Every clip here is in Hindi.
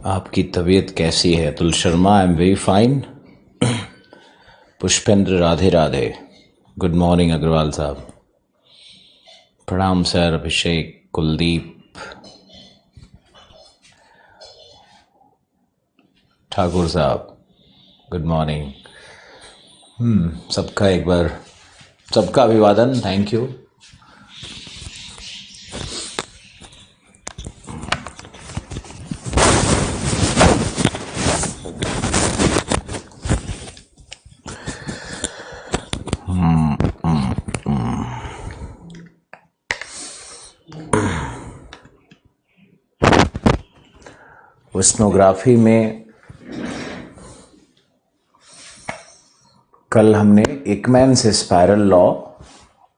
आपकी तबीयत कैसी है? Atul Sharma, I am very fine. Pushpendra, Radhe Radhe. Good morning Agarwal साहब। प्रणाम सर। अभिषेक, कुलदीप, ठाकुर साहब, गुड मॉर्निंग। सबका एक बार सबका अभिवादन। Thank you. ओशनोग्राफी में कल हमने एकमैन से स्पाइरल लॉ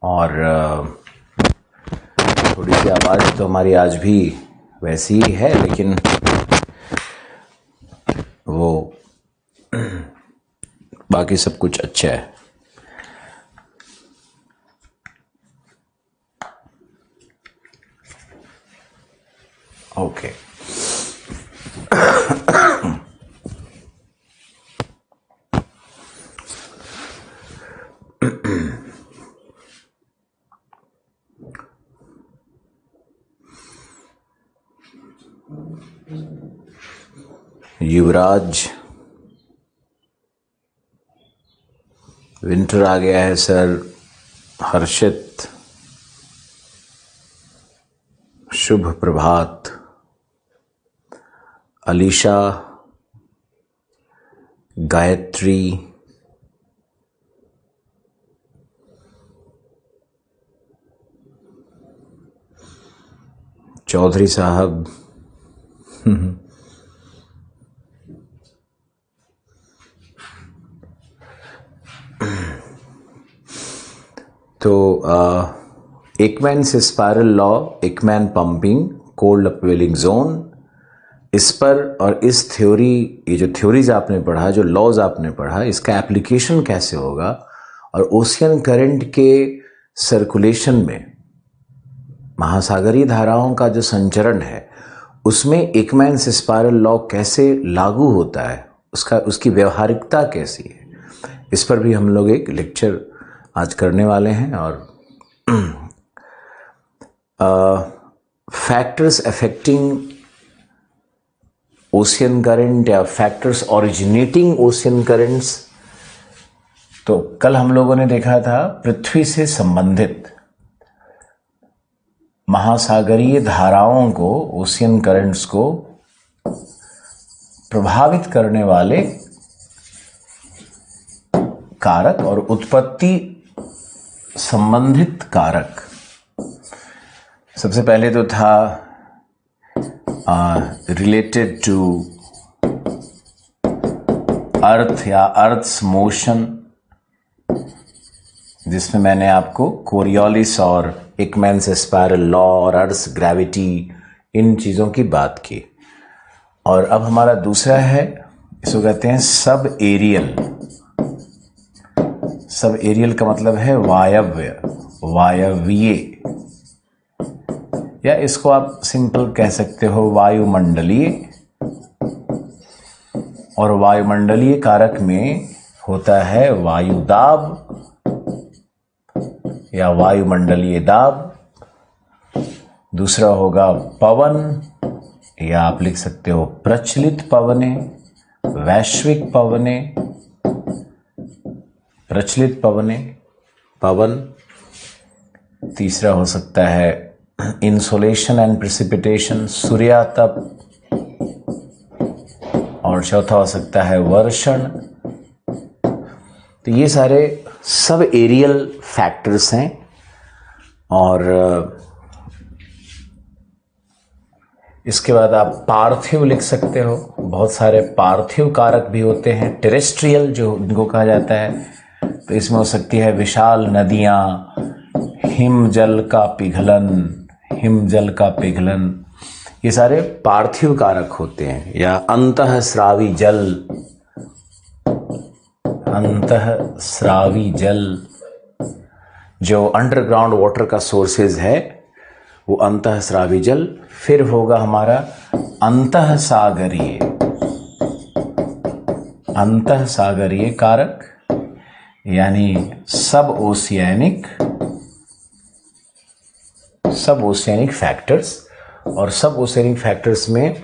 और थोड़ी सी आवाज़ तो हमारी आज भी वैसी ही है, लेकिन वो बाकी सब कुछ अच्छा है। ओके। युवराज, विंटर आ गया है सर। हर्षित, शुभ प्रभात। अलीशा, गायत्री, चौधरी साहब, तो एकमैन से spiral law, Ekman pumping, cold upwelling zone, इस पर और इस थ्योरी, ये जो थ्योरीज आपने पढ़ा, जो लॉज आपने पढ़ा, इसका एप्लीकेशन कैसे होगा और ओशियन करंट के सर्कुलेशन में महासागरीय धाराओं का जो संचरण है उसमें एकमैन से स्पाइरल लॉ कैसे लागू होता है, उसकी व्यवहारिकता कैसी है, इस पर भी हम लोग एक लेक्चर आज करने वाले हैं। और फैक्टर्स अफेक्टिंग ओशियन करंट या फैक्टर्स ओरिजिनेटिंग ओशियन करंट्स, तो कल हम लोगों ने देखा था पृथ्वी से संबंधित महासागरीय धाराओं को, ओशियन करंट्स को प्रभावित करने वाले कारक और उत्पत्ति संबंधित कारक। सबसे पहले तो था रिलेटेड टू अर्थ या अर्थ्स मोशन, जिसमें मैंने आपको कोरियोलिस और एकमैन से स्पाइरल लॉ और अर्थ्स ग्रेविटी, इन चीज़ों की बात की। और अब हमारा दूसरा है, इसको कहते हैं सब एरियल। सब एरियल का मतलब है वायव्य, वायवीय, या इसको आप सिंपल कह सकते हो वायुमंडलीय। और वायुमंडलीय कारक में होता है वायुदाब या वायुमंडलीय दाब। दूसरा होगा पवन, या आप लिख सकते हो प्रचलित पवने, वैश्विक पवने, प्रचलित पवने, पवन। तीसरा हो सकता है इंसोलेशन एंड प्रेसिपिटेशन, सूर्यातप। और चौथा हो सकता है वर्षण। तो ये सारे सब एरियल फैक्टर्स हैं। और इसके बाद आप पार्थिव लिख सकते हो। बहुत सारे पार्थिव कारक भी होते हैं, टेरेस्ट्रियल जो इनको कहा जाता है। तो इसमें हो सकती है विशाल नदियाँ, हिमजल का पिघलन, हिमजल का पिघलन, ये सारे पार्थिव कारक होते हैं। या अंतःस्रावी जल, अंतःस्रावी जल जो अंडरग्राउंड वाटर का सोर्सेज है, वो अंतःस्रावी जल। फिर होगा हमारा अंतःसागरीय, अंतःसागरीय कारक यानी सब ओशियानिक फैक्टर्स। और सब ओशियानिक फैक्टर्स में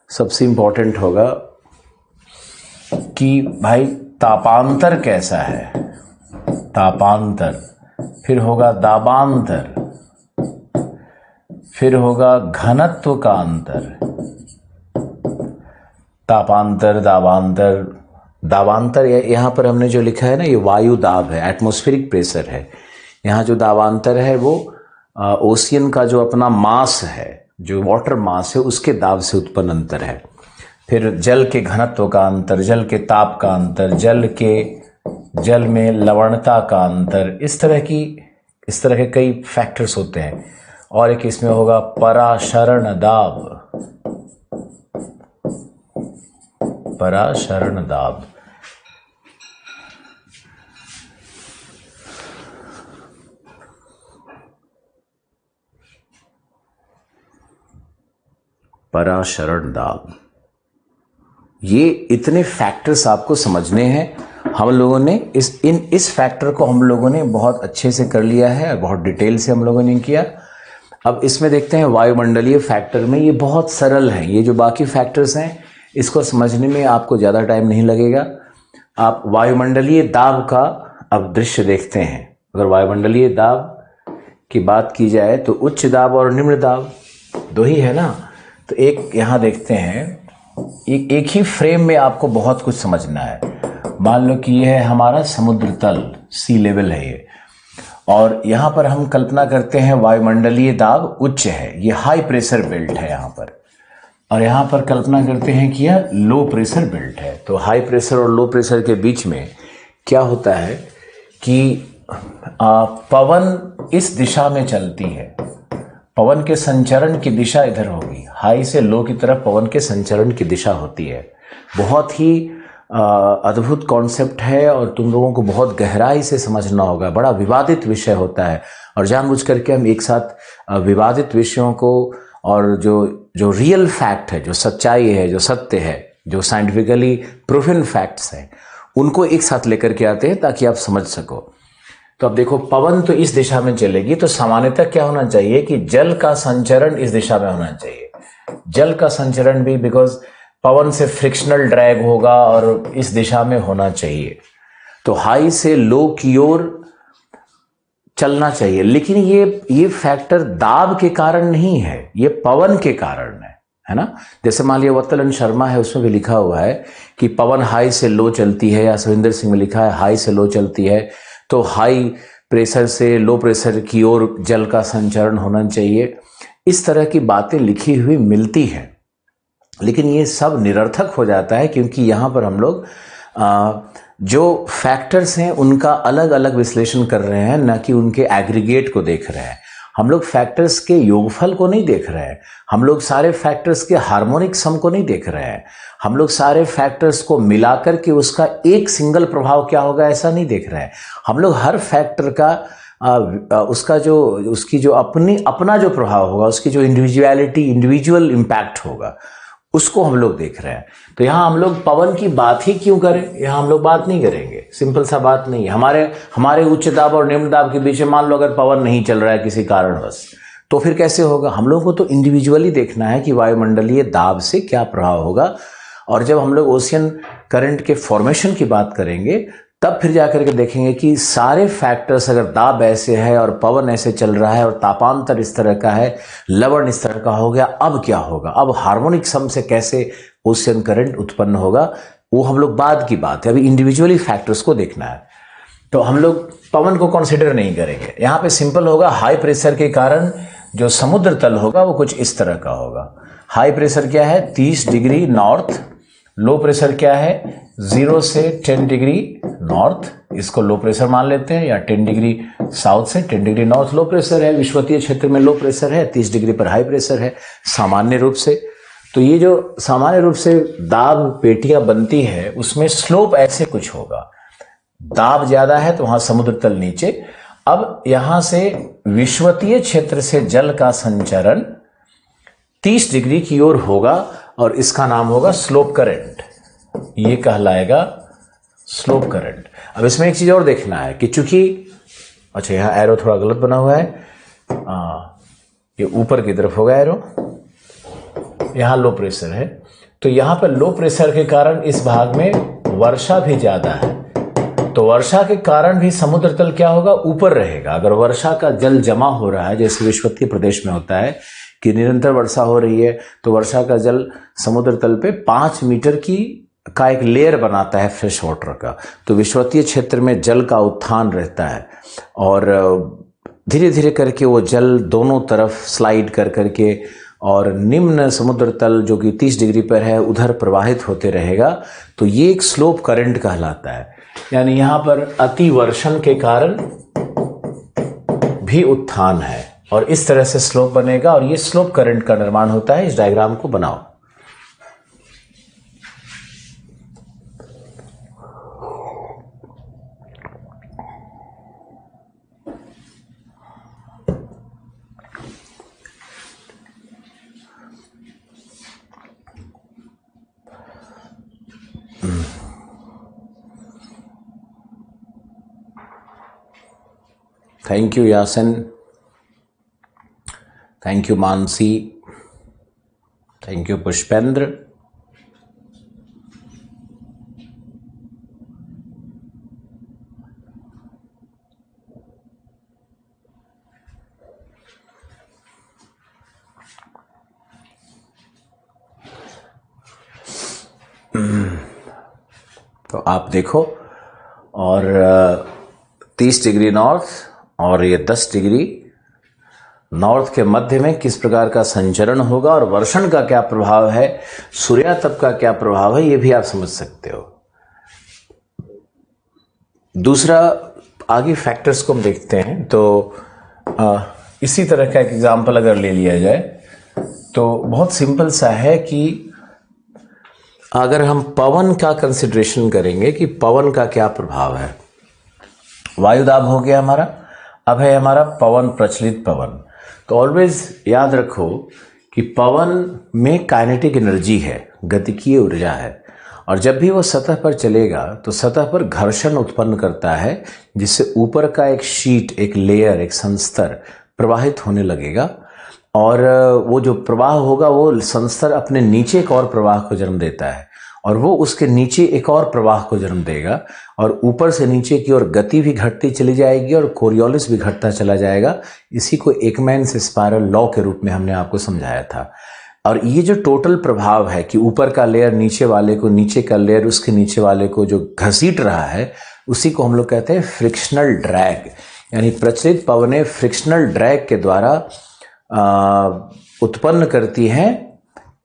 सबसे इंपॉर्टेंट होगा कि भाई तापांतर कैसा है, तापांतर। फिर होगा दाबांतर, फिर होगा घनत्व का अंतर। तापांतर, दाबांतर। दाबांतर यहां पर हमने जो लिखा है ना, ये वायु दाब है, एटमॉस्फेरिक प्रेशर है। यहाँ जो दाबांतर है वो ओशियन का जो अपना मास है, जो वाटर मास है, उसके दाब से उत्पन्न अंतर है। फिर जल के घनत्व का अंतर, जल के ताप का अंतर, जल में लवणता का अंतर, इस तरह के कई फैक्टर्स होते हैं। और एक इसमें होगा पराशरण दाब, पराशरण दाब। पराशरण दाब, ये इतने फैक्टर्स आपको समझने हैं। हम लोगों ने इस फैक्टर को हम लोगों ने बहुत अच्छे से कर लिया है, बहुत डिटेल से हम लोगों ने किया। अब इसमें देखते हैं वायुमंडलीय फैक्टर में, ये बहुत सरल है। ये जो बाकी फैक्टर्स हैं इसको समझने में आपको ज़्यादा टाइम नहीं लगेगा। आप वायुमंडलीय दाब का अब दृश्य देखते हैं। अगर वायुमंडलीय दाब की बात की जाए तो उच्च दाब और निम्न दाब दो ही है ना। तो एक यहाँ देखते हैं, एक ही फ्रेम में आपको बहुत कुछ समझना है। मान लो कि ये है हमारा समुद्र तल, सी लेवल है ये, और यहाँ पर हम कल्पना करते हैं वायुमंडलीय दाब उच्च है, ये हाई प्रेशर बेल्ट है यहाँ पर। और यहाँ पर कल्पना करते हैं कि यह लो प्रेशर बेल्ट है। तो हाई प्रेशर और लो प्रेशर के बीच में क्या होता है कि पवन इस दिशा में चलती है, पवन के संचरण की दिशा इधर होगी। हाई से लो की तरफ पवन के संचरण की दिशा होती है। बहुत ही अद्भुत कॉन्सेप्ट है और तुम लोगों को बहुत गहराई से समझना होगा। बड़ा विवादित विषय होता है और जानबूझ करके हम एक साथ विवादित विषयों को और जो रियल फैक्ट है, जो सच्चाई है, जो सत्य है, जो साइंटिफिकली प्रूवन फैक्ट्स हैं, उनको एक साथ लेकर के आते हैं ताकि आप समझ सको। तो अब देखो, पवन तो इस दिशा में चलेगी, तो सामान्यतः क्या होना चाहिए कि जल का संचरण इस दिशा में होना चाहिए। जल का संचरण भी बिकॉज पवन से फ्रिक्शनल ड्रैग होगा और इस दिशा में होना चाहिए। तो हाई से लो की ओर चलना चाहिए। लेकिन ये फैक्टर दाब के कारण नहीं है, ये पवन के कारण है ना। जैसे मान लिया वत्तलन शर्मा है, उसमें भी लिखा हुआ है कि पवन हाई से लो चलती है, या सविंदर सिंह में लिखा है हाई से लो चलती है। तो हाई प्रेशर से लो प्रेशर की ओर जल का संचरण होना चाहिए। इस तरह की बातें लिखी हुई मिलती हैं, लेकिन ये सब निरर्थक हो जाता है क्योंकि यहाँ पर हम लोग जो फैक्टर्स हैं उनका अलग अलग विश्लेषण कर रहे हैं, न कि उनके एग्रीगेट को देख रहे हैं। हम लोग फैक्टर्स के योगफल को नहीं देख रहे हैं, हम लोग सारे फैक्टर्स के हार्मोनिक सम को नहीं देख रहे हैं, हम लोग सारे फैक्टर्स को मिलाकर के उसका एक सिंगल प्रभाव क्या होगा ऐसा नहीं देख रहे हैं। हम लोग हर फैक्टर का उसकी जो अपना जो प्रभाव होगा, उसकी जो इंडिविजुअल इम्पैक्ट होगा, उसको हम लोग देख रहे हैं। तो यहाँ हम लोग पवन की बात ही क्यों करें, यहाँ हम लोग बात नहीं करेंगे। सिंपल सा बात नहीं है। हमारे उच्च दाब और निम्न दाब के बीच में मान लो अगर पवन नहीं चल रहा है किसी कारणवश, तो फिर कैसे होगा। हम लोगों को तो इंडिविजुअली देखना है कि वायुमंडलीय दाब से क्या प्रभाव होगा। और जब हम लोग ओशियन करंट के फॉर्मेशन की बात करेंगे तब फिर जाकर के देखेंगे कि सारे फैक्टर्स, अगर दाब ऐसे है और पवन ऐसे चल रहा है और तापांतर इस तरह का है, लवण इस तरह का हो गया, अब क्या होगा, अब हार्मोनिक सम से कैसे ओशियन करंट उत्पन्न होगा, वो हम लोग बाद की बात है। अभी इंडिविजुअली फैक्टर्स को देखना है। तो हम लोग पवन को कंसिडर नहीं करेंगे। यहाँ पे सिंपल होगा, हाई प्रेशर के कारण जो समुद्र तल होगा वो कुछ इस तरह का होगा। हाई प्रेशर क्या है, 30 डिग्री नॉर्थ। लो प्रेशर क्या है, 0 से 10 डिग्री नॉर्थ, इसको लो प्रेशर मान लेते हैं, या 10 डिग्री साउथ से 10 डिग्री नॉर्थ लो प्रेशर है। विषुवतीय क्षेत्र में लो प्रेशर है, 30 डिग्री पर हाई प्रेशर है सामान्य रूप से। तो ये जो सामान्य रूप से दाब पेटियां बनती है उसमें स्लोप ऐसे कुछ होगा। दाब ज्यादा है तो वहां समुद्र तल नीचे, अब यहां से विषुवतीय क्षेत्र से जल का संचरण 30 डिग्री की ओर होगा और इसका नाम होगा स्लोप करंट। ये कहलाएगा स्लोप करंट। अब इसमें एक चीज और देखना है कि चूंकि अच्छा यहां एरो थोड़ा गलत बना हुआ है, ये ऊपर की तरफ होगा एरो, यहां लो प्रेशर है, तो यहां पर लो प्रेशर के कारण इस भाग में वर्षा भी ज्यादा है, तो वर्षा के कारण भी समुद्र तल क्या होगा, ऊपर रहेगा। अगर वर्षा का जल जमा हो रहा है, जैसे विषुवतीय प्रदेश में होता है कि निरंतर वर्षा हो रही है, तो वर्षा का जल समुद्र तल पे 5 मीटर का एक लेयर बनाता है फ्रेश वाटर का। तो विषुवतीय क्षेत्र में जल का उत्थान रहता है और धीरे धीरे करके वो जल दोनों तरफ स्लाइड कर करके और निम्न समुद्र तल जो कि 30 डिग्री पर है उधर प्रवाहित होते रहेगा। तो ये एक स्लोप करंट कहलाता है। यानी यहां पर अति वर्षण के कारण भी उत्थान है और इस तरह से स्लोप बनेगा और ये स्लोप करंट का निर्माण होता है। इस डायग्राम को बनाओ। Thank you Yasan, thank you Mansi, thank you Pushpendra. तो आप देखो और 30 डिग्री नॉर्थ और ये 10 डिग्री नॉर्थ के मध्य में किस प्रकार का संचरण होगा और वर्षण का क्या प्रभाव है, सूर्यातप का क्या प्रभाव है, ये भी आप समझ सकते हो। दूसरा आगे फैक्टर्स को हम देखते हैं। तो इसी तरह का एक एग्जाम्पल अगर ले लिया जाए तो बहुत सिंपल सा है कि अगर हम पवन का कंसिडरेशन करेंगे कि पवन का क्या प्रभाव है। वायुदाब हो गया हमारा, अब है हमारा पवन, प्रचलित पवन। तो ऑलवेज याद रखो कि पवन में काइनेटिक एनर्जी है, गतिकीय ऊर्जा है, और जब भी वो सतह पर चलेगा तो सतह पर घर्षण उत्पन्न करता है, जिससे ऊपर का एक शीट, एक लेयर, एक संस्तर प्रवाहित होने लगेगा और वो जो प्रवाह होगा वो संस्तर अपने नीचे एक और प्रवाह को जन्म देता है और वो उसके नीचे एक और प्रवाह को जन्म देगा और ऊपर से नीचे की ओर गति भी घटती चली जाएगी और कोरियोलिस भी घटता चला जाएगा। इसी को एकमैन्स स्पाइरल लॉ के रूप में हमने आपको समझाया था। और ये जो टोटल प्रभाव है कि ऊपर का लेयर नीचे वाले को, नीचे का लेयर उसके नीचे वाले को जो घसीट रहा है, उसी को हम लोग कहते हैं फ्रिक्शनल ड्रैग। यानी प्रचलित पवनें फ्रिक्शनल ड्रैग के द्वारा उत्पन्न करती हैं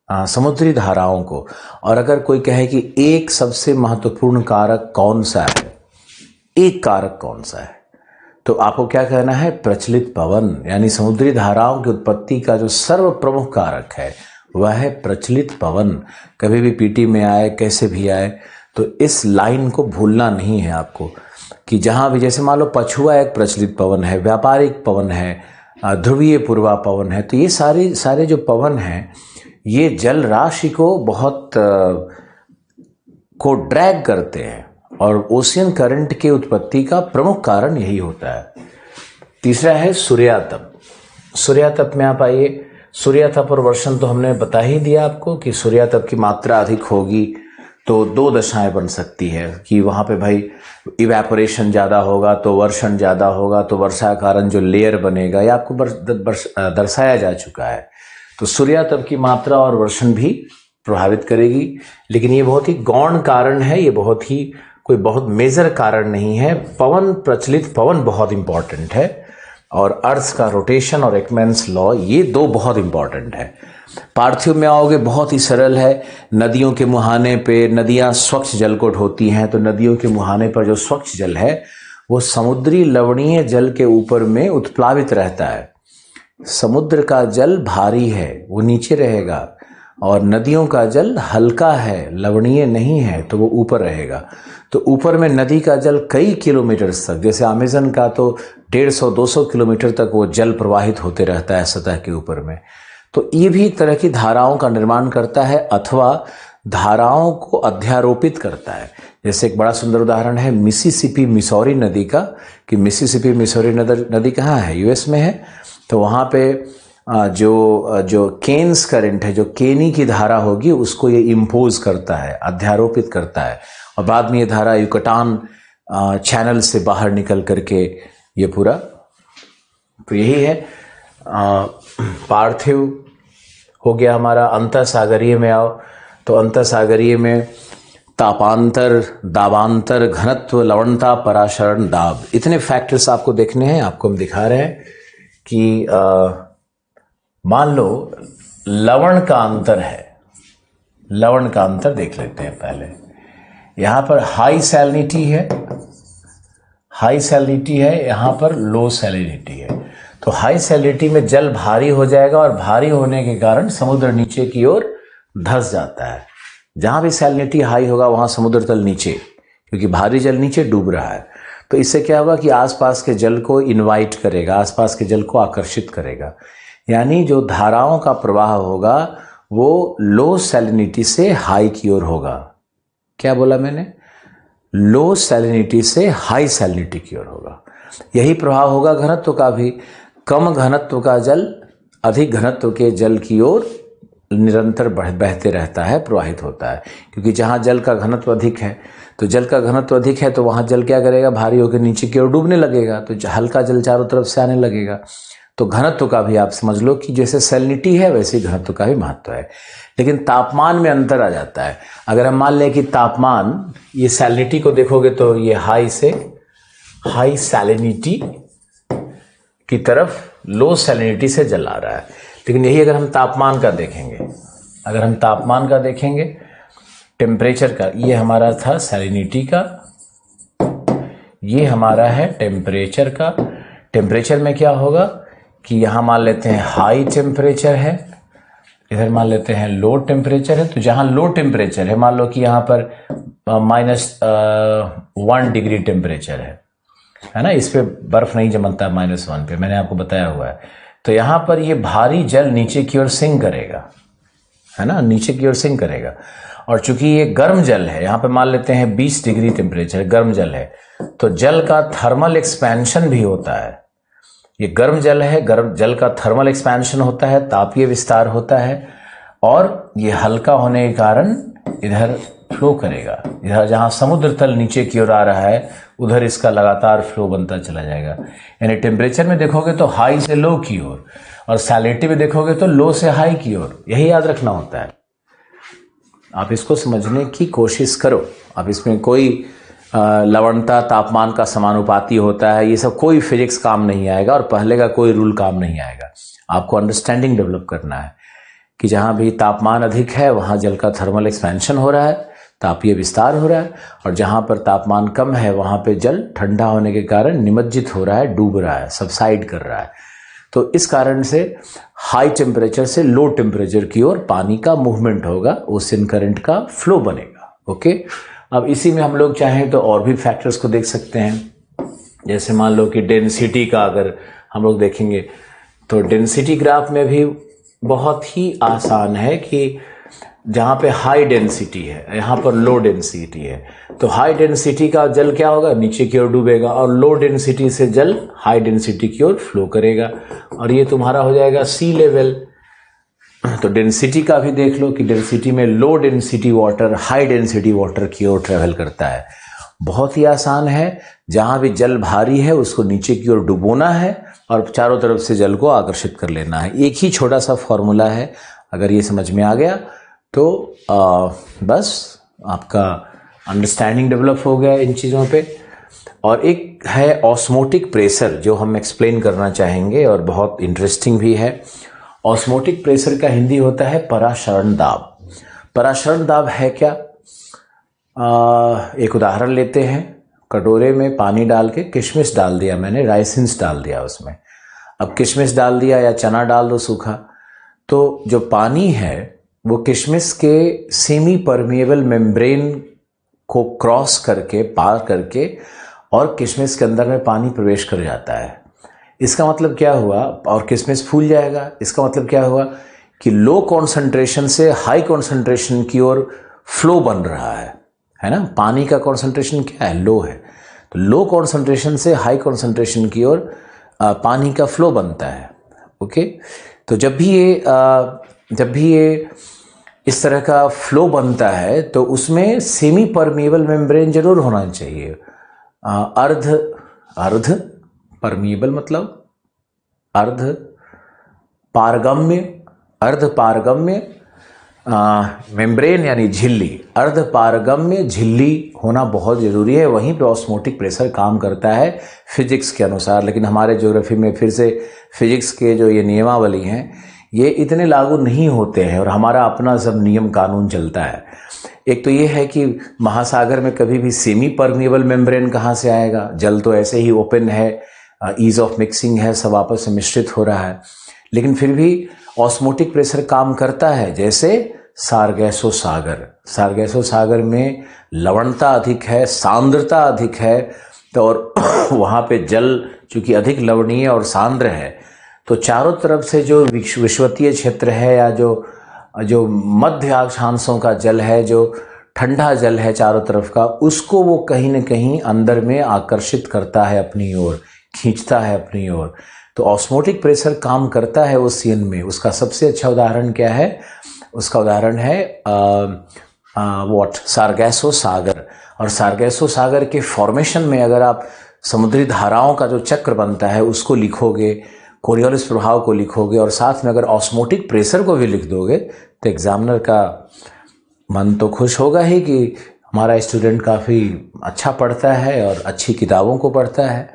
समुद्री धाराओं को। और अगर कोई कहे कि एक सबसे महत्वपूर्ण कारक कौन सा है, एक कारक कौन सा है, तो आपको क्या कहना है, प्रचलित पवन। यानी समुद्री धाराओं की उत्पत्ति का जो सर्व प्रमुख कारक है वह है प्रचलित पवन। कभी भी पीटी में आए, कैसे भी आए, तो इस लाइन को भूलना नहीं है आपको कि जहां भी, जैसे मान लो पछुआ एक प्रचलित पवन है, व्यापारिक पवन है, ध्रुवीय पूर्वा पवन है, तो ये सारे जो पवन हैं ये जल राशि को बहुत को ड्रैग करते हैं और ओशियन करंट के उत्पत्ति का प्रमुख कारण यही होता है। तीसरा है सूर्यातप। सूर्यातप में आप आइए। सूर्यातप और वर्षण तो हमने बता ही दिया आपको कि सूर्यातप की मात्रा अधिक होगी तो दो दशाएं बन सकती है कि वहाँ पे भाई इवेपोरेशन ज़्यादा होगा तो वर्षण ज़्यादा होगा, तो वर्षा के कारण जो लेयर बनेगा, ये आपको दर्शाया जा चुका है। तो सूर्यातप की मात्रा और वर्षण भी प्रभावित करेगी, लेकिन ये बहुत ही गौण कारण है, ये बहुत ही कोई बहुत मेजर कारण नहीं है। पवन, प्रचलित पवन बहुत इंपॉर्टेंट है और अर्थ का रोटेशन और एकमैन्स लॉ, ये दो बहुत इंपॉर्टेंट है। पार्थिव में आओगे, बहुत ही सरल है। नदियों के मुहाने पे, नदियां स्वच्छ जल को ढोती हैं, तो नदियों के मुहाने पर जो स्वच्छ जल है वो समुद्री लवणीय जल के ऊपर में उत्प्लावित रहता है। समुद्र का जल भारी है, वो नीचे रहेगा और नदियों का जल हल्का है, लवणीय नहीं है, तो वो ऊपर रहेगा। तो ऊपर में नदी का जल कई किलोमीटर तक, जैसे अमेज़न का तो 150-200 किलोमीटर तक वो जल प्रवाहित होते रहता है सतह के ऊपर में। तो ये भी एक तरह की धाराओं का निर्माण करता है अथवा धाराओं को अध्यारोपित करता है। जैसे एक बड़ा सुंदर उदाहरण है मिसिसिपी मिसौरी नदी का, कि मिसिसिपी मिसौरी नदी कहाँ है, यूएस में है। तो वहाँ पे जो केन्स करंट है, जो केनी की धारा होगी, उसको ये इम्पोज करता है, अध्यारोपित करता है, और बाद में ये धारा युकटान चैनल से बाहर निकल करके ये पूरा, तो यही है पार्थिव हो गया हमारा। अंतःसागरीय में आओ तो अंतःसागरीय में तापांतर, दाबांतर, घनत्व, लवणता, पराशरण, दाब, इतने फैक्टर्स आपको देखने हैं। आपको हम दिखा रहे हैं कि मान लो लवण का अंतर है, लवण का अंतर देख लेते हैं पहले। यहां पर हाई सैलिनिटी है, हाई सैलिनिटी है, यहां पर लो सैलिनिटी है। तो हाई सैलिनिटी में जल भारी हो जाएगा और भारी होने के कारण समुद्र नीचे की ओर धंस जाता है। जहां भी सैलिनिटी हाई होगा वहां समुद्र तल नीचे, क्योंकि भारी जल नीचे डूब रहा है। तो इससे क्या होगा कि आसपास के जल को इनवाइट करेगा, आसपास के जल को आकर्षित करेगा। यानी जो धाराओं का प्रवाह होगा वो लो सैलिनिटी से हाई की ओर होगा। क्या बोला मैंने? लो सैलिनिटी से हाई सैलिनिटी की ओर होगा। यही प्रभाव होगा घनत्व का भी। कम घनत्व का जल अधिक घनत्व के जल की ओर निरंतर बहते रहता है, प्रवाहित होता है, क्योंकि जहां जल का घनत्व अधिक है, तो जल का घनत्व अधिक है तो वहां जल क्या करेगा, भारी होकर नीचे की ओर डूबने लगेगा, तो हल्का जल चारों तरफ से आने लगेगा। तो घनत्व का भी आप समझ लो कि जैसे सैलिनिटी है वैसे ही घनत्व का भी महत्व है। लेकिन तापमान में अंतर आ जाता है। अगर हम मान लें कि तापमान, ये सैलिनिटी को देखोगे तो ये हाई से हाई सैलिनिटी की तरफ लो सैलिनिटी से जल आ रहा है। लेकिन यही अगर हम तापमान का देखेंगे, अगर हम तापमान का देखेंगे, टेम्परेचर का, ये हमारा था सैलिनिटी का, ये हमारा है टेम्परेचर का। टेम्परेचर में क्या होगा कि यहां मान लेते हैं हाई टेम्परेचर है, इधर मान लेते हैं लो टेम्परेचर है। तो जहां लो टेम्परेचर है, मान लो कि यहां पर -1 डिग्री टेम्परेचर है ना, इस पे बर्फ नहीं जमता -1 पे, मैंने आपको बताया हुआ है। तो यहां पर ये भारी जल नीचे की ओर सिंक करेगा, है ना, नीचे की ओर सिंक करेगा। और चूंकि ये गर्म जल है, यहां पे मान लेते हैं 20 डिग्री टेम्परेचर, गर्म जल है, तो जल का थर्मल एक्सपेंशन भी होता है। ये गर्म जल है, गर्म जल का थर्मल एक्सपेंशन होता है, तापीय विस्तार होता है, और ये हल्का होने के कारण इधर फ्लो करेगा। इधर जहां समुद्र तल नीचे की ओर आ रहा है उधर इसका लगातार फ्लो बनता चला जाएगा। यानी टेम्परेचर में देखोगे तो हाई से लो की ओर, और सैलिनिटी में देखोगे तो लो से हाई की ओर। यही याद रखना होता है। आप इसको समझने की कोशिश करो। अब इसमें कोई लवणता तापमान का समानुपाती होता है, ये सब कोई फिजिक्स काम नहीं आएगा, और पहले का कोई रूल काम नहीं आएगा। आपको अंडरस्टैंडिंग डेवलप करना है कि जहां भी तापमान अधिक है वहां जल का थर्मल एक्सपेंशन हो रहा है, तापीय विस्तार हो रहा है, और जहां पर तापमान कम है वहां पे जल ठंडा होने के कारण निमज्जित हो रहा है, डूब रहा है, सबसाइड कर रहा है। तो इस कारण से हाई टेम्परेचर से लो टेम्परेचर की ओर पानी का मूवमेंट होगा, ओशन करंट का फ्लो बनेगा। ओके, अब इसी में हम लोग चाहें तो और भी फैक्टर्स को देख सकते हैं। जैसे मान लो कि डेंसिटी का अगर हम लोग देखेंगे तो डेंसिटी ग्राफ में भी बहुत ही आसान है कि जहां पे हाई डेंसिटी है, यहां पर लो डेंसिटी है, तो हाई डेंसिटी का जल क्या होगा, नीचे की ओर डूबेगा, और लो डेंसिटी से जल हाई डेंसिटी की ओर फ्लो करेगा, और ये तुम्हारा हो जाएगा सी लेवल। तो डेंसिटी का भी देख लो कि डेंसिटी में low density water high density water की ओर ट्रेवल करता है। बहुत ही आसान है, जहां भी जल भारी है उसको नीचे की ओर डुबोना है और चारों तरफ से जल को आकर्षित कर लेना है। एक ही छोटा सा फॉर्मूला है, अगर ये समझ में आ गया तो बस आपका अंडरस्टैंडिंग डेवलप हो गया इन चीज़ों पे। और एक है ऑस्मोटिक प्रेशर, जो हम एक्सप्लेन करना चाहेंगे और बहुत इंटरेस्टिंग भी है। ऑस्मोटिक प्रेशर का हिंदी होता है पराशरण दाब। पराशरण दाब है क्या? एक उदाहरण लेते हैं। कटोरे में पानी डाल के किशमिश डाल दिया मैंने, राइसिन्स डाल दिया उसमें। अब किशमिश डाल दिया या चना डाल दो सूखा, तो जो पानी है वो किशमिश के सेमी परमिएबल मेम्ब्रेन को क्रॉस करके, पार करके, और किशमिश के अंदर में पानी प्रवेश कर जाता है। इसका मतलब क्या हुआ, और किशमिश फूल जाएगा। इसका मतलब क्या हुआ कि लो कॉन्सेंट्रेशन से हाई कॉन्सेंट्रेशन की ओर फ्लो बन रहा है ना। पानी का कॉन्सेंट्रेशन क्या है, लो है, तो लो कॉन्सेंट्रेशन से हाई कॉन्सेंट्रेशन की ओर पानी का फ्लो बनता है। ओके, तो जब भी ये इस तरह का फ्लो बनता है तो उसमें सेमी परमिएबल मेम्ब्रेन जरूर होना चाहिए। अर्ध परमिएबल मतलब अर्ध पारगम्य मेम्ब्रेन यानी झिल्ली, अर्ध पारगम्य झिल्ली होना बहुत ज़रूरी है। वहीं पे ऑस्मोटिक प्रेशर काम करता है फिजिक्स के अनुसार। लेकिन हमारे ज्योग्राफी में फिर से फिजिक्स के जो ये नियमावली हैं ये इतने लागू नहीं होते हैं, और हमारा अपना सब नियम कानून चलता है। एक तो ये है कि महासागर में कभी भी सेमी परमिएबल मेम्ब्रेन कहाँ से आएगा, जल तो ऐसे ही ओपन है, ईज ऑफ मिक्सिंग है, सब आपस में मिश्रित हो रहा है। लेकिन फिर भी ऑस्मोटिक प्रेशर काम करता है। जैसे सारगैसो सागर में लवणता अधिक है, सांद्रता अधिक है, तो और वहाँ पे जल चूँकि अधिक लवणीय और सांद्र है, तो चारों तरफ से जो विषुवतीय क्षेत्र है या जो मध्य अक्षांशों का जल है, जो ठंडा जल है चारों तरफ का, उसको वो कहीं न कहीं अंदर में आकर्षित करता है अपनी ओर, खींचता है अपनी ओर। तो ऑस्मोटिक प्रेशर काम करता है उस सीन में। उसका सबसे अच्छा उदाहरण क्या है, उसका उदाहरण है सारगैसो सागर। और सारगैसो सागर के फॉर्मेशन में अगर आप समुद्री धाराओं का जो चक्र बनता है उसको लिखोगे, कोरियोलिस प्रभाव को लिखोगे, और साथ में अगर ऑस्मोटिक प्रेशर को भी लिख दोगे, तो एग्जामिनर का मन तो खुश होगा ही कि हमारा स्टूडेंट काफ़ी अच्छा पढ़ता है और अच्छी किताबों को पढ़ता है।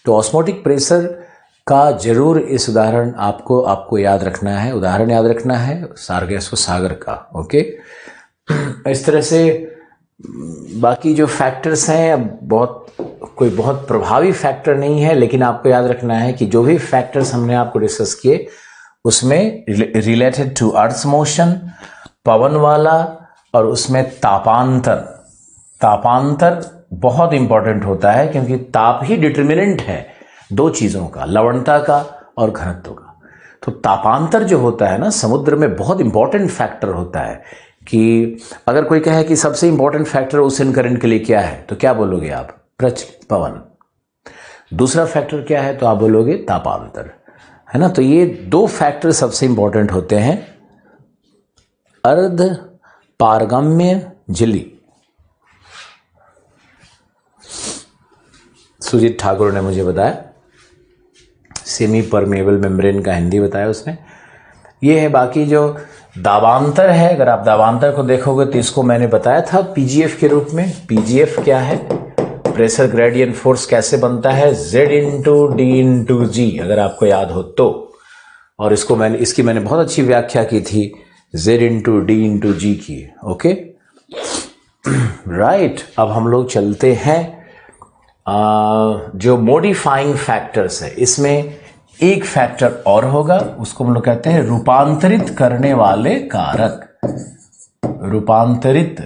तो ऑस्मोटिक प्रेशर का जरूर इस उदाहरण आपको याद रखना है, उदाहरण याद रखना है सारगैसो सागर का। ओके, इस तरह से बाकी जो फैक्टर्स हैं कोई बहुत प्रभावी फैक्टर नहीं है, लेकिन आपको याद रखना है कि जो भी फैक्टर्स हमने आपको डिस्कस किए उसमें रिलेटेड टू अर्थ मोशन, पवन वाला, और उसमें तापांतर बहुत इंपॉर्टेंट होता है, क्योंकि ताप ही डिटर्मिनेंट है दो चीज़ों का, लवणता का और घनत्व का। तो तापांतर जो होता है ना समुद्र में, बहुत इंपॉर्टेंट फैक्टर होता है। कि अगर कोई कहे कि सबसे इंपॉर्टेंट फैक्टर ओशन करंट के लिए क्या है, तो क्या बोलोगे आप, प्रचलित पवन। दूसरा फैक्टर क्या है, तो आप बोलोगे तापांतर, है ना। तो ये दो फैक्टर सबसे इंपॉर्टेंट होते हैं, अर्ध पारगम्य झिल्ली। सुजीत ठाकुर ने मुझे बताया, सेमी परमेबल मेम्ब्रेन का हिंदी बताया उसने। ये है। बाकी जो दाबांतर है, अगर आप दाबांतर को देखोगे तो इसको मैंने बताया था पीजीएफ के रूप में। पीजीएफ क्या है, प्रेशर ग्रेडियंट फोर्स कैसे बनता है, Z इंटू डी इंटू जी, अगर आपको याद हो तो। और इसकी मैंने बहुत अच्छी व्याख्या की थी, Z इंटू डी इंटू जी की। Okay, right. अब हम लोग चलते हैं जो मॉडिफाइंग फैक्टर्स है, इसमें एक फैक्टर और होगा, उसको हम लोग कहते हैं रूपांतरित करने वाले कारक। रूपांतरित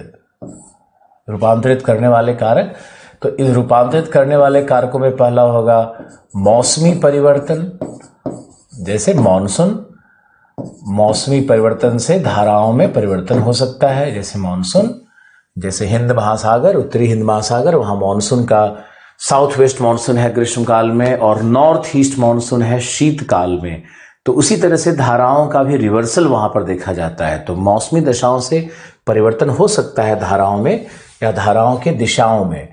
करने वाले कारक। तो इस रूपांतरित करने वाले कारकों में पहला होगा मौसमी परिवर्तन, जैसे मॉनसून। मौसमी परिवर्तन से धाराओं में परिवर्तन हो सकता है, जैसे मॉनसून। जैसे हिंद महासागर, उत्तरी हिंद महासागर, वहां मॉनसून का साउथ वेस्ट मॉनसून है ग्रीष्मकाल में, और नॉर्थ ईस्ट मॉनसून है शीतकाल में। तो उसी तरह से धाराओं का भी रिवर्सल वहां पर देखा जाता है। तो मौसमी दशाओं से परिवर्तन हो सकता है धाराओं में या धाराओं के दिशाओं में।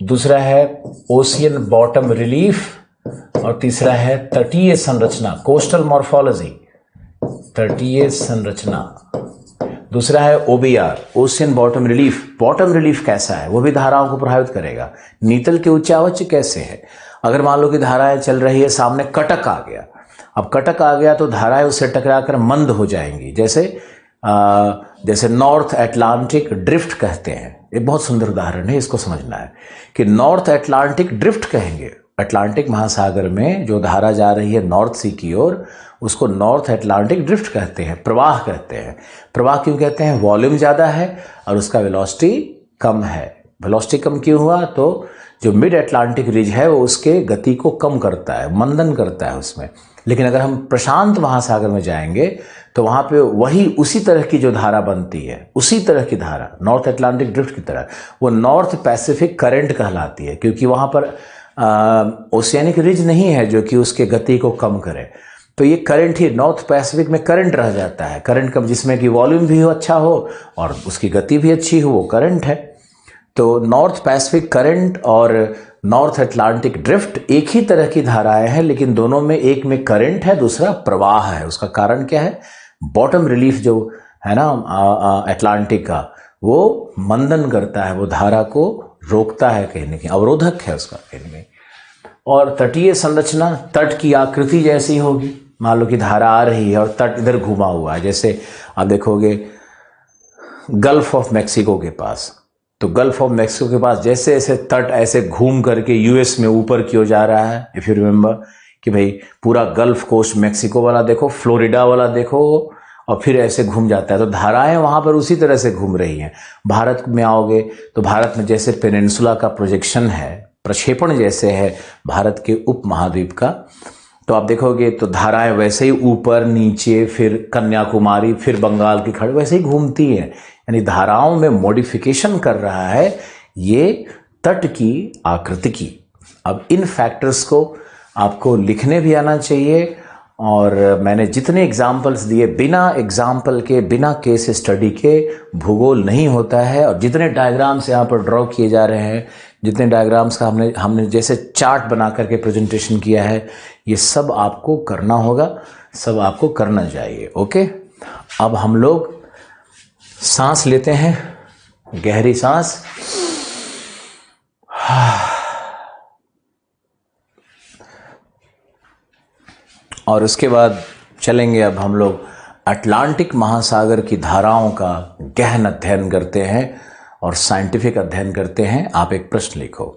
दूसरा है ओशियन बॉटम रिलीफ, और तीसरा है तटीय संरचना, कोस्टल मॉर्फोलॉजी, तटीय संरचना। दूसरा है OBR, ocean bottom relief. Bottom relief कैसा है, वो भी धाराओं को प्रभावित करेगा। नीतल के उच्चावच कैसे है, अगर मान लो कि धाराएं चल रही है, सामने कटक आ गया, अब कटक आ गया तो धाराएं उससे टकराकर मंद हो जाएंगी। जैसे नॉर्थ अटलांटिक ड्रिफ्ट कहते हैं, एक बहुत सुंदर उदाहरण है, इसको समझना है कि नॉर्थ अटलांटिक ड्रिफ्ट कहेंगे। अटलांटिक महासागर में जो धारा जा रही है नॉर्थ सी की ओर, उसको नॉर्थ अटलांटिक ड्रिफ्ट कहते हैं, प्रवाह कहते हैं। प्रवाह क्यों कहते हैं? वॉल्यूम ज़्यादा है और उसका वेलोसिटी कम है। वेलोसिटी कम क्यों हुआ? तो जो मिड अटलांटिक रिज है वो उसके गति को कम करता है, मंदन करता है उसमें। लेकिन अगर हम प्रशांत महासागर में जाएंगे तो वहाँ पे वही उसी तरह की जो धारा बनती है, उसी तरह की धारा नॉर्थ अटलांटिक ड्रिफ्ट की तरह, वो नॉर्थ पैसिफिक करंट कहलाती है, क्योंकि वहाँ पर ओशियानिक रिज नहीं है जो कि उसके गति को कम करे। तो ये करंट ही नॉर्थ पैसिफिक में करंट रह जाता है। करंट कब, जिसमें कि वॉल्यूम भी हो अच्छा हो और उसकी गति भी अच्छी हो, वो करंट है। तो नॉर्थ पैसिफिक करंट और नॉर्थ अटलांटिक ड्रिफ्ट एक ही तरह की धाराएं हैं, लेकिन दोनों में एक में करंट है, दूसरा प्रवाह है। उसका कारण क्या है? बॉटम रिलीफ जो है ना अटलांटिक का, वो मंदन करता है, वो धारा को रोकता है, कहीं ना कहीं अवरोधक है उसका कहीं ना कहीं। और तटीय संरचना तट की आकृति जैसी होगी। मान लो कि धारा आ रही है और तट इधर घुमा हुआ है, जैसे आप देखोगे गल्फ ऑफ मैक्सिको के पास, तो गल्फ ऑफ मैक्सिको के पास जैसे ऐसे तट ऐसे घूम करके यूएस में ऊपर की ओर जा रहा है। इफ यू रिमेंबर कि भाई पूरा गल्फ कोस्ट मैक्सिको वाला देखो, फ्लोरिडा वाला देखो, और फिर ऐसे घूम जाता है। तो धाराएं वहां पर उसी तरह से घूम रही हैं। भारत में आओगे तो भारत में जैसे पेनिनसुला का प्रोजेक्शन है, प्रक्षेपण जैसे है भारत के उप महाद्वीप का, तो आप देखोगे तो धाराएं वैसे ही ऊपर नीचे, फिर कन्याकुमारी, फिर बंगाल की खाड़ी वैसे ही घूमती है। यानी धाराओं में मॉडिफिकेशन कर रहा है ये तट की आकृति की। अब इन फैक्टर्स को आपको लिखने भी आना चाहिए, और मैंने जितने एग्जाम्पल्स दिए, बिना एग्जाम्पल के, बिना केस स्टडी के भूगोल नहीं होता है। और जितने डायग्राम्स यहाँ पर ड्रॉ किए जा रहे हैं, जितने डायग्राम्स का हमने जैसे चार्ट बना करके प्रेजेंटेशन किया है, ये सब आपको करना होगा, सब आपको करना चाहिए। ओके, अब हम लोग सांस लेते हैं, गहरी सांस। और उसके बाद चलेंगे अब हम लोग अटलांटिक महासागर की धाराओं का गहन अध्ययन करते हैं और साइंटिफिक अध्ययन करते हैं। आप एक प्रश्न लिखो।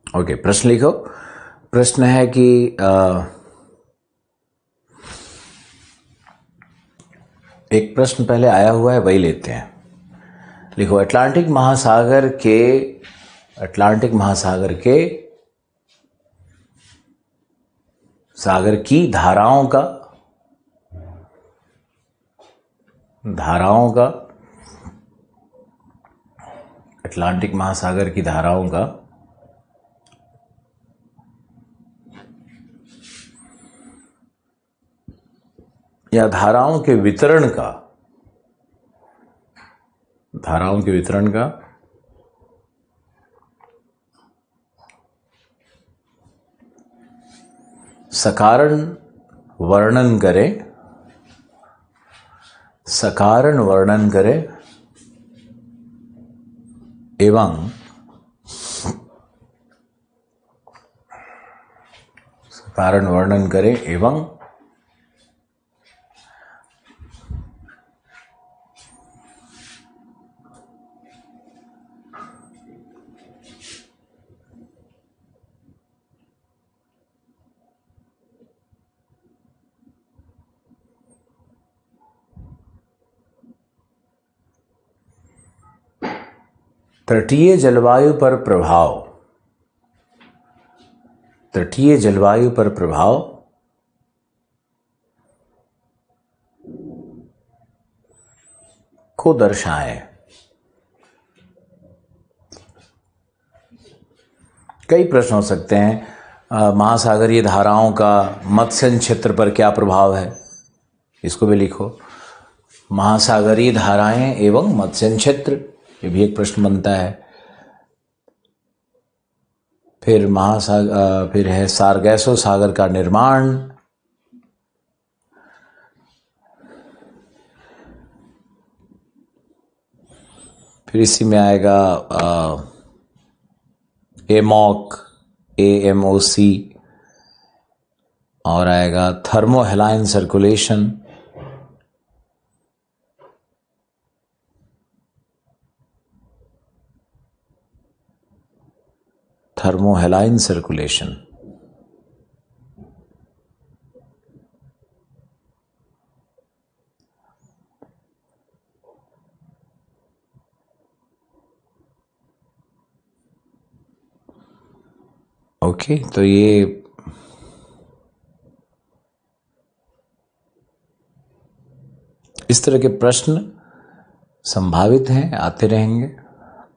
ओके, प्रश्न लिखो। प्रश्न है कि एक प्रश्न पहले आया हुआ है, वही लेते हैं। लिखो, अटलांटिक महासागर के सागर की धाराओं का अटलांटिक महासागर की धाराओं का या धाराओं के वितरण का सकारण वर्णन करें एवं तटीय जलवायु पर प्रभाव को दर्शाएं। कई प्रश्न हो सकते हैं। महासागरीय धाराओं का मत्स्य क्षेत्र पर क्या प्रभाव है, इसको भी लिखो। महासागरीय धाराएं एवं मत्स्य क्षेत्र, ये भी एक प्रश्न बनता है। फिर है सारगैसो सागर का निर्माण, फिर इसी में आएगा एमॉक, AMOC, और आएगा थर्मोहेलाइन सर्कुलेशन, थर्मोहेलाइन सर्कुलेशन। ओके, तो ये इस तरह के प्रश्न संभावित हैं, आते रहेंगे।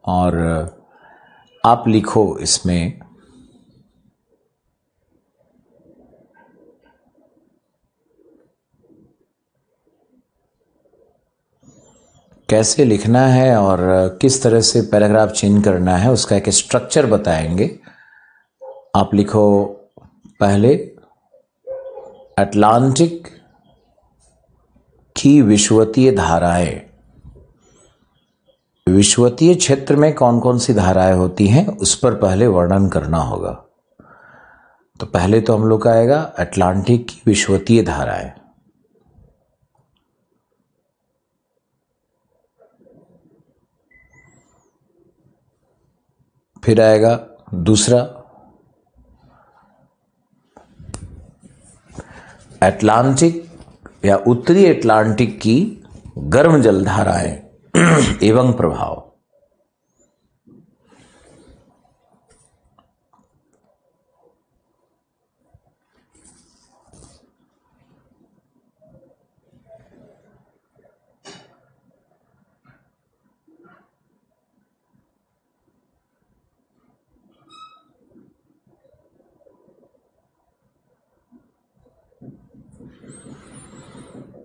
और आप लिखो इसमें कैसे लिखना है और किस तरह से पैराग्राफ चेंज करना है, उसका एक स्ट्रक्चर बताएंगे। आप लिखो पहले, अटलांटिक की विषुवतीय धाराएं। विषुवतीय क्षेत्र में कौन कौन सी धाराएं होती हैं उस पर पहले वर्णन करना होगा। तो पहले तो हम लोग का आएगा अटलांटिक की विषुवतीय धाराएं। फिर आएगा दूसरा, अटलांटिक या उत्तरी अटलांटिक की गर्म जलधाराएं एवं प्रभाव।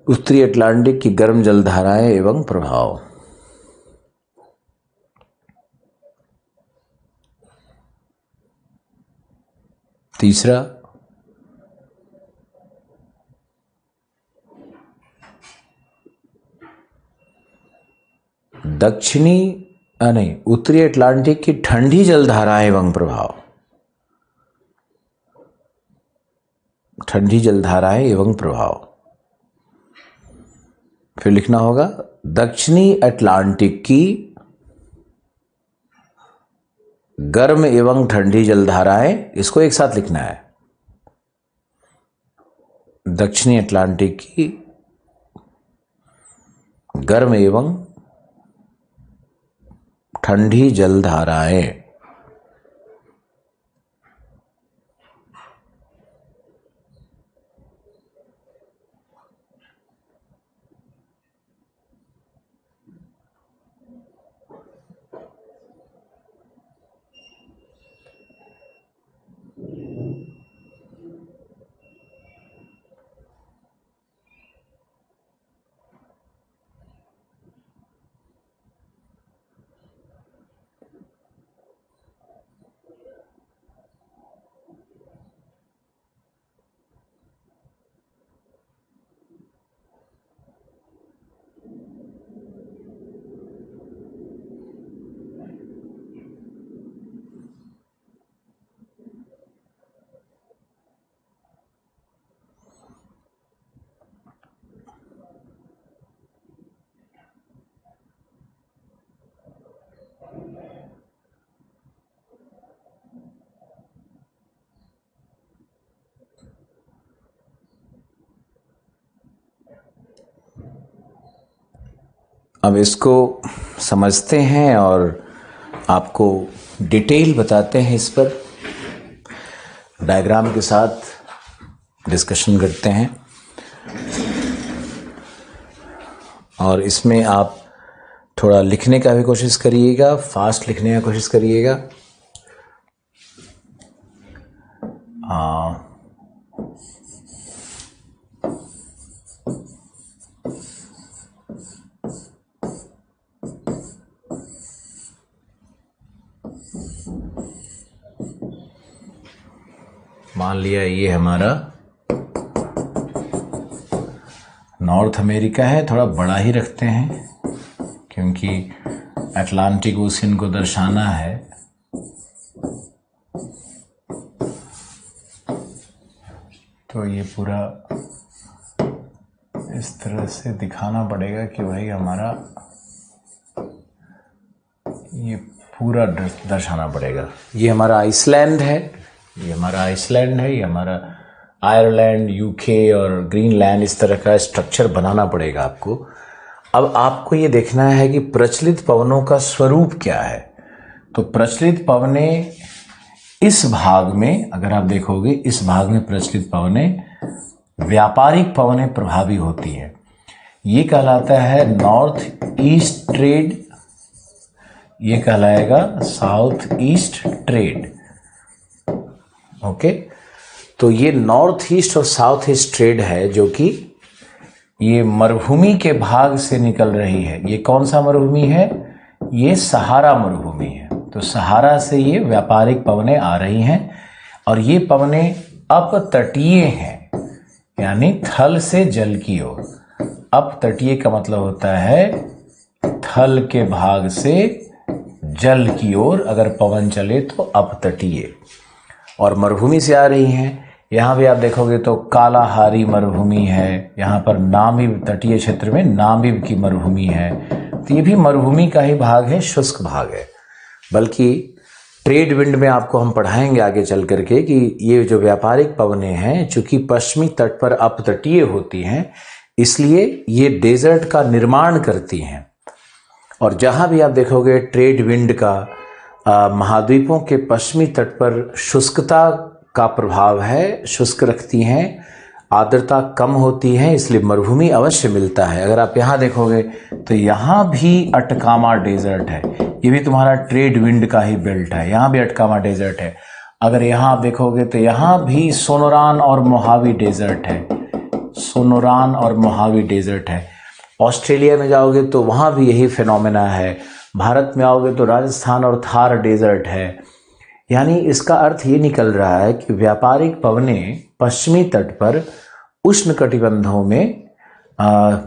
उत्तरी अटलांटिक की गर्म जलधाराएं एवं प्रभाव। तीसरा, उत्तरी अटलांटिक की ठंडी जलधाराएं एवं प्रभाव। ठंडी जलधाराएं एवं प्रभाव। फिर लिखना होगा दक्षिणी अटलांटिक की गर्म एवं ठंडी जलधाराएं। इसको एक साथ लिखना है, दक्षिणी अटलांटिक की गर्म एवं ठंडी जलधाराएं। अब इसको समझते हैं और आपको डिटेल बताते हैं, इस पर डायग्राम के साथ डिस्कशन करते हैं। और इसमें आप थोड़ा लिखने का भी कोशिश करिएगा, फास्ट लिखने का कोशिश करिएगा। मान लिया ये हमारा नॉर्थ अमेरिका है, थोड़ा बड़ा ही रखते हैं क्योंकि अटलांटिक ओशियन को दर्शाना है तो ये पूरा इस तरह से दिखाना पड़ेगा कि भाई हमारा ये पूरा दर्शाना पड़ेगा। ये हमारा आइसलैंड है, ये हमारा आयरलैंड, यूके और ग्रीनलैंड, इस तरह का स्ट्रक्चर बनाना पड़ेगा आपको। अब आपको ये देखना है कि प्रचलित पवनों का स्वरूप क्या है। तो प्रचलित पवनें इस भाग में, अगर आप देखोगे इस भाग में प्रचलित पवनें व्यापारिक पवनें प्रभावी होती हैं। ये कहलाता है नॉर्थ ईस्ट ट्रेड, ये कहलाएगा साउथ ईस्ट ट्रेड। ओके, तो ये नॉर्थ ईस्ट और साउथ ईस्ट ट्रेड है जो कि ये मरुभूमि के भाग से निकल रही है। ये कौन सा मरुभूमि है? ये सहारा मरुभूमि है। तो सहारा से ये व्यापारिक पवनें आ रही हैं और ये पवनें अपतटीय हैं, यानी थल से जल की ओर। अपतटीय का मतलब होता है थल के भाग से जल की ओर अगर पवन चले तो अपतटीय, और मरुभूमि से आ रही हैं। यहाँ भी आप देखोगे तो कालाहारी मरुभूमि है, यहाँ पर नामीब, तटीय क्षेत्र में नामीब की मरुभूमि है। तो ये भी मरुभूमि का ही भाग है, शुष्क भाग है। बल्कि ट्रेड विंड में आपको हम पढ़ाएंगे आगे चल करके कि ये जो व्यापारिक पवनें हैं, चूंकि पश्चिमी तट पर अपतटीय होती हैं, इसलिए ये डेजर्ट का निर्माण करती हैं। और जहाँ भी आप देखोगे ट्रेड विंड का महाद्वीपों के पश्चिमी तट पर शुष्कता का प्रभाव है, शुष्क रखती हैं, आर्द्रता कम होती है, इसलिए मरुभूमि अवश्य मिलता है। अगर आप यहाँ देखोगे तो यहाँ भी अटकामा डेजर्ट है, ये भी तुम्हारा ट्रेड विंड का ही बेल्ट है, यहाँ भी अटकामा डेजर्ट है। अगर यहाँ आप देखोगे तो यहाँ भी सोनोरान और मोहावी डेजर्ट है, सोनोरान और मोहावी डेजर्ट है। ऑस्ट्रेलिया में जाओगे तो वहाँ भी यही फिनोमेना है। भारत में आओगे तो राजस्थान और थार डेजर्ट है। यानी इसका अर्थ ये निकल रहा है कि व्यापारिक पवनें पश्चिमी तट पर उष्ण कटिबंधों में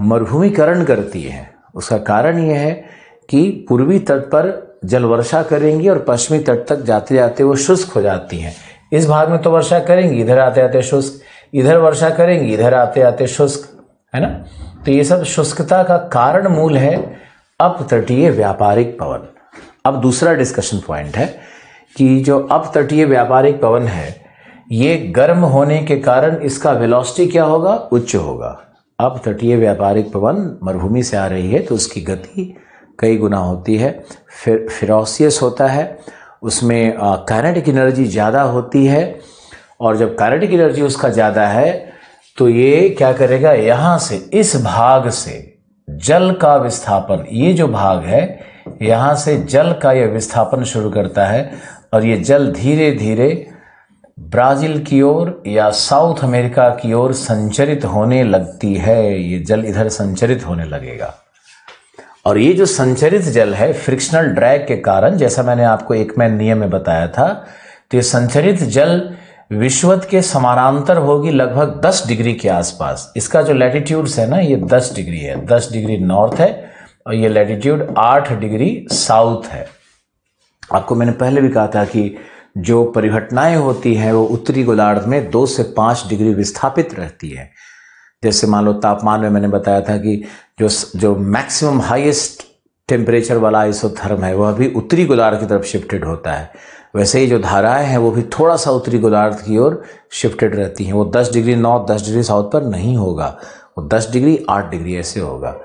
मरुभूमिकरण करती हैं। उसका कारण ये है कि पूर्वी तट पर जल वर्षा करेंगी और पश्चिमी तट तक जाते जाते वो शुष्क हो जाती हैं। इस भाग में तो वर्षा करेंगी, इधर आते आते शुष्क, इधर वर्षा करेंगी, इधर आते आते शुष्क, है ना। तो ये सब शुष्कता का कारण मूल है अपतटीय व्यापारिक पवन। अब दूसरा डिस्कशन पॉइंट है कि जो अपतटीय व्यापारिक पवन है, ये गर्म होने के कारण इसका वेलोसिटी क्या होगा? उच्च होगा। अपतटीय व्यापारिक पवन मरुभूमि से आ रही है तो उसकी गति कई गुना होती है, फिर फेरोसियस होता है, उसमें काइनेटिक एनर्जी ज़्यादा होती है। और जब काइनेटिक एनर्जी उसका ज़्यादा है तो ये क्या करेगा? यहाँ से, इस भाग से जल का विस्थापन, ये जो भाग है यहाँ से जल का यह विस्थापन शुरू करता है और ये जल धीरे धीरे ब्राज़ील की ओर या साउथ अमेरिका की ओर संचरित होने लगती है। ये जल इधर संचरित होने लगेगा और ये जो संचरित जल है फ्रिक्शनल ड्रैग के कारण, जैसा मैंने आपको एकमैन नियम में बताया था, तो ये संचरित जल विषुवत के समानांतर होगी लगभग 10 डिग्री के आसपास। इसका जो लैटिट्यूड्स है ना, ये 10 डिग्री है, 10 डिग्री नॉर्थ है और ये लैटिट्यूड 8 डिग्री साउथ है। आपको मैंने पहले भी कहा था कि जो परिघटनाएं होती हैं वो उत्तरी गोलार्ध में 2 से 5 डिग्री विस्थापित रहती है। जैसे मान लो तापमान में मैंने बताया था कि जो मैक्सिमम हाईएस्ट टेम्परेचर वाला आइसोथर्म है वह भी उत्तरी गोलार्ध की तरफ शिफ्टेड होता है। वैसे ही जो धाराएं हैं वो भी थोड़ा सा उत्तरी गोलार्ध की ओर शिफ्टेड रहती हैं। वो 10 डिग्री नॉर्थ 10 डिग्री साउथ पर नहीं होगा, वो 10 डिग्री 8 डिग्री ऐसे होगा।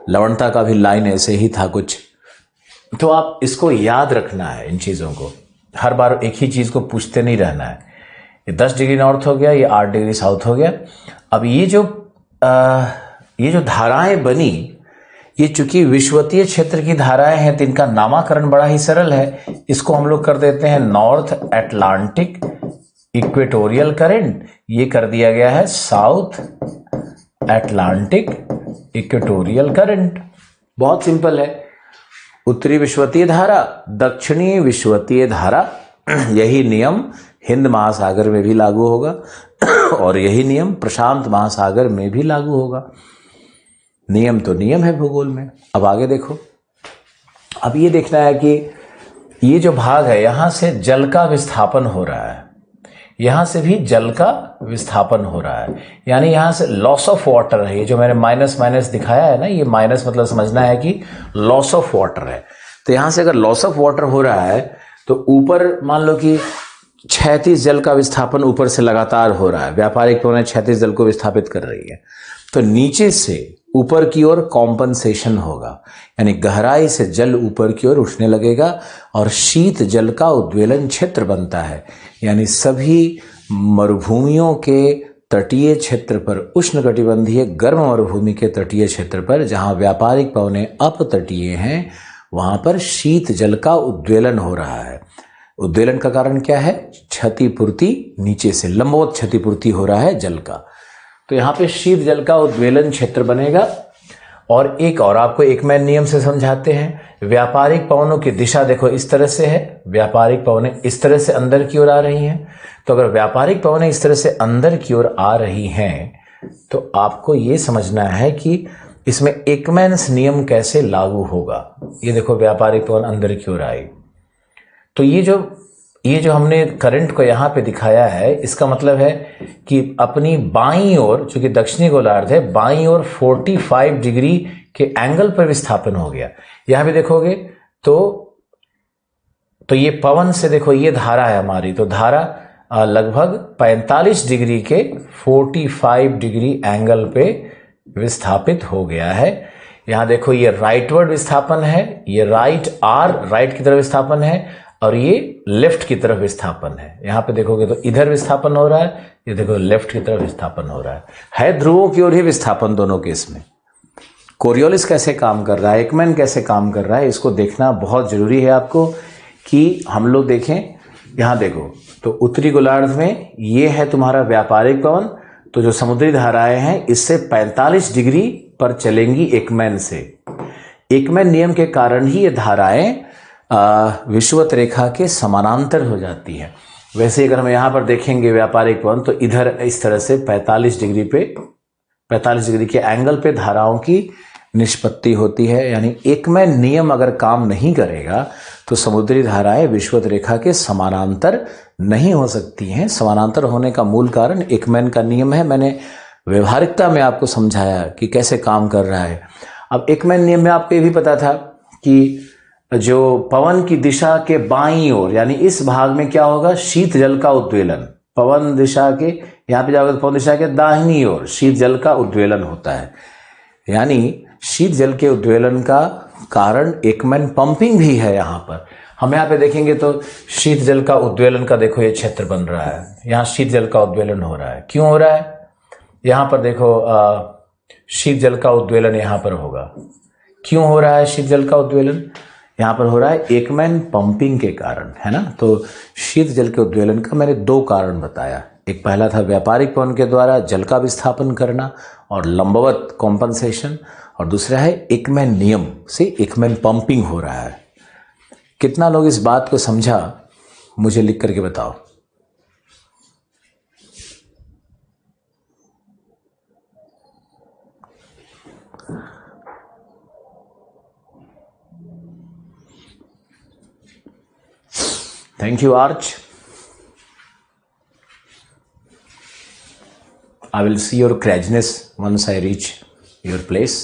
लवणता का भी लाइन ऐसे ही था कुछ। तो आप इसको याद रखना है, इन चीज़ों को हर बार एक ही चीज़ को पूछते नहीं रहना है। ये 10 डिग्री नॉर्थ हो गया, ये 8 डिग्री साउथ हो गया। अब ये जो धाराएं बनी, ये चूंकि विषुवतीय क्षेत्र की धाराएं हैं तो इनका नामकरण बड़ा ही सरल है। इसको हम लोग कर देते हैं नॉर्थ अटलांटिक इक्वेटोरियल करंट, ये कर दिया गया है साउथ अटलांटिक इक्वेटोरियल करंट। बहुत सिंपल है। उत्तरी विषुवतीय धारा, दक्षिणी विषुवतीय धारा, यही नियम हिंद महासागर में भी लागू होगा और यही नियम प्रशांत महासागर में भी लागू होगा। नियम तो नियम है भूगोल में। अब आगे देखो, अब ये देखना है कि ये जो भाग है यहां से जल का विस्थापन हो रहा है, यहां से भी जल का विस्थापन हो रहा है, यानी यहां से लॉस ऑफ वाटर है। ये जो मैंने माइनस माइनस दिखाया है ना, ये माइनस मतलब समझना है कि लॉस ऑफ वाटर है। तो यहां से अगर लॉस ऑफ वाटर हो रहा है तो ऊपर मान लो कि क्षैतिज जल का विस्थापन ऊपर से लगातार हो रहा है, व्यापारिक पवनें क्षैतिज जल को विस्थापित कर रही है, तो नीचे से ऊपर की ओर कॉम्पनसेशन होगा, यानी गहराई से जल ऊपर की ओर उठने लगेगा और शीत जल का उद्वेलन क्षेत्र बनता है। यानी सभी मरुभूमियों के तटीय क्षेत्र पर, उष्णकटिबंधीय गर्म मरुभूमि के तटीय क्षेत्र पर जहां व्यापारिक पवनें अपतटीय हैं, वहां पर शीत जल का उद्वेलन हो रहा है। उद्वेलन का कारण क्या है? क्षतिपूर्ति, नीचे से लंबवत क्षतिपूर्ति हो रहा है जल का। तो यहाँ पे शीत जल का उद्वेलन क्षेत्र बनेगा। और एक और आपको एकमैन नियम से समझाते हैं। व्यापारिक पवनों की दिशा देखो इस तरह से है, व्यापारिक पवनें इस तरह से अंदर की ओर आ रही हैं। तो अगर व्यापारिक पवनें इस तरह से अंदर की ओर आ रही हैं तो आपको ये समझना है कि इसमें एकमैन्स नियम कैसे लागू होगा। ये देखो व्यापारिक पवन अंदर की ओर आई, तो ये जो हमने करंट को यहाँ पे दिखाया है, इसका मतलब है कि अपनी बाईं ओर, चूंकि दक्षिणी गोलार्ध है, बाईं ओर 45 डिग्री के एंगल पर विस्थापन हो गया। यहाँ पे देखोगे तो ये पवन से देखो ये धारा है हमारी, तो धारा लगभग 45 डिग्री के 45 डिग्री एंगल पे विस्थापित हो गया है। यहाँ देखो ये राइटवर्ड विस्थापन है, ये राइट की तरफ विस्थापन है और ये लेफ्ट की तरफ विस्थापन है। यहाँ पे देखोगे तो इधर विस्थापन हो रहा है, ये देखो लेफ्ट की तरफ विस्थापन हो रहा है ध्रुवों की ओर ही विस्थापन दोनों केस में। कोरियोलिस कैसे काम कर रहा है, एकमैन कैसे काम कर रहा है, इसको देखना बहुत जरूरी है आपको कि हम लोग देखें। यहाँ देखो तो उत्तरी गोलार्ध में ये है तुम्हारा व्यापारिक पवन, तो जो समुद्री धाराएं हैं इससे 45 डिग्री पर चलेंगी एकमैन से। एकमैन नियम के कारण ही ये धाराएं विषुवत रेखा के समानांतर हो जाती है। वैसे अगर हम यहाँ पर देखेंगे व्यापारिक पवन, तो इधर इस तरह से 45 डिग्री के एंगल पे धाराओं की निष्पत्ति होती है। यानी एकमैन नियम अगर काम नहीं करेगा तो समुद्री धाराएं विषुवत रेखा के समानांतर नहीं हो सकती हैं। समानांतर होने का मूल कारण एकमैन का नियम है। मैंने व्यवहारिकता में आपको समझाया कि कैसे काम कर रहा है। अब एकमैन नियम में आपको ये भी पता था कि जो पवन की दिशा के बाईं ओर, यानी इस भाग में क्या होगा, शीत जल का उद्वेलन। पवन दिशा के यहाँ पे जाओगे तो पवन दिशा के दाहिनी ओर शीत जल का उद्वेलन होता है। यानी शीत जल के उद्वेलन का कारण एकमैन पंपिंग भी है। यहाँ पर हम यहाँ पे देखेंगे तो शीत जल का उद्वेलन का देखो ये क्षेत्र बन रहा है, यहाँ शीत जल का उद्वेलन हो रहा है। क्यों हो रहा है? यहाँ पर देखो शीत जल का उद्वेलन यहाँ पर होगा। क्यों हो रहा है शीत जल का उद्वेलन? यहाँ पर हो रहा है एकमैन पंपिंग के कारण, है ना। तो शीत जल के उद्वेलन का मैंने 2 कारण बताया। एक पहला था व्यापारिक पवन के द्वारा जल का विस्थापन करना और लंबवत कॉम्पनसेशन, और दूसरा है एकमैन नियम से एकमैन पंपिंग हो रहा है। कितना लोग इस बात को समझा, मुझे लिख करके बताओ। Thank you, Arch. I will see your craziness once I reach your place.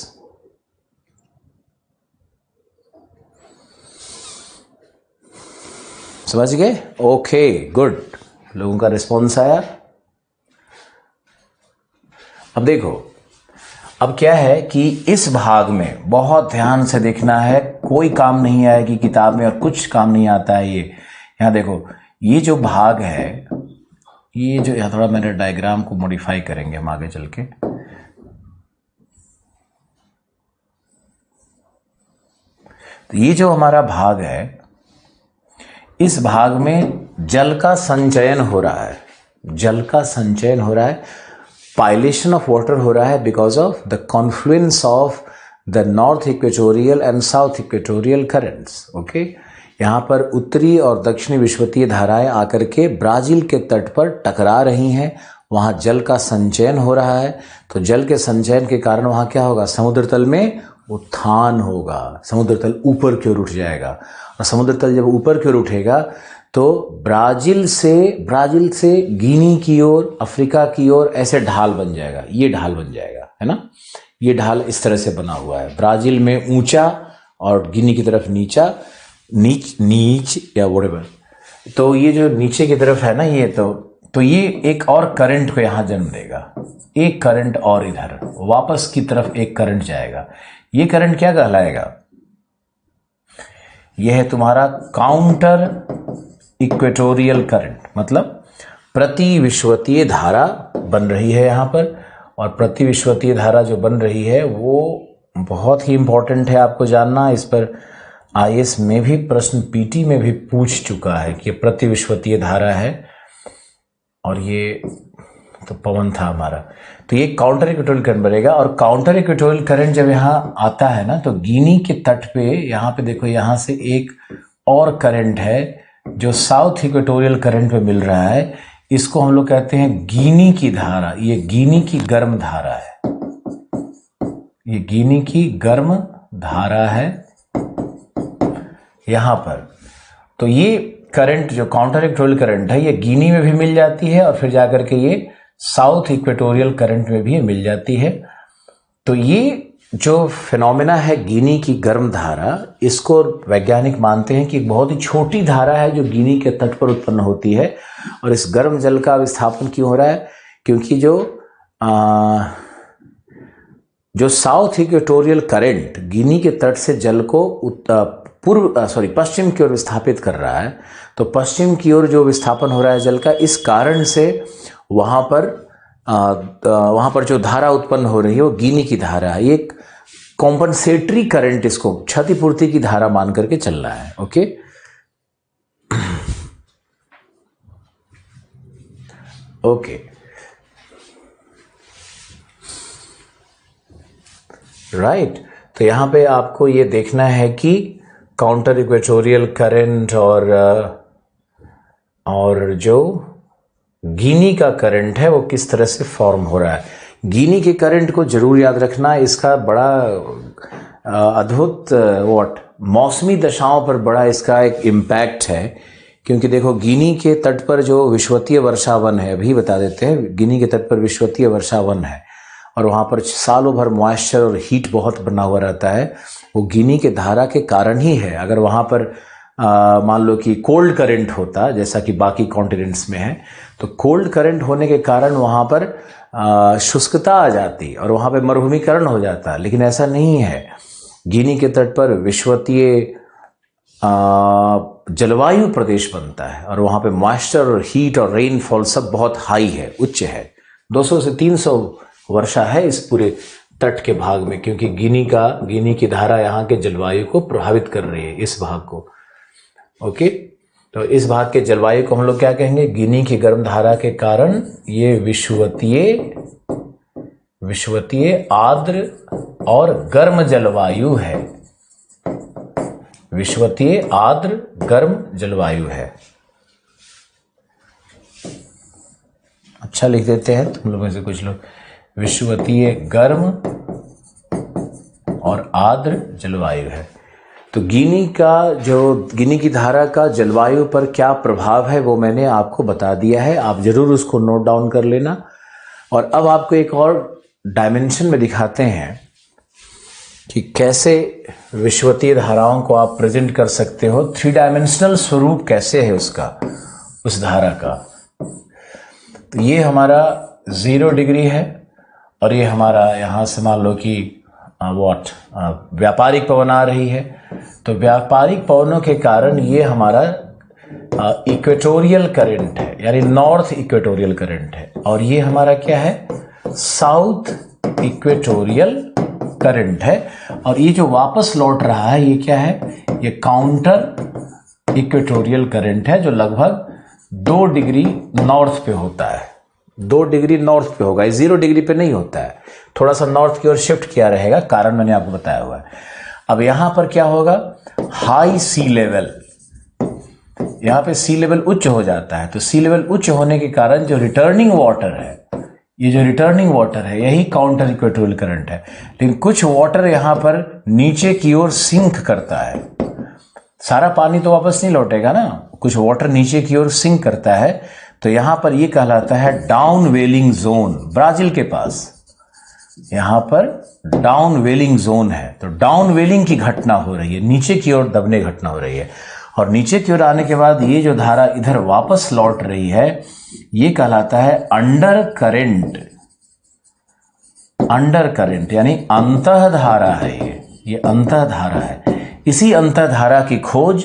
समझ गए? Okay, good. लोगों का रिस्पॉन्स आया। अब देखो, अब क्या है कि इस भाग में बहुत ध्यान से देखना है। कोई काम नहीं आएगी किताब में और कुछ काम नहीं आता है। ये यहाँ देखो, ये जो भाग है, ये जो, यहाँ थोड़ा मेरे डायग्राम को मॉडिफाई करेंगे हम आगे चल के। तो ये जो हमारा भाग है, इस भाग में जल का संचयन हो रहा है, जल का संचयन हो रहा है, पाइलेशन ऑफ वाटर हो रहा है because of the Confluence of the north equatorial and south equatorial currents. Okay, यहाँ पर उत्तरी और दक्षिणी विषुवतीय धाराएं आकर के ब्राजील के तट पर टकरा रही हैं, वहाँ जल का संचयन हो रहा है। तो जल के संचयन के कारण वहाँ क्या होगा, समुद्र तल में उत्थान होगा, समुद्र तल ऊपर की ओर उठ जाएगा। और समुद्र तल जब ऊपर की ओर उठेगा तो ब्राज़ील से गिनी की ओर, अफ्रीका की ओर ऐसे ढाल बन जाएगा, ये ढाल बन जाएगा, है ना। ये ढाल इस तरह से बना हुआ है, ब्राज़ील में ऊंचा और गिनी की तरफ नीचा, नीच या व्हाटएवर। तो ये जो नीचे की तरफ है ना, ये तो ये एक और करंट को यहां जन्म देगा, एक करंट और इधर वापस की तरफ एक करंट जाएगा। ये करंट क्या कहलाएगा? यह है तुम्हारा काउंटर इक्वेटोरियल करंट, मतलब प्रति विषुवतीय धारा बन रही है यहां पर। और प्रति विषुवतीय धारा जो बन रही है वो बहुत ही इंपॉर्टेंट है आपको जानना। इस पर आईएएस में भी प्रश्न, पीटी में भी पूछ चुका है कि प्रति विषुवतीय धारा है और ये तो पवन था हमारा। तो ये काउंटर इक्वेटोरियल करंट बनेगा। और काउंटर इक्वेटोरियल करंट जब यहाँ आता है ना, तो गिनी के तट पे यहाँ पे देखो, यहाँ से एक और करंट है जो साउथ इक्वेटोरियल करंट पे मिल रहा है। इसको हम लोग कहते हैं गिनी की धारा। ये गिनी की गर्म धारा है, ये गिनी की गर्म धारा है यहां पर। तो ये करंट जो काउंटर इक्वेटोरियल करंट है, ये गिनी में भी मिल जाती है और फिर जाकर के ये साउथ इक्वेटोरियल करंट में भी मिल जाती है। तो ये जो फिनोमेना है गिनी की गर्म धारा, इसको वैज्ञानिक मानते हैं कि एक बहुत ही छोटी धारा है जो गिनी के तट पर उत्पन्न होती है। और इस गर्म जल का विस्थापन क्यों हो रहा है? क्योंकि जो साउथ इक्वेटोरियल करंट गिनी के तट से जल को पश्चिम की ओर विस्थापित कर रहा है। तो पश्चिम की ओर जो विस्थापन हो रहा है जल का, इस कारण से वहां पर जो धारा उत्पन्न हो रही है वो गिनी की धारा है। एक कॉम्पनसेटरी करंट, इसको क्षतिपूर्ति की धारा मान करके चलना है। Okay, okay, right. तो यहां पे आपको ये देखना है कि काउंटर इक्वेटोरियल करंट और जो गिनी का करंट है वो किस तरह से फॉर्म हो रहा है। गिनी के करंट को जरूर याद रखना, इसका बड़ा अद्भुत मौसमी दशाओं पर बड़ा इसका एक इम्पैक्ट है। क्योंकि देखो, गिनी के तट पर जो विषुवतीय वर्षावन है, अभी बता देते हैं, गिनी के तट पर विषुवतीय वर्षावन है और वहाँ पर सालों भर मॉइस्चर और हीट बहुत बना हुआ रहता है। वो गिनी के धारा के कारण ही है। अगर वहाँ पर मान लो कि कोल्ड करंट होता, जैसा कि बाकी कॉन्टिनेंट्स में है, तो कोल्ड करंट होने के कारण वहाँ पर शुष्कता आ जाती और वहाँ पे मरुभूमिकरण हो जाता। लेकिन ऐसा नहीं है। गिनी के तट पर विषुवतीय जलवायु प्रदेश बनता है और वहाँ पे मॉइस्चर और हीट और रेनफॉल सब बहुत हाई है, उच्च है। 200 से 300 वर्षा है इस पूरे तट के भाग में, क्योंकि गिनी की धारा यहाँ के जलवायु को प्रभावित कर रही है, इस भाग को। ओके, तो इस भाग के जलवायु को हम लोग क्या कहेंगे? गिनी की गर्म धारा के कारण ये विषुवतीय आर्द्र और गर्म जलवायु है। विषुवतीय आर्द्र गर्म जलवायु है। अच्छा लिख देते हैं तुम लोगों में से कुछ लोग, विषुवतीय गर्म और आर्द्र जलवायु है। तो गिनी की धारा का जलवायु पर क्या प्रभाव है वो मैंने आपको बता दिया है। आप जरूर उसको नोट डाउन कर लेना। और अब आपको एक और डायमेंशन में दिखाते हैं कि कैसे विषुवतीय धाराओं को आप प्रेजेंट कर सकते हो। 3 डायमेंशनल स्वरूप कैसे है उसका, उस धारा का। तो ये हमारा 0 डिग्री है और ये हमारा यहाँ से मान लो कि व्यापारिक पवन आ रही है। तो व्यापारिक पवनों के कारण ये हमारा इक्वेटोरियल करंट है, यानी नॉर्थ इक्वेटोरियल करंट है। और ये हमारा क्या है? साउथ इक्वेटोरियल करंट है। और ये जो वापस लौट रहा है ये क्या है? ये काउंटर इक्वेटोरियल करंट है, जो लगभग 2 डिग्री नॉर्थ पे होता है। 2 डिग्री नॉर्थ पे होगा, 0 डिग्री पे नहीं होता है। थोड़ा सा नॉर्थ की ओर शिफ्ट किया रहेगा, कारण मैंने आपको बताया हुआ है। अब यहां पर क्या होगा? हाई सी लेवल, यहां पे सी लेवल उच्च हो जाता है। तो सी लेवल उच्च होने के कारण जो रिटर्निंग वाटर है, ये जो रिटर्निंग वाटर है यही काउंटर इक्वेटोरियल करंट है। लेकिन कुछ वाटर यहां पर नीचे की ओर सिंक करता है, सारा पानी तो वापस नहीं लौटेगा ना, कुछ वाटर नीचे की ओर सिंक करता है, तो यहां पर ये कहलाता है डाउन वेलिंग जोन। ब्राजील के पास यहां पर डाउन वेलिंग जोन है, तो डाउन वेलिंग की घटना हो रही है, नीचे की ओर दबने घटना हो रही है, और नीचे की ओर आने के बाद ये जो धारा इधर वापस लौट रही है ये कहलाता है अंडर करंट। अंडर करंट यानी अंतः धारा है, ये अंतः धारा है। इसी अंतः धारा की खोज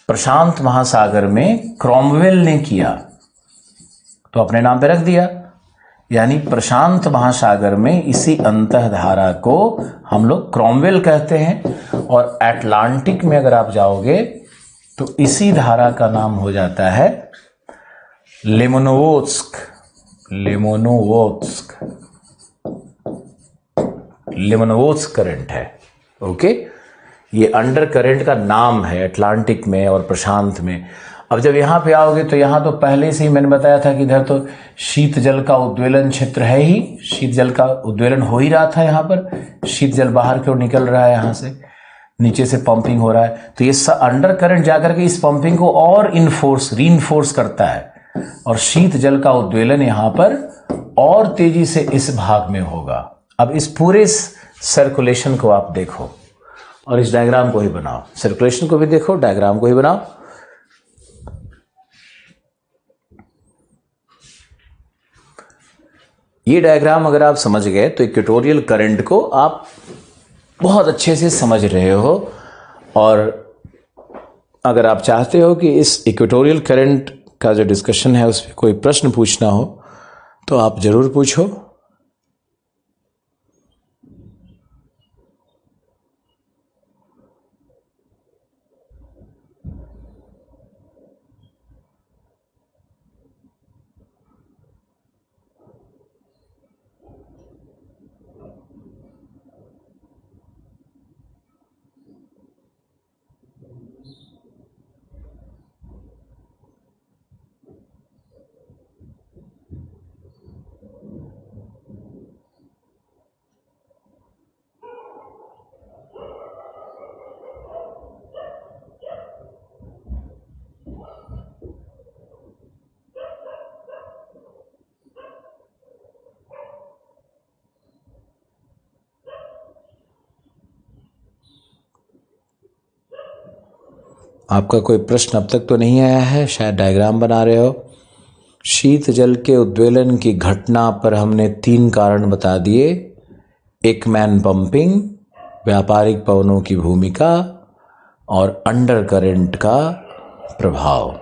प्रशांत महासागर में क्रॉमवेल ने किया, तो अपने नाम पे रख दिया, यानी प्रशांत महासागर में इसी अंतः धारा को हम लोग क्रॉमवेल कहते हैं। और अटलांटिक में अगर आप जाओगे तो इसी धारा का नाम हो जाता है लेमनोवोत्स्क। लेमनोवोत्स्क, लेमनोवोत्स्क करंट है। ओके, ये अंडर करंट का नाम है अटलांटिक में और प्रशांत में। अब जब यहां पे आओगे तो यहां तो पहले से ही मैंने बताया था कि इधर तो शीत जल का उद्वेलन क्षेत्र है ही, शीत जल का उद्वेलन हो ही रहा था, यहां पर शीत जल बाहर की ओर निकल रहा है, यहां से नीचे से पंपिंग हो रहा है, तो ये अंडर करंट जाकर के इस पंपिंग को और रीइंफोर्स करता है, और शीत जल का उद्वेलन यहां पर और तेजी से इस भाग में होगा। अब इस पूरे सर्कुलेशन को आप देखो और इस डायग्राम को ही बनाओ, सर्कुलेशन को भी देखो, डायग्राम को ही बनाओ। ये डायग्राम अगर आप समझ गए तो इक्वेटोरियल करंट को आप बहुत अच्छे से समझ रहे हो। और अगर आप चाहते हो कि इस इक्वेटोरियल करंट का जो डिस्कशन है उस पर कोई प्रश्न पूछना हो तो आप जरूर पूछो। आपका कोई प्रश्न अब तक तो नहीं आया है, शायद डायग्राम बना रहे हो। शीत जल के उद्वेलन की घटना पर हमने 3 कारण बता दिए, एकमैन पंपिंग, व्यापारिक पवनों की भूमिका और अंडर करंट का प्रभाव।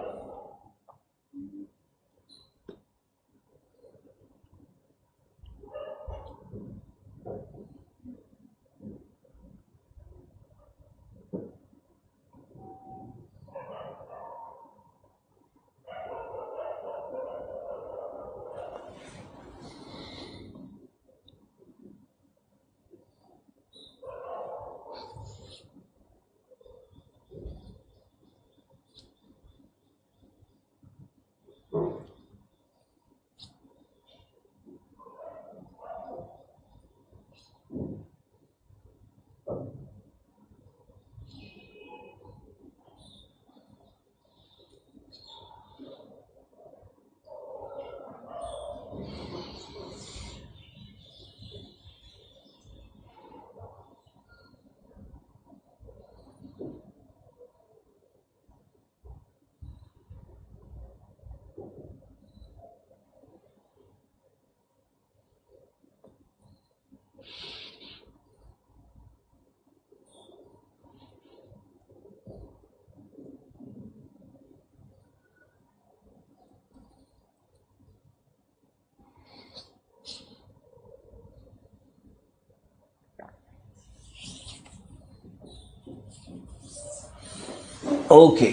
ओके,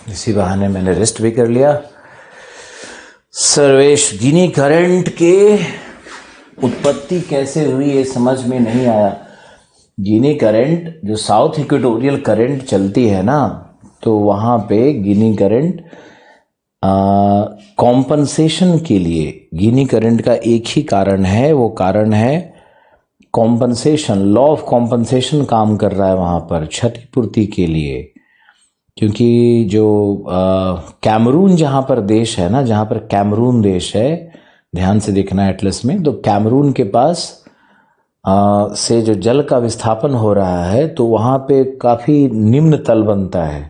इसी बहाने मैंने रेस्ट भी कर लिया। सर्वेश, गिनी करंट के उत्पत्ति कैसे हुई ये समझ में नहीं आया। गिनी करंट जो साउथ इक्वेटोरियल करंट चलती है ना, तो वहाँ पे गिनी करंट कॉम्पनसेशन के लिए गिनी करंट का एक ही कारण है, वो कारण है कॉम्पनसेशन। लॉ ऑफ कॉम्पनसेशन काम कर रहा है वहाँ पर क्षतिपूर्ति के लिए, क्योंकि जो कैमरून जहाँ पर देश है ना, जहाँ पर कैमरून देश है, ध्यान से देखना एटलस में, तो कैमरून के पास से जो जल का विस्थापन हो रहा है तो वहाँ पे काफ़ी निम्न तल बनता है।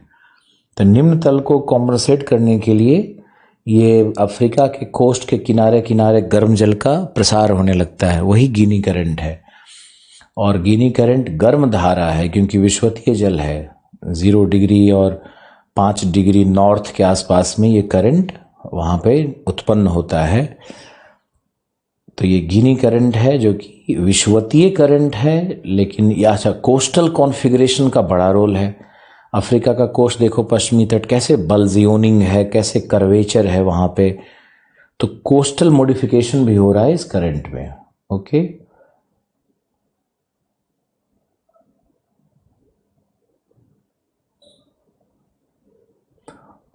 तो निम्न तल को कॉम्पनसेट करने के लिए ये अफ्रीका के कोस्ट के किनारे किनारे गर्म जल का प्रसार होने लगता है, वही गिनी करंट है। और गिनी करंट गर्म धारा है क्योंकि विषुवतीय जल है, 0 डिग्री और 5 डिग्री नॉर्थ के आसपास में ये करंट वहाँ पे उत्पन्न होता है। तो ये गिनी करंट है जो कि विषुवतीय करंट है, लेकिन यह अच्छा कोस्टल कॉन्फ़िगरेशन का बड़ा रोल है। अफ्रीका का कोस्ट देखो, पश्चिमी तट कैसे बल्जियोनिंग है, कैसे कर्वेचर है वहाँ पे, तो कोस्टल मॉडिफिकेशन भी हो रहा है इस करंट में। ओके,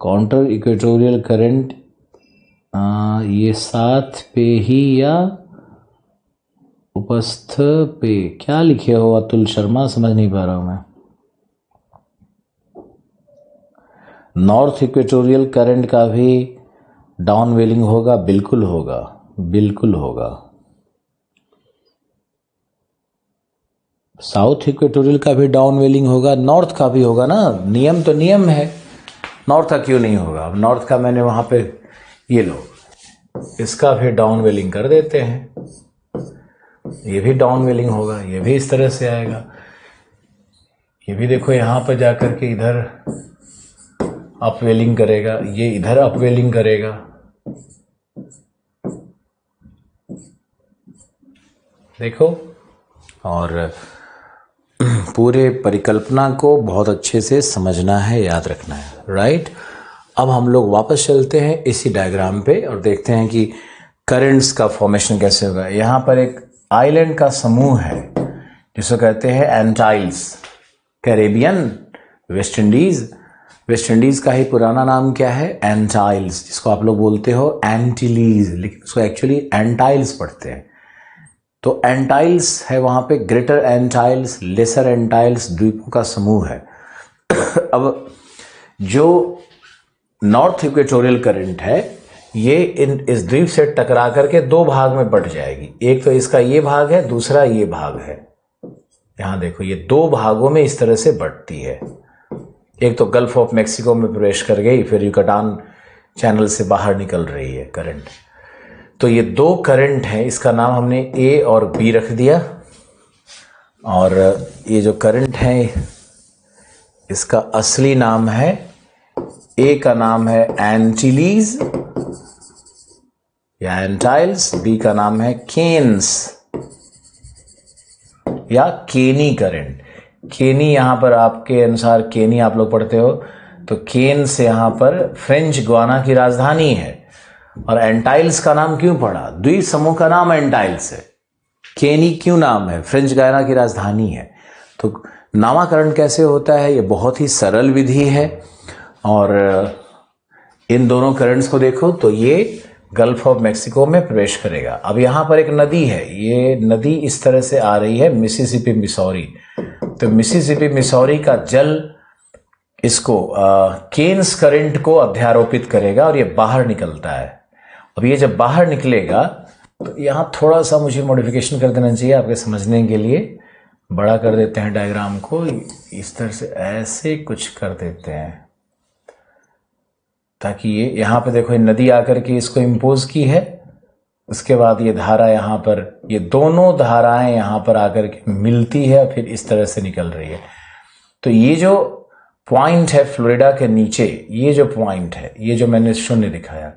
काउंटर इक्वेटोरियल करंट ये साथ पे ही या उपस्थ पे, क्या लिखे हो अतुल शर्मा, समझ नहीं पा रहा हूं मैं। नॉर्थ इक्वेटोरियल करंट का भी डाउन वेलिंग होगा, बिल्कुल होगा, बिल्कुल होगा। साउथ इक्वेटोरियल का भी डाउन वेलिंग होगा, नॉर्थ का भी होगा ना, नियम तो नियम है, नॉर्थ का क्यों नहीं होगा। अब नॉर्थ का मैंने वहां पे, ये लो, इसका भी डाउन वेलिंग कर देते हैं, ये भी डाउन वेलिंग होगा, ये भी इस तरह से आएगा। ये भी देखो यहां पर जाकर के इधर अपवेलिंग करेगा, ये इधर अपवेलिंग करेगा। देखो, और पूरे परिकल्पना को बहुत अच्छे से समझना है, याद रखना है, राइट। अब हम लोग वापस चलते हैं इसी डायग्राम पे और देखते हैं कि करंट्स का फॉर्मेशन कैसे होगा। यहाँ पर एक आइलैंड का समूह है जिसको कहते हैं Antilles, Caribbean, West Indies. West Indies का ही पुराना नाम क्या है, एंटाइल्स, जिसको आप लोग बोलते हो एंटीलीज, लेकिन उसको एक्चुअली एंटाइल्स पढ़ते हैं। तो एंटाइल्स है वहां पे, ग्रेटर एंटाइल्स, लेसर एंटाइल्स, द्वीपों का समूह है। अब जो नॉर्थ इक्वेटोरियल करंट है ये इस द्वीप से टकरा करके 2 भाग में बट जाएगी। एक तो इसका ये भाग है, दूसरा ये भाग है। यहां देखो, ये 2 भागों में इस तरह से बटती है। एक तो गल्फ ऑफ मेक्सिको में प्रवेश कर गई, फिर युकाटान चैनल से बाहर निकल रही है करंट। तो ये 2 करंट है, इसका नाम हमने ए और बी रख दिया। और ये जो करंट है इसका असली नाम है, ए का नाम है एंटीलीज या एंटाइल्स, बी का नाम है केन्स या केनी करंट। केनी यहां पर आपके अनुसार, केनी आप लोग पढ़ते हो, तो केन्स यहां पर फ्रेंच गुयाना की राजधानी है। और एंटाइल्स का नाम क्यों पड़ा, द्वीप समूह का नाम एंटाइल्स है, केनी क्यों नाम है, फ्रेंच गुयाना की राजधानी है। तो नामकरण कैसे होता है, ये बहुत ही सरल विधि है। और इन दोनों करंट्स को देखो तो ये गल्फ ऑफ मेक्सिको में प्रवेश करेगा। अब यहां पर एक नदी है, ये नदी इस तरह से आ रही है, मिसिसिपी मिसौरी। तो मिसिसिपी मिसौरी का जल इसको केन्स करंट को अध्यारोपित करेगा और ये बाहर निकलता है। अब ये जब बाहर निकलेगा तो यहां थोड़ा सा मुझे मॉडिफिकेशन कर देना चाहिए आपके समझने के लिए। बड़ा कर देते हैं डायग्राम को, इस तरह से ऐसे कुछ कर देते हैं ताकि ये यहां पे देखो, ये नदी आकर के इसको इंपोज की है, उसके बाद ये धारा यहां पर, ये दोनों धाराएं यहां पर आकर के मिलती है, फिर इस तरह से निकल रही है। तो ये जो पॉइंट है फ्लोरिडा के नीचे, ये जो पॉइंट है, ये जो मैंने शून्य दिखाया,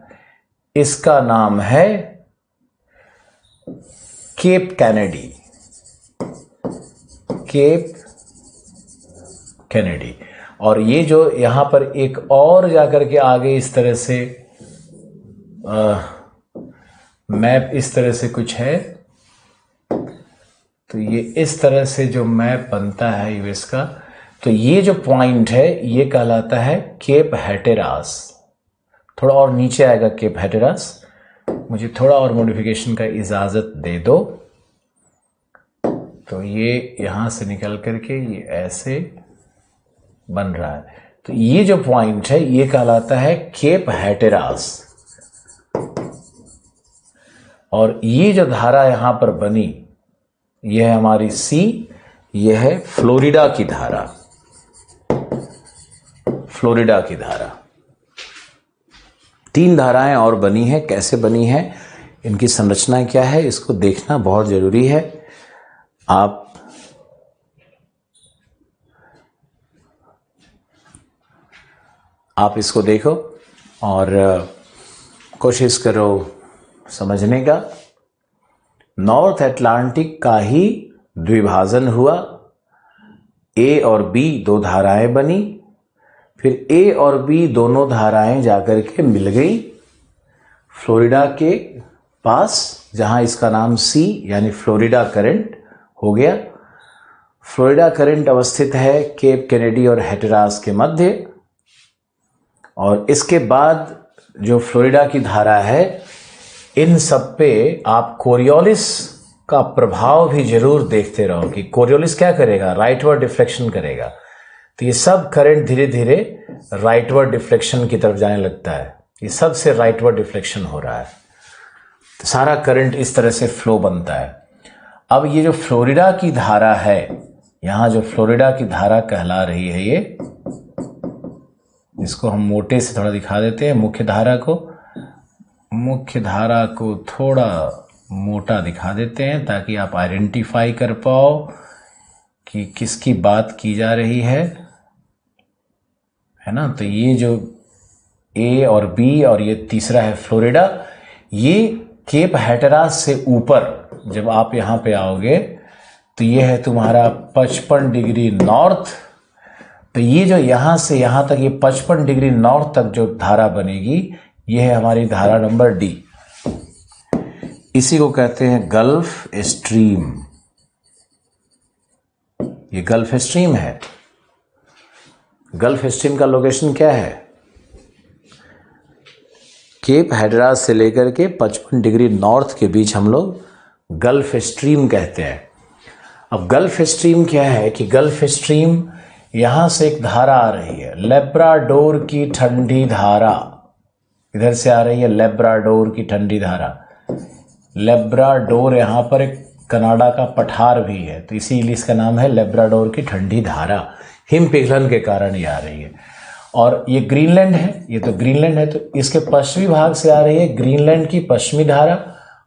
इसका नाम है केप कैनेडी, केप कैनेडी। और ये जो यहां पर एक और जाकर के आगे इस तरह से मैप इस तरह से कुछ है, तो ये इस तरह से जो मैप बनता है यूएस का, तो ये जो पॉइंट है ये कहलाता है केप हैटेरास। थोड़ा और नीचे आएगा केप हैटेरास। मुझे थोड़ा और मॉडिफिकेशन का इजाज़त दे दो। तो ये यहाँ से निकल करके ये ऐसे बन रहा है। तो ये जो पॉइंट है ये कहलाता है केप हैटेरास। और ये जो धारा यहां पर बनी यह है हमारी सी, यह है फ्लोरिडा की धारा। फ्लोरिडा की धारा। 3 धाराएं और बनी है। कैसे बनी है, इनकी संरचना क्या है, इसको देखना बहुत जरूरी है। आप इसको देखो और कोशिश करो समझने का। नॉर्थ अटलांटिक का ही द्विभाजन हुआ। ए और बी 2 धाराएं बनी, फिर ए और बी दोनों धाराएं जाकर के मिल गई फ्लोरिडा के पास, जहां इसका नाम सी यानी फ्लोरिडा करंट हो गया। फ्लोरिडा करंट अवस्थित है केप कैनेडी और हैटेरास के मध्य। और इसके बाद जो फ्लोरिडा की धारा है, इन सब पे आप कोरियोलिस का प्रभाव भी जरूर देखते रहो कि कोरियोलिस क्या करेगा, राइटवर्ड डिफ्लेक्शन करेगा। तो ये सब करंट धीरे धीरे राइटवर्ड डिफ्लेक्शन की तरफ जाने लगता है। ये सबसे राइटवर्ड डिफ्लेक्शन हो रहा है, तो सारा करंट इस तरह से फ्लो बनता है। अब ये जो फ्लोरिडा की धारा है, यहां जो फ्लोरिडा की धारा कहला रही है, ये इसको हम मोटे से थोड़ा दिखा देते हैं। मुख्य धारा को थोड़ा मोटा दिखा देते हैं ताकि आप आइडेंटिफाई कर पाओ कि किसकी बात की जा रही है ना। तो ये जो ए और बी और ये तीसरा है फ्लोरिडा, ये केप हैटेरास से ऊपर जब आप यहां पे आओगे तो ये है तुम्हारा 55 डिग्री नॉर्थ। तो ये जो यहां से यहां तक ये 55 डिग्री नॉर्थ तक जो धारा बनेगी, ये है हमारी धारा नंबर डी। इसी को कहते हैं गल्फ स्ट्रीम। ये गल्फ स्ट्रीम है। गल्फ स्ट्रीम का लोकेशन क्या है, केप हैटेरास से लेकर के 55 डिग्री नॉर्थ के बीच हम लोग गल्फ स्ट्रीम कहते हैं। अब गल्फ स्ट्रीम क्या है कि गल्फ स्ट्रीम यहां से एक धारा आ रही है, लेब्राडोर की ठंडी धारा। इधर से आ रही है लेब्राडोर की ठंडी धारा। लेब्राडोर यहां पर एक कनाडा का पठार भी है, तो इसीलिए इसका नाम है लेब्राडोर की ठंडी धारा। हिम पिघलन के कारण ये आ रही है। और ये ग्रीनलैंड है, ये तो ग्रीनलैंड है, तो इसके पश्चिमी भाग से आ रही है ग्रीनलैंड की पश्चिमी धारा,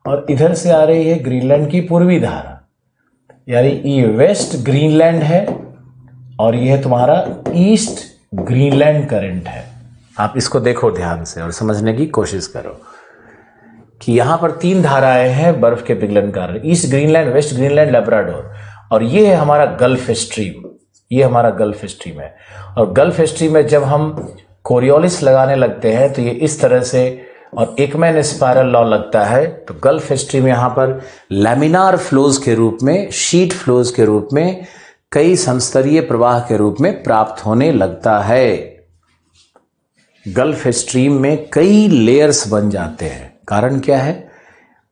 और इधर से आ रही है ग्रीनलैंड की पूर्वी धारा। यानी ये वेस्ट ग्रीनलैंड है और ये तुम्हारा ईस्ट ग्रीनलैंड करंट है। आप इसको देखो ध्यान से और समझने की कोशिश करो कि यहां पर 3 धाराएं हैं बर्फ के पिघलन कारण, East Greenland, West Greenland, Labrador. और ये है हमारा गल्फ स्ट्रीम। ये हमारा गल्फ स्ट्रीम है। और गल्फ स्ट्रीम में जब हम कोरियोलिस लगाने लगते हैं तो ये इस तरह से, और एकमैन स्पाइरल लॉ लगता है, तो गल्फ स्ट्रीम यहां पर लैमिनार फ्लोज के रूप में, शीट फ्लोज के रूप में, कई समस्तरीय प्रवाह के रूप में प्राप्त होने लगता है। गल्फ स्ट्रीम में कई लेयर्स बन जाते हैं। कारण क्या है,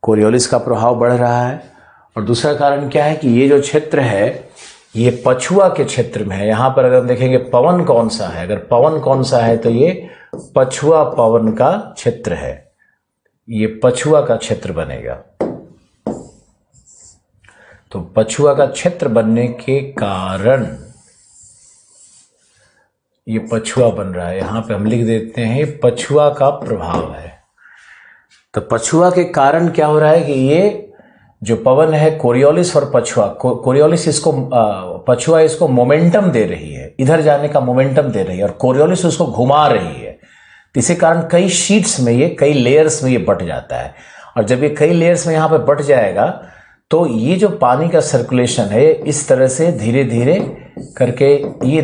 कोरियोलिस का प्रभाव बढ़ रहा है। और दूसरा कारण क्या है कि ये जो क्षेत्र है ये पछुआ के क्षेत्र में है। यहां पर अगर हम देखेंगे पवन कौन सा है, अगर पवन कौन सा है तो ये पछुआ पवन का क्षेत्र है। ये पछुआ का क्षेत्र बनेगा। तो पछुआ का क्षेत्र बनने के कारण ये पछुआ बन रहा है। यहां पे हम लिख देते हैं पछुआ का प्रभाव है। तो पछुआ के कारण क्या हो रहा है कि ये जो पवन है, कोरियोलिस और पछुआ, कोरियोलिस इसको पछुआ इसको मोमेंटम दे रही है, इधर जाने का मोमेंटम दे रही है, और कोरियोलिस उसको घुमा रही है। तो इसी कारण कई शीट्स में ये, कई लेयर्स में ये बट जाता है। और जब ये कई लेयर्स में यहां पे बट जाएगा तो ये जो पानी का सर्कुलेशन है इस तरह से धीरे धीरे करके, ये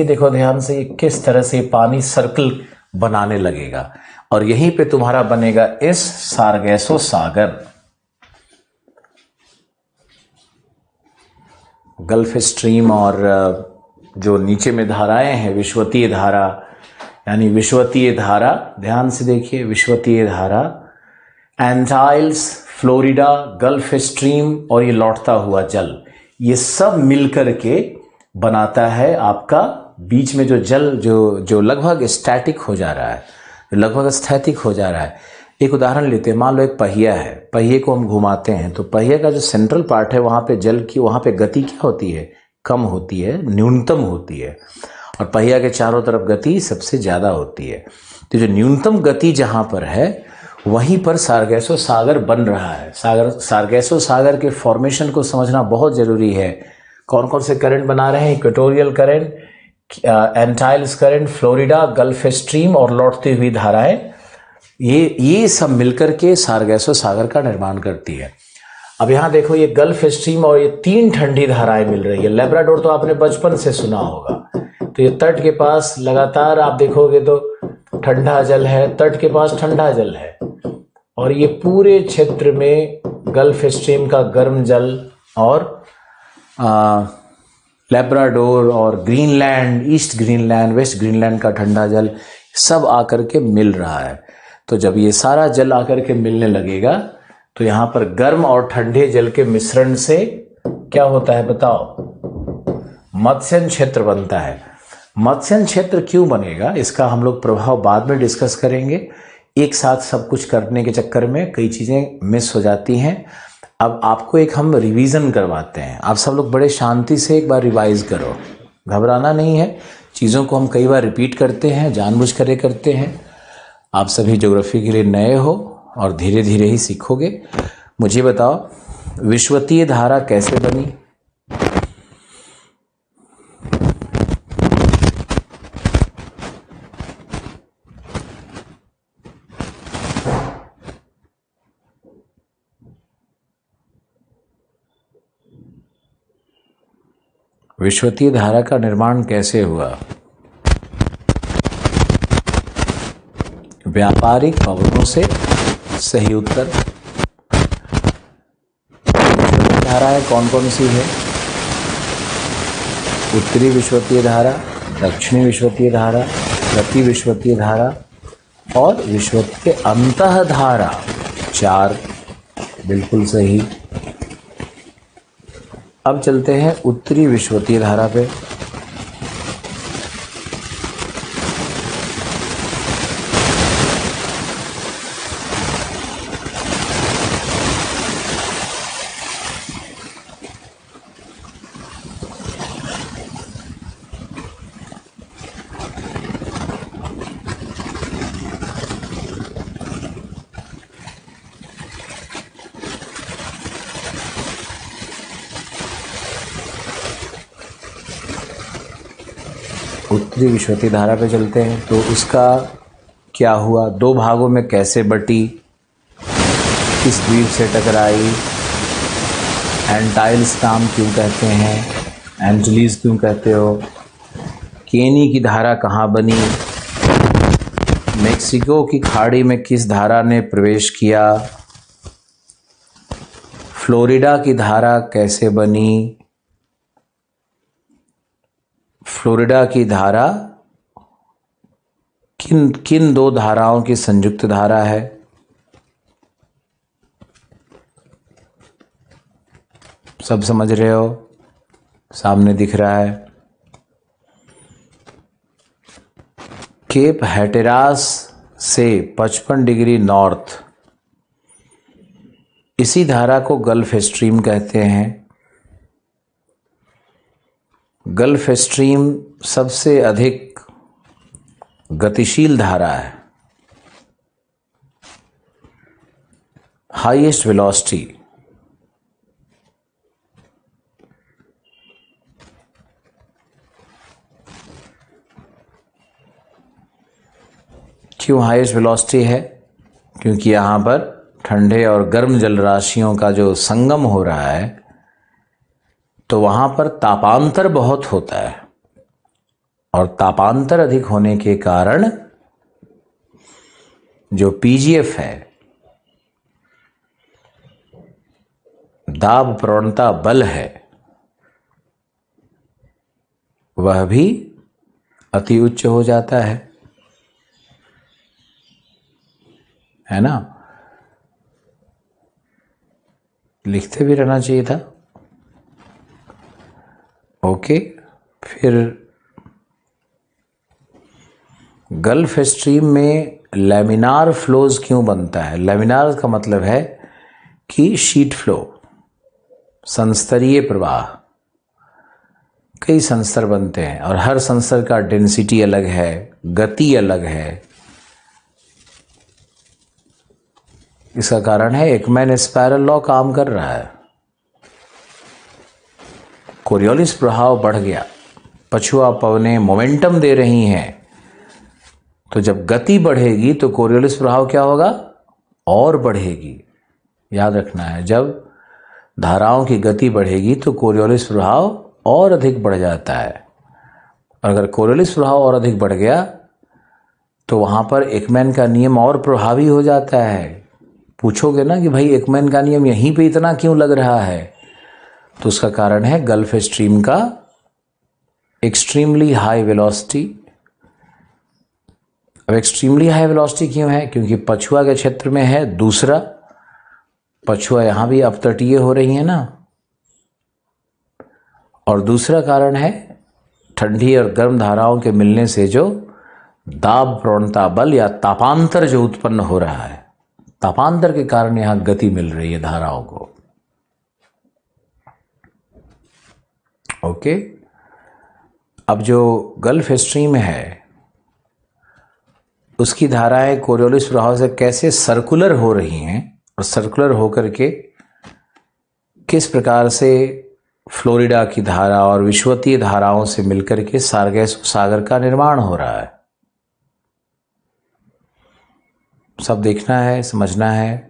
देखो ध्यान से, किस तरह से पानी सर्कल बनाने लगेगा। और यहीं पे तुम्हारा बनेगा इस सारगैसो सागर। गल्फ स्ट्रीम और जो नीचे में धाराएं हैं, विश्वतीय धारा, यानी विश्वतीय धारा, ध्यान से देखिए, विश्वतीय धारा, एंटाइल्स, फ्लोरिडा, गल्फ स्ट्रीम और ये लौटता हुआ जल, ये सब मिलकर के बनाता है आपका बीच में जो जल जो लगभग स्टैटिक हो जा रहा है, लगभग स्थैतिक हो जा रहा है। एक उदाहरण लेते हैं, मान लो एक पहिया है, पहिए को हम घुमाते हैं तो पहिए का जो सेंट्रल पार्ट है वहाँ पे जल की, वहाँ पे गति क्या होती है, कम होती है, न्यूनतम होती है, और पहिया के चारों तरफ गति सबसे ज़्यादा होती है। तो जो न्यूनतम गति जहाँ पर है वहीं पर सारगैसो सागर बन रहा है। सारगैसो सागर के फॉर्मेशन को समझना बहुत ज़रूरी है। कौन कौन से करंट बना रहे हैं, equatorial current, Antilles current, Florida, Gulf Stream और लौटती हुई धाराएं, ये सब मिलकर के सारगैसो सागर का निर्माण करती है। अब यहाँ देखो, ये गल्फ स्ट्रीम और ये 3 ठंडी धाराएं मिल रही है। लेब्राडोर तो आपने बचपन से सुना होगा, तो ये तट के पास लगातार आप देखोगे तो ठंडा जल है, तट के पास ठंडा जल है, और ये पूरे क्षेत्र में गल्फ स्ट्रीम का गर्म जल और लेब्राडोर और Greenland, East Greenland, West Greenland का ठंडा जल सब आकर के मिल रहा है। तो जब ये सारा जल आकर के मिलने लगेगा तो यहाँ पर गर्म और ठंडे जल के मिश्रण से क्या होता है बताओ, मत्स्यन क्षेत्र बनता है। मत्स्यन क्षेत्र क्यों बनेगा, इसका हम लोग प्रभाव बाद में डिस्कस करेंगे। एक साथ सब कुछ करने के चक्कर में कई चीज़ें मिस हो जाती हैं। अब आपको एक हम रिवीजन करवाते हैं, आप सब लोग बड़े शांति से एक बार रिवाइज करो, घबराना नहीं है। चीज़ों को हम कई बार रिपीट करते हैं, जानबूझ कर करते हैं। आप सभी ज्योग्राफी के लिए नए हो और धीरे धीरे ही सीखोगे। मुझे बताओ, विश्वतीय धारा कैसे बनी? विश्वतीय धारा का निर्माण कैसे हुआ? व्यापारिक पवनों से। सही उत्तर। धाराएं कौन कौन सी है? उत्तरी विश्वतीय धारा, दक्षिणी विश्वतीय धारा, प्रति विश्वतीय धारा और विश्वतीय अंतः धारा। 4, बिल्कुल सही। अब चलते हैं उत्तरी विश्वतीय धारा पे। उत्तरी विश्वतीय धारा पे चलते हैं, तो उसका क्या हुआ, 2 भागों में कैसे बटी, किस द्वीप से टकराई, एंटाइल्स नाम क्यों कहते हैं, एंटिलीज क्यों कहते हो, केनी की धारा कहाँ बनी, मेक्सिको की खाड़ी में किस धारा ने प्रवेश किया, फ्लोरिडा की धारा कैसे बनी, फ्लोरिडा की धारा किन किन 2 धाराओं की संयुक्त धारा है। सब समझ रहे हो, सामने दिख रहा है। केप हैटेरास से 55 डिग्री नॉर्थ, इसी धारा को गल्फ स्ट्रीम कहते हैं। गल्फ स्ट्रीम सबसे अधिक गतिशील धारा है, हाईएस्ट वेलोसिटी। क्यों हाईएस्ट वेलोसिटी है? क्योंकि यहाँ पर ठंडे और गर्म जल राशियों का जो संगम हो रहा है, तो वहाँ पर तापांतर बहुत होता है, और तापांतर अधिक होने के कारण जो पीजीएफ है, दाब प्रवणता बल है, वह भी अति उच्च हो जाता है। है ना, लिखते भी रहना चाहिए था। ओके, फिर गल्फ स्ट्रीम में लैमिनार फ्लोज क्यों बनता है? लैमिनार का मतलब है कि शीट फ्लो, संस्तरीय प्रवाह। कई संस्तर बनते हैं और हर संस्तर का डेंसिटी अलग है, गति अलग है। इसका कारण है एकमैन स्पाइरल लॉ काम कर रहा है। कोरियोलिस प्रभाव बढ़ गया, पछुआ पवनें मोमेंटम दे रही हैं, तो जब गति बढ़ेगी तो कोरियोलिस प्रभाव क्या होगा? और बढ़ेगी। याद रखना है, जब धाराओं की गति बढ़ेगी तो कोरियोलिस प्रभाव और अधिक बढ़ जाता है। और अगर कोरियोलिस प्रभाव और अधिक बढ़ गया तो वहां पर एकमैन का नियम और प्रभावी हो जाता है। पूछोगे ना कि भाई एकमैन का नियम यहीं पे इतना क्यों लग रहा है, तो उसका कारण है गल्फ स्ट्रीम का एक्सट्रीमली हाई वेलोसिटी। अब एक्सट्रीमली हाई वेलोसिटी क्यों है? क्योंकि पछुआ के क्षेत्र में है, दूसरा पछुआ यहां भी अपतटीय हो रही है ना, और दूसरा कारण है ठंडी और गर्म धाराओं के मिलने से जो दाब प्रवणता बल या तापांतर जो उत्पन्न हो रहा है, तापांतर के कारण यहां गति मिल रही है धाराओं को। ओके, अब जो गल्फ स्ट्रीम है उसकी धाराएं कोरियोलिस प्रभाव से कैसे सर्कुलर हो रही हैं और सर्कुलर होकर के किस प्रकार से फ्लोरिडा की धारा और विश्वतीय धाराओं से मिलकर के सारगैसो सागर का निर्माण हो रहा है, सब देखना है, समझना है।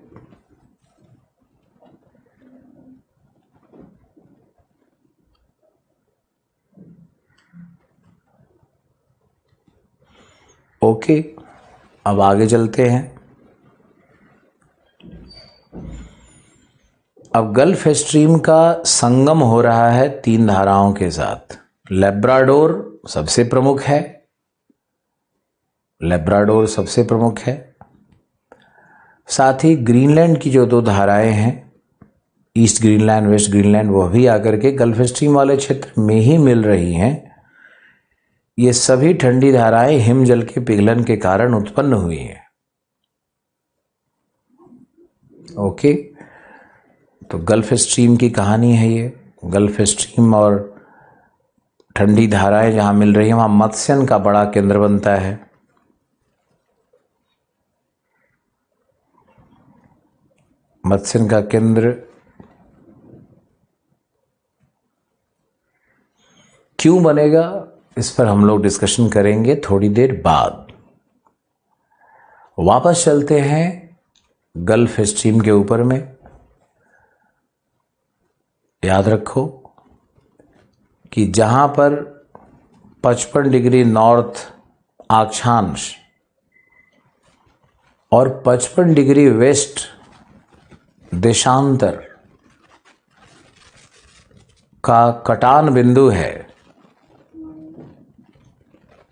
ओके, अब आगे चलते हैं। अब गल्फ स्ट्रीम का संगम हो रहा है तीन धाराओं के साथ। लेब्राडोर सबसे प्रमुख है, लेब्राडोर सबसे प्रमुख है। साथ ही ग्रीनलैंड की जो दो धाराएं हैं, ईस्ट ग्रीनलैंड, वेस्ट ग्रीनलैंड, वह भी आकर के गल्फ स्ट्रीम वाले क्षेत्र में ही मिल रही हैं। ये सभी ठंडी धाराएं हिमजल के पिघलन के कारण उत्पन्न हुई हैं। ओके, तो गल्फ स्ट्रीम की कहानी है ये। गल्फ स्ट्रीम और ठंडी धाराएं जहां मिल रही हैं वहां मत्स्यन का बड़ा केंद्र बनता है। मत्स्यन का केंद्र क्यों बनेगा, इस पर हम लोग डिस्कशन करेंगे थोड़ी देर बाद। वापस चलते हैं गल्फ स्ट्रीम के ऊपर में। याद रखो कि जहां पर 55 डिग्री नॉर्थ अक्षांश और 55 डिग्री वेस्ट देशांतर का कटान बिंदु है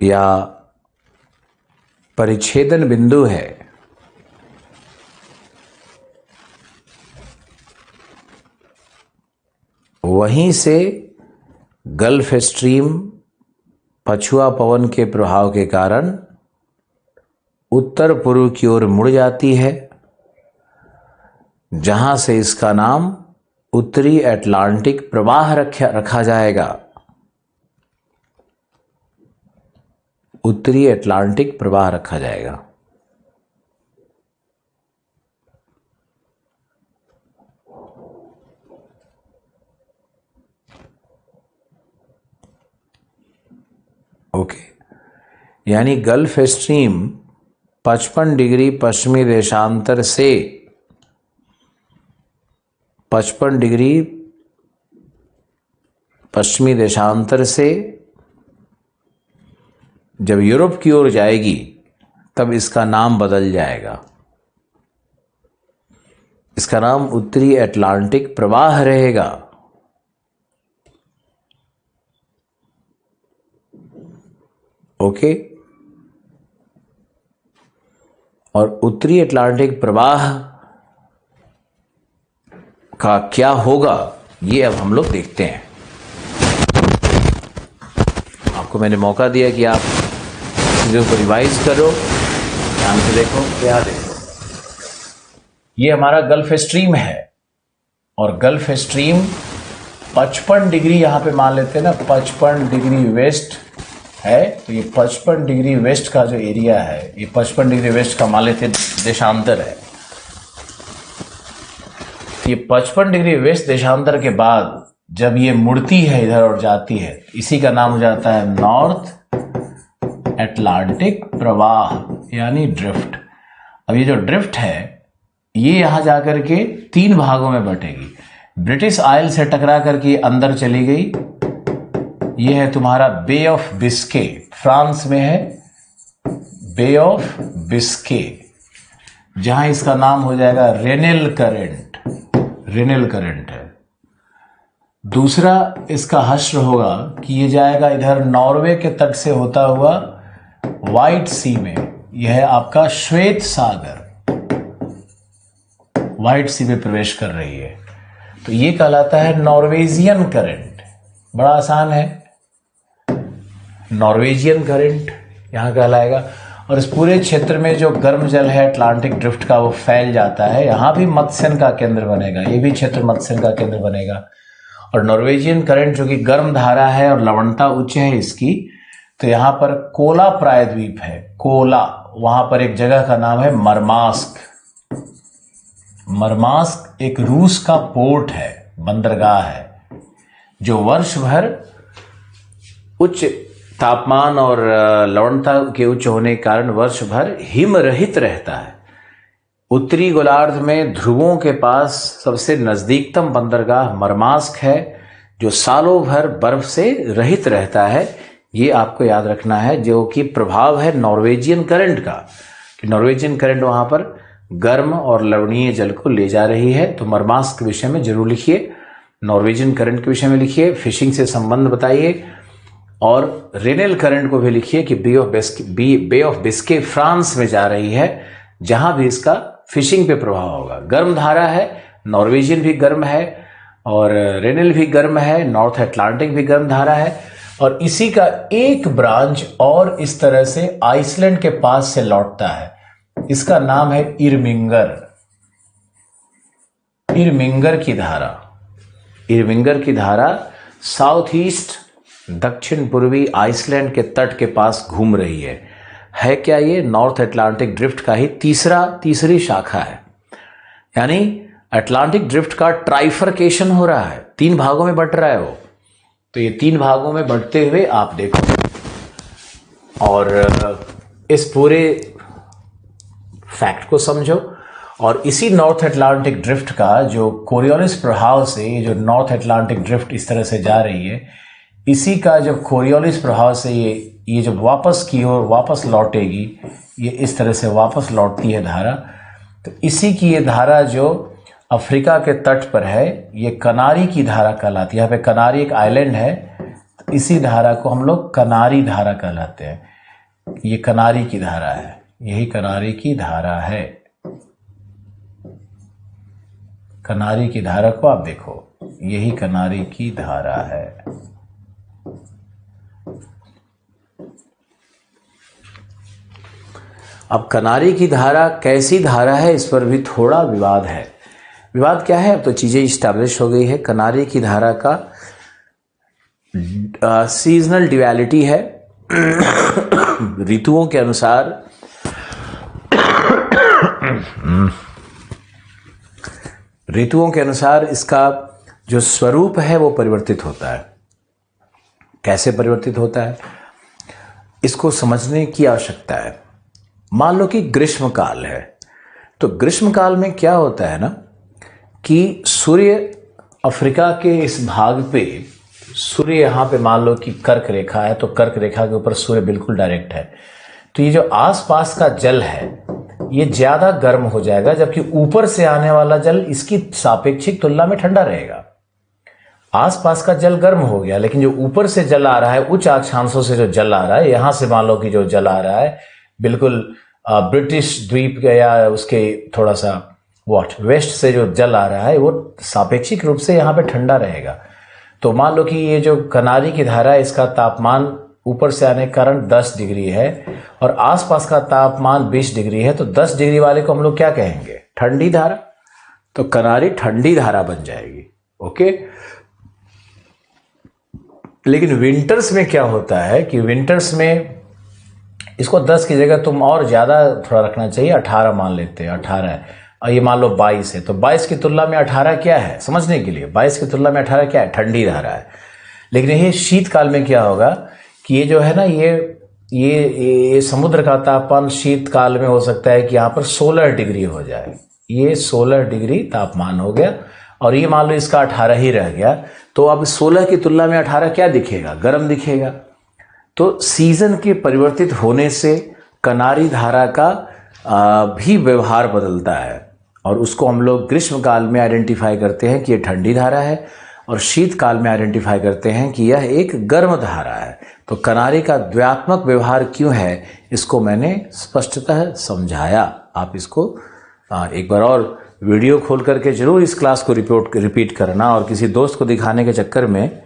या परिच्छेदन बिंदु है, वहीं से गल्फ स्ट्रीम पछुआ पवन के प्रभाव के कारण उत्तर पूर्व की ओर मुड़ जाती है, जहां से इसका नाम उत्तरी अटलांटिक प्रवाह रखा जाएगा। उत्तरी अटलांटिक प्रवाह रखा जाएगा। ओके, यानी गल्फ स्ट्रीम 55 डिग्री पश्चिमी देशांतर से 55 डिग्री पश्चिमी देशांतर से जब यूरोप की ओर जाएगी तब इसका नाम बदल जाएगा। इसका नाम उत्तरी अटलांटिक प्रवाह रहेगा। ओके, और उत्तरी अटलांटिक प्रवाह का क्या होगा ये अब हम लोग देखते हैं। आपको मैंने मौका दिया कि आप चीज़ों को रिवाइज करो, ध्यान से देखो। क्या देखो, ये हमारा गल्फ स्ट्रीम है और गल्फ स्ट्रीम 55 डिग्री यहाँ पे मान लेते हैं ना, 55 डिग्री वेस्ट है। तो ये 55 डिग्री वेस्ट का जो एरिया है, ये 55 डिग्री वेस्ट का मान लेते हैं देशांतर है। ये 55 डिग्री वेस्ट देशांतर के बाद जब ये मुड़ती है इधर और जाती है, इसी का नाम हो जाता है नॉर्थ अटलांटिक प्रवाह यानी ड्रिफ्ट। अब ये जो ड्रिफ्ट है ये यहां जाकर के 3 भागों में बटेगी। ब्रिटिश आइल से टकरा करके अंदर चली गई। ये है तुम्हारा बे ऑफ बिस्के, फ्रांस में है बे ऑफ बिस्के, जहां इसका नाम हो जाएगा रेनेल करंट। रेनेल करंट है। दूसरा इसका हश्र होगा कि ये जाएगा इधर नॉर्वे के तट से होता हुआ व्हाइट सी में, यह है आपका श्वेत सागर, व्हाइट सी में प्रवेश कर रही है। तो ये कहलाता है नॉर्वेजियन करंट। बड़ा आसान है, नॉर्वेजियन करंट यहां कहलाएगा। और इस पूरे क्षेत्र में जो गर्म जल है अटलांटिक ड्रिफ्ट का वो फैल जाता है। यहां भी मत्स्यन का केंद्र बनेगा, ये भी क्षेत्र मत्स्यन का केंद्र बनेगा। और नॉर्वेजियन करंट जो कि गर्म धारा है और लवणता उच्च है इसकी, तो यहां पर कोला प्रायद्वीप है, कोला, वहां पर एक जगह का नाम है मरमास्क। मरमास्क एक रूस का पोर्ट है, बंदरगाह है, जो वर्ष भर उच्च तापमान और लवणता के उच्च होने के कारण वर्ष भर हिम रहित रहता है। उत्तरी गोलार्ध में ध्रुवों के पास सबसे नजदीकतम बंदरगाह मरमास्क है, जो सालों भर बर्फ से रहित रहता है। ये आपको याद रखना है, जो कि प्रभाव है नॉर्वेजियन करंट का, कि नॉर्वेजियन करंट वहां पर गर्म और लवणीय जल को ले जा रही है। तो मरमास्क के विषय में जरूर लिखिए, नॉर्वेजियन करंट के विषय में लिखिए, फिशिंग से संबंध बताइए, और रेनेल करंट को भी लिखिए कि बे ऑफ बिस्के फ्रांस में जा रही है, जहां भी इसका फिशिंग पे प्रभाव होगा। गर्म धारा है, नॉर्वेजियन भी गर्म है और रेनेल भी गर्म है, नॉर्थ अटलांटिक भी गर्म धारा है। और इसी का एक ब्रांच और इस तरह से आइसलैंड के पास से लौटता है, इसका नाम है इरमिंगर। इरमिंगर की धारा, इरमिंगर की धारा साउथ ईस्ट दक्षिण पूर्वी आइसलैंड के तट के पास घूम रही है क्या ये नॉर्थ अटलांटिक ड्रिफ्ट का ही तीसरी शाखा है। यानी अटलांटिक ड्रिफ्ट का ट्राइफरकेशन हो रहा है, 3 भागों में बट रहा है वो। तो ये 3 भागों में बटते हुए आप देखो और इस पूरे फैक्ट को समझो। और इसी नॉर्थ अटलांटिक ड्रिफ्ट का जो कोरियोलिस प्रभाव से ये जो नॉर्थ अटलांटिक ड्रिफ्ट इस तरह से जा रही है, इसी का जब कोरियोलिस प्रभाव से ये जब वापस की ओर वापस लौटेगी, ये इस तरह से वापस लौटती है धारा, तो इसी की ये धारा जो अफ्रीका के तट पर है, ये कनारी की धारा कहलाती है। यहाँ पे कनारी एक आइलैंड है, तो इसी धारा को हम लोग कनारी धारा कहलाते हैं। ये कनारी की धारा है, यही कनारी की धारा है। कनारी की धारा को आप देखो, यही कनारी की धारा है। अब कनारी की धारा कैसी धारा है, इस पर भी थोड़ा विवाद है। विवाद क्या है, अब तो चीजें इस्टेब्लिश हो गई है। कनारी की धारा का सीजनल ड्यूअलिटी है, ऋतुओं के अनुसार इसका जो स्वरूप है वो परिवर्तित होता है। कैसे परिवर्तित होता है, इसको समझने की आवश्यकता है। मान लो कि ग्रीष्म काल है, तो ग्रीष्म काल में क्या होता है ना कि सूर्य अफ्रीका के इस भाग पे, सूर्य यहाँ पे मान लो कि कर्क रेखा है, तो कर्क रेखा के ऊपर सूर्य बिल्कुल डायरेक्ट है, तो ये जो आसपास का जल है ये ज्यादा गर्म हो जाएगा, जबकि ऊपर से आने वाला जल इसकी सापेक्षिक तुलना में ठंडा रहेगा। आसपास का जल गर्म हो गया, लेकिन जो ऊपर से जल आ रहा है, उच्च अक्षांशों से जो जल आ रहा है, यहां से मान लो कि जो जल आ रहा है बिल्कुल ब्रिटिश द्वीप या उसके थोड़ा सा वेस्ट से जो जल आ रहा है वो सापेक्षिक रूप से यहाँ पे ठंडा रहेगा। तो मान लो कि ये जो कनारी की धारा है इसका तापमान ऊपर से आने के कारण 10 डिग्री है और आसपास का तापमान 20 डिग्री है, तो 10 डिग्री वाले को हम लोग क्या कहेंगे? ठंडी धारा। तो कनारी ठंडी धारा बन जाएगी। ओके। लेकिन विंटर्स में क्या होता है कि विंटर्स में इसको 10 की जगह तुम और ज़्यादा थोड़ा रखना चाहिए, 18 मान लेते हैं। 18 है और ये मान लो 22 है, तो 22 की तुलना में 18 क्या है समझने के लिए? 22 की तुलना में 18 क्या है? ठंडी धारा है। लेकिन ये शीतकाल में क्या होगा कि ये जो है ना ये समुद्र का तापमान शीतकाल में हो सकता है कि यहाँ पर 16 डिग्री हो जाए। ये 16 डिग्री तापमान हो गया और ये मान लो इसका 18 ही रह गया, तो अब 16 की तुलना में 18 क्या दिखेगा? गर्म दिखेगा। तो सीजन के परिवर्तित होने से कनारी धारा का भी व्यवहार बदलता है और उसको हम लोग ग्रीष्मकाल में आइडेंटिफाई करते हैं कि ये ठंडी धारा है और शीतकाल में आइडेंटिफाई करते हैं कि यह एक गर्म धारा है। तो कनारी का द्व्यात्मक व्यवहार क्यों है इसको मैंने स्पष्टतः समझाया। आप इसको एक बार और वीडियो खोल करके जरूर इस क्लास को रिपीट करना और किसी दोस्त को दिखाने के चक्कर में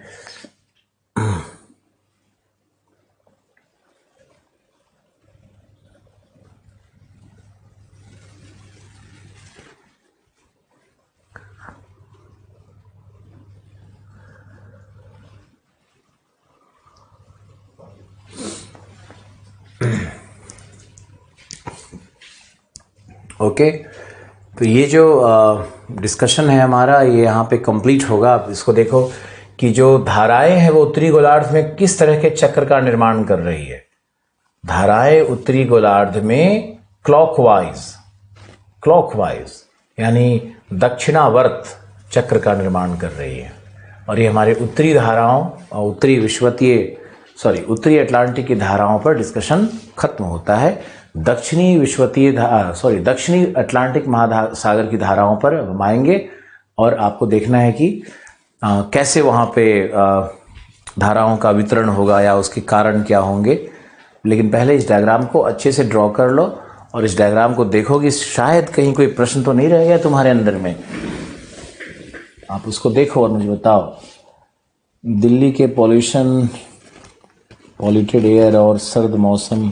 ओके। तो ये जो डिस्कशन है हमारा ये यहाँ पे कंप्लीट होगा। आप इसको देखो कि जो धाराएं हैं वो उत्तरी गोलार्ध में किस तरह के चक्र का निर्माण कर रही है। धाराएं उत्तरी गोलार्ध में क्लॉकवाइज यानी दक्षिणावर्त चक्र का निर्माण कर रही है और ये हमारे उत्तरी धाराओं और उत्तरी अटलांटिक की धाराओं पर डिस्कशन खत्म होता है। दक्षिणी अटलांटिक महासागर की धाराओं पर हम आएंगे और आपको देखना है कि कैसे वहाँ पे धाराओं का वितरण होगा या उसके कारण क्या होंगे। लेकिन पहले इस डायग्राम को अच्छे से ड्रॉ कर लो और इस डायग्राम को देखो कि शायद कहीं कोई प्रश्न तो नहीं रह गया तुम्हारे अंदर में। आप उसको देखो और मुझे बताओ। दिल्ली के पॉल्यूटेड एयर और सर्द मौसम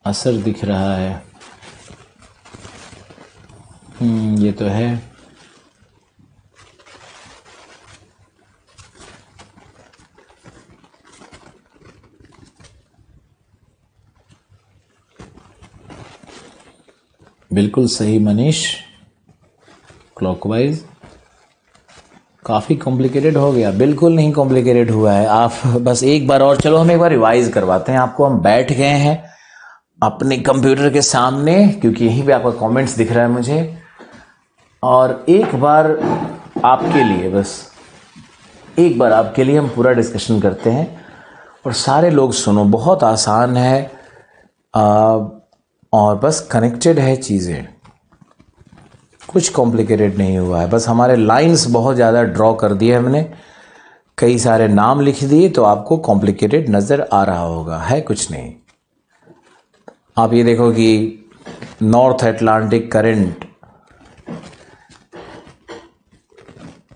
असर दिख रहा है। ये तो है। बिल्कुल सही मनीष, क्लॉकवाइज। काफ़ी कॉम्प्लिकेटेड हो गया? बिल्कुल नहीं कॉम्प्लिकेटेड हुआ है। आप बस एक बार और चलो हम एक बार रिवाइज करवाते हैं आपको। हम बैठ गए हैं अपने कंप्यूटर के सामने क्योंकि यहीं पे आपका कमेंट्स दिख रहा है मुझे, और एक बार आपके लिए हम पूरा डिस्कशन करते हैं और सारे लोग सुनो। बहुत आसान है और बस कनेक्टेड है चीज़ें, कुछ कॉम्प्लिकेटेड नहीं हुआ है। बस हमारे लाइंस बहुत ज़्यादा ड्रॉ कर दिए हमने, कई सारे नाम लिख दिए तो आपको कॉम्प्लिकेटेड नज़र आ रहा होगा, है कुछ नहीं। आप ये देखो कि north Atlantic current,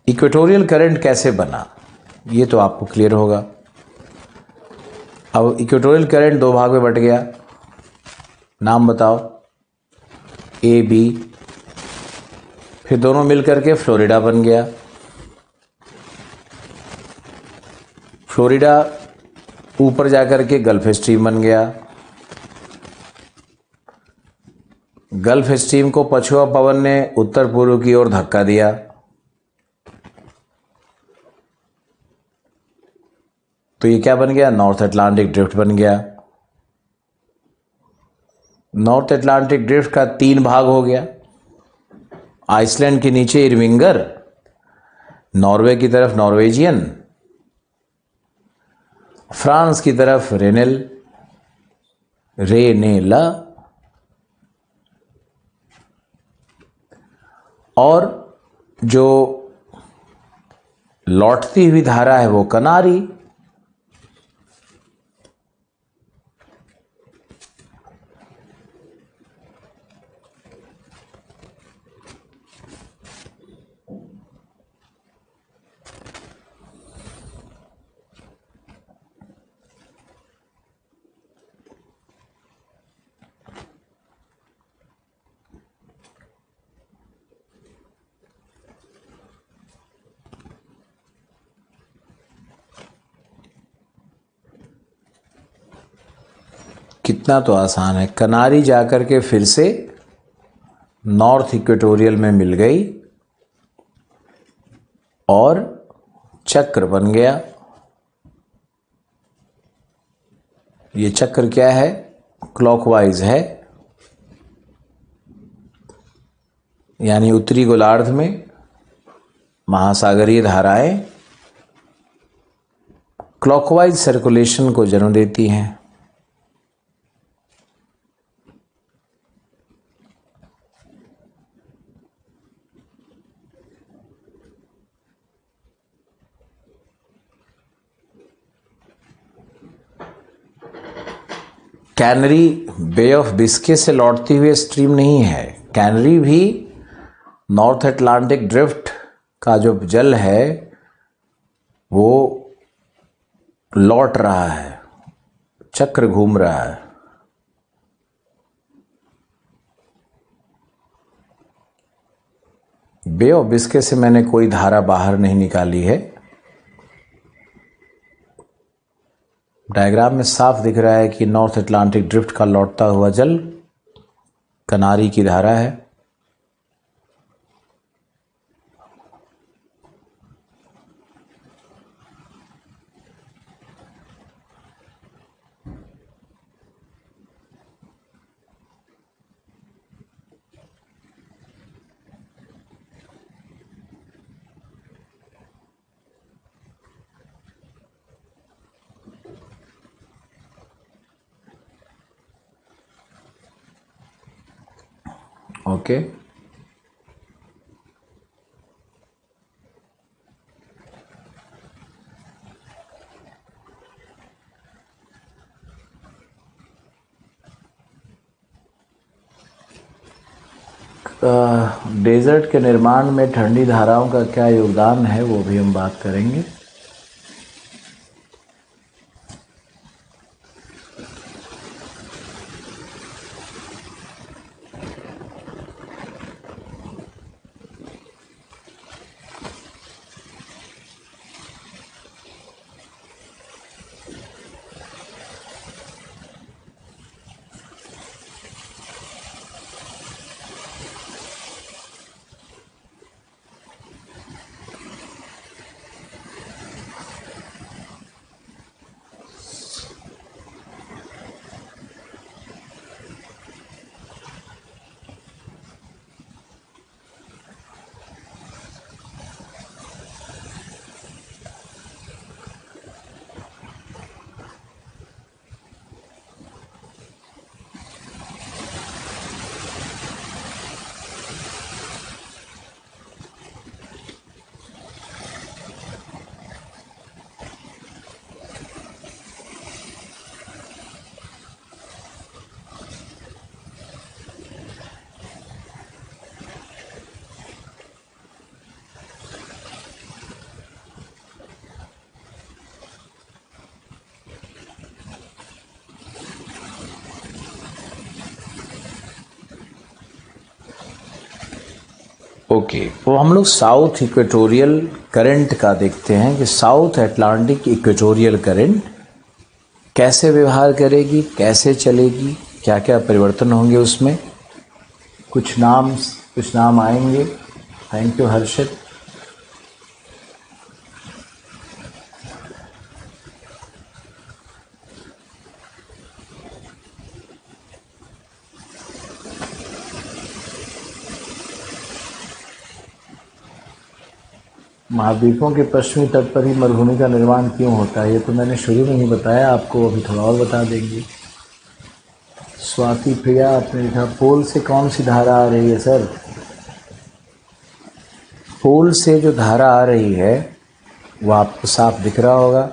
equatorial current कैसे बना ये तो आपको क्लियर होगा। अब इक्वेटोरियल करंट दो भाग में बट गया, नाम बताओ। ए बी, फिर दोनों मिलकर के फ्लोरिडा बन गया। फ्लोरिडा ऊपर जाकर के गल्फ स्ट्रीम बन गया। गल्फ स्ट्रीम को पछुआ पवन ने उत्तर पूर्व की ओर धक्का दिया। तो ये क्या बन गया? नॉर्थ अटलांटिक ड्रिफ्ट बन गया। नॉर्थ अटलांटिक ड्रिफ्ट का 3 भाग हो गया। आइसलैंड के नीचे इरविंगर, नॉर्वे की तरफ नॉर्वेजियन, फ्रांस की तरफ रेनेला, और जो लौटती हुई धारा है वो कनारी। कितना तो आसान है। कनारी जाकर के फिर से नॉर्थ इक्वेटोरियल में मिल गई और चक्र बन गया। ये चक्र क्या है? क्लॉकवाइज है, यानी उत्तरी गोलार्ध में महासागरीय धाराएं क्लॉकवाइज सर्कुलेशन को जन्म देती हैं। कैनरी बे ऑफ बिस्के से लौटती हुई स्ट्रीम नहीं है। कैनरी भी नॉर्थ अटलांटिक ड्रिफ्ट का जो जल है वो लौट रहा है, चक्र घूम रहा है। बे ऑफ बिस्के से मैंने कोई धारा बाहर नहीं निकाली है। डायग्राम में साफ दिख रहा है कि नॉर्थ अटलांटिक ड्रिफ्ट का लौटता हुआ जल कनारी की धारा है। ओके, डेजर्ट के निर्माण में ठंडी धाराओं का क्या योगदान है वो भी हम बात करेंगे। ओके, तो हम लोग साउथ इक्वेटोरियल करंट का देखते हैं कि साउथ अटलांटिक इक्वेटोरियल करंट कैसे व्यवहार करेगी, कैसे चलेगी, क्या क्या परिवर्तन होंगे उसमें। कुछ नाम आएंगे। थैंक यू हर्षित। महाद्वीपों के पश्चिमी तट पर ही मरुभूमि का निर्माण क्यों होता है, ये तो मैंने शुरू में ही बताया आपको, अभी थोड़ा और बता देंगे। स्वाति प्रिया आपने लिखा पोल से कौन सी धारा आ रही है सर? पोल से जो धारा आ रही है वो आपको साफ दिख रहा होगा।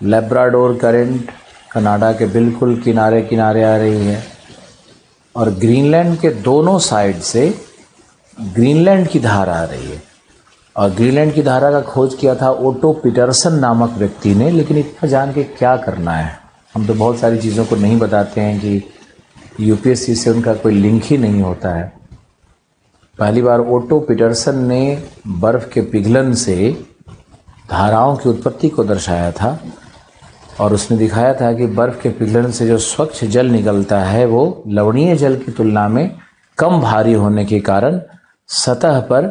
लेब्राडोर करंट कनाडा के बिल्कुल किनारे किनारे आ रही है और ग्रीनलैंड के दोनों साइड से ग्रीनलैंड की धारा आ रही है। और ग्रीनलैंड की धारा का खोज किया था ओटो पीटरसन नामक व्यक्ति ने। लेकिन इतना जान के क्या करना है, हम तो बहुत सारी चीज़ों को नहीं बताते हैं कि यूपीएससी से उनका कोई लिंक ही नहीं होता है। पहली बार ओटो पीटरसन ने बर्फ़ के पिघलन से धाराओं की उत्पत्ति को दर्शाया था। और उसने दिखाया था कि बर्फ़ के पिघलने से जो स्वच्छ जल निकलता है वो लवणीय जल की तुलना में कम भारी होने के कारण सतह पर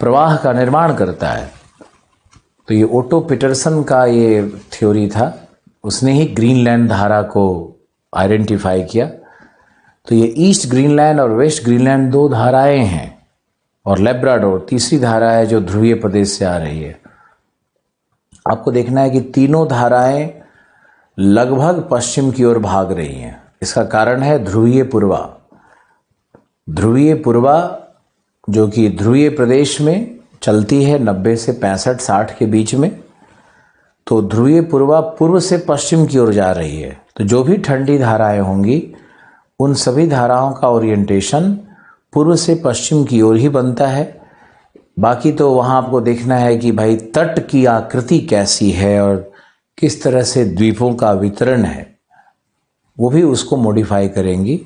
प्रवाह का निर्माण करता है। तो ये ओटो पीटरसन का ये थ्योरी था, उसने ही ग्रीनलैंड धारा को आइडेंटिफाई किया। तो ये ईस्ट ग्रीनलैंड और वेस्ट ग्रीनलैंड दो धाराएं हैं, और लेब्राडोर तीसरी धारा है जो ध्रुवीय प्रदेश से आ रही है। आपको देखना है कि तीनों धाराएं लगभग पश्चिम की ओर भाग रही हैं। इसका कारण है ध्रुवीय पूर्वा। ध्रुवीय पूर्वा जो कि ध्रुवीय प्रदेश में चलती है 90 से 65-60 के बीच में, तो ध्रुवीय पूर्वा पूर्व से पश्चिम की ओर जा रही है। तो जो भी ठंडी धाराएं होंगी उन सभी धाराओं का ओरिएंटेशन पूर्व से पश्चिम की ओर ही बनता है। बाकी तो वहाँ आपको देखना है कि भाई तट की आकृति कैसी है और किस तरह से द्वीपों का वितरण है, वो भी उसको मॉडिफाई करेंगी।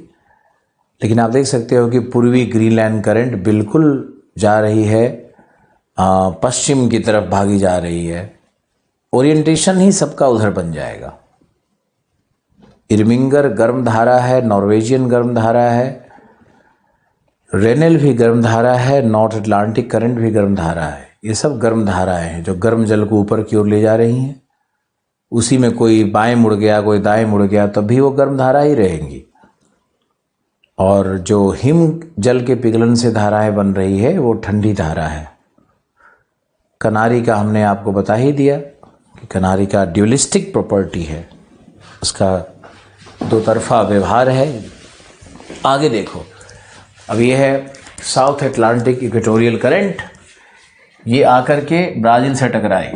लेकिन आप देख सकते हो कि पूर्वी ग्रीनलैंड करंट बिल्कुल जा रही है पश्चिम की तरफ भागी जा रही है। ओरिएंटेशन ही सबका उधर बन जाएगा। इर्मिंगर गर्म धारा है, नॉर्वेजियन गर्म धारा है, रेनेल भी गर्म धारा है, नॉर्थ अटलांटिक करंट भी गर्म धारा है। ये सब गर्म धाराएं हैं जो गर्म जल को ऊपर की ओर ले जा रही हैं। उसी में कोई बाएं मुड़ गया, कोई दाएं मुड़ गया, तब भी वो गर्म धारा ही रहेंगी। और जो हिम जल के पिघलन से धाराएं बन रही है वो ठंडी धारा है। कनारी का हमने आपको बता ही दिया कि कनारी का ड्यूलिस्टिक प्रॉपर्टी है, उसका दो तरफा व्यवहार है। आगे देखो, अब ये है साउथ अटलांटिक इक्वेटोरियल करंट। ये आकर के ब्राज़ील से टकराई।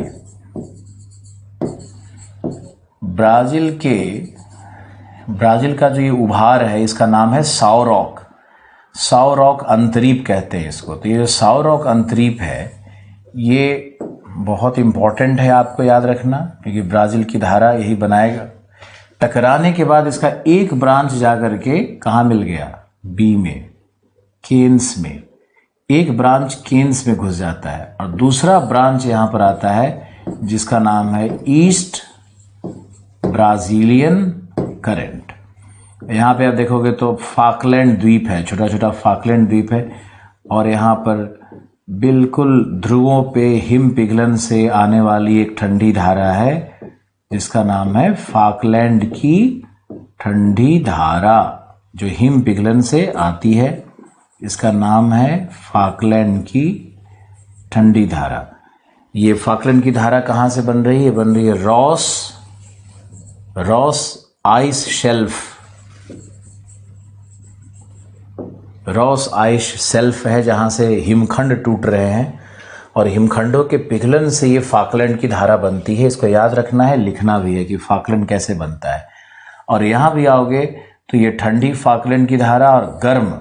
ब्राज़ील का जो ये उभार है इसका नाम है साओ रॉक अंतरीप कहते हैं इसको। तो ये जो साओ रॉक अंतरीप है ये बहुत इम्पॉर्टेंट है, आपको याद रखना, क्योंकि ब्राज़ील की धारा यही बनाएगा। टकराने के बाद इसका एक ब्रांच जाकर के कहाँ मिल गया, बी में, केन्स में। एक ब्रांच केन्स में घुस जाता है और दूसरा ब्रांच यहाँ पर आता है जिसका नाम है ईस्ट ब्राज़ीलियन करंट। यहाँ पे आप देखोगे तो फाकलैंड द्वीप है, छोटा छोटा फाकलैंड द्वीप है, और यहाँ पर बिल्कुल ध्रुवों पे हिम पिघलन से आने वाली एक ठंडी धारा है जिसका नाम है फाकलैंड की ठंडी धारा। जो हिम पिघलन से आती है इसका नाम है फाकलैंड की ठंडी धारा। ये फाकलैंड की धारा कहाँ से बन रही है? बन रही है रॉस आइस शेल्फ है, जहाँ से हिमखंड टूट रहे हैं, और हिमखंडों के पिघलन से ये फाकलैंड की धारा बनती है। इसको याद रखना है, लिखना भी है कि फाकलैंड कैसे बनता है। और यहाँ भी आओगे तो ये ठंडी फाकलैंड की धारा और गर्म